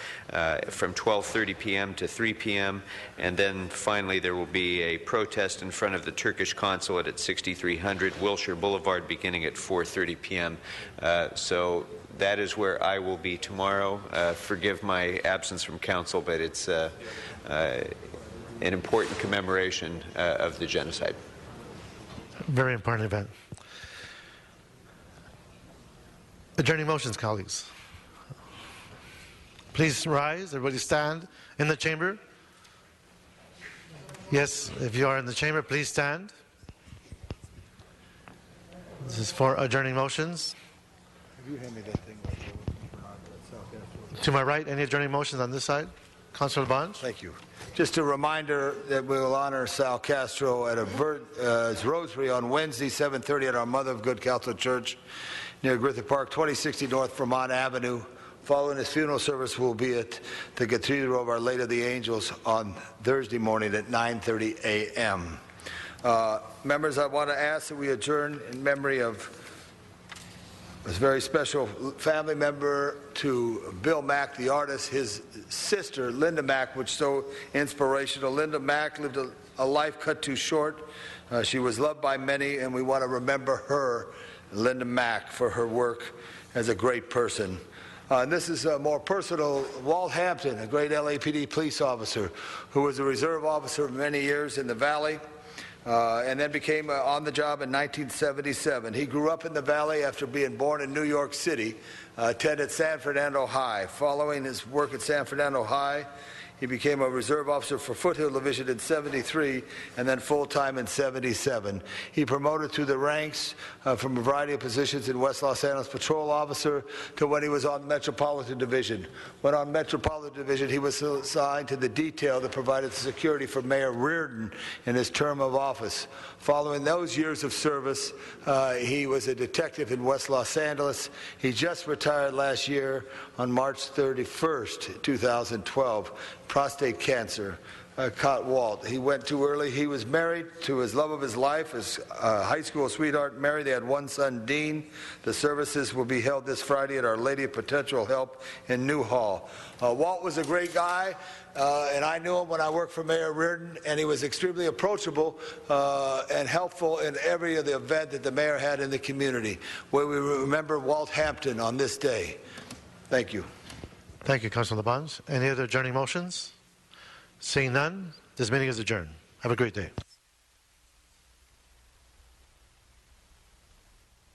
from 12:30 p.m. to 3 p.m. And then finally there will be a protest in front of the Turkish consulate at 6300 Wilshire Boulevard beginning at 4:30 p.m. So that is where I will be tomorrow. Forgive my absence from council, but it's an important commemoration of the genocide. Very important event. Adjourning motions, colleagues. Please rise. Everybody stand in the chamber. Yes, if you are in the chamber, please stand. This is for adjourning motions. Have you handed that thing To my right, any adjourning motions on this side? Councilor Labange? Thank you. Just a reminder that we will honor Sal Castro at his rosary on Wednesday, 7:30 at our Mother of Good Catholic Church near Griffith Park, 2060 North Vermont Avenue. Following his funeral service will be at the Cathedral of Our Lady of the Angels on Thursday morning at 9:30 a.m. Members, I want to ask that we adjourn in memory of this very special family member to Bill Mack, the artist, his sister, Linda Mack, which is so inspirational. Linda Mack lived a life cut too short. She was loved by many, and we want to remember her, Linda Mack, for her work as a great person. And this is more personal. Walt Hampton, a great LAPD police officer who was a reserve officer for many years in the Valley, and then became on the job in 1977. He grew up in the Valley after being born in New York City, attended San Fernando High. Following his work at San Fernando High, he became a reserve officer for Foothill Division in 73 and then full-time in 77. He promoted through the ranks from a variety of positions in West Los Angeles, patrol officer, to when he was on Metropolitan Division. When on Metropolitan Division, he was assigned to the detail that provided security for Mayor Reardon in his term of office. Following those years of service, he was a detective in West Los Angeles. He just retired last year on March 31st, 2012. Prostate cancer caught Walt. He went too early. He was married to his love of his life, his high school sweetheart, Mary. They had one son, Dean. The services will be held this Friday at Our Lady of Perpetual Help in Newhall. Walt was a great guy, and I knew him when I worked for Mayor Reardon, and he was extremely approachable and helpful in every of the event that the mayor had in the community, where we remember Walt Hampton on this day. Thank you. Thank you, Councilor Labange. Any other adjourning motions? Seeing none, this meeting is adjourned. Have a great day.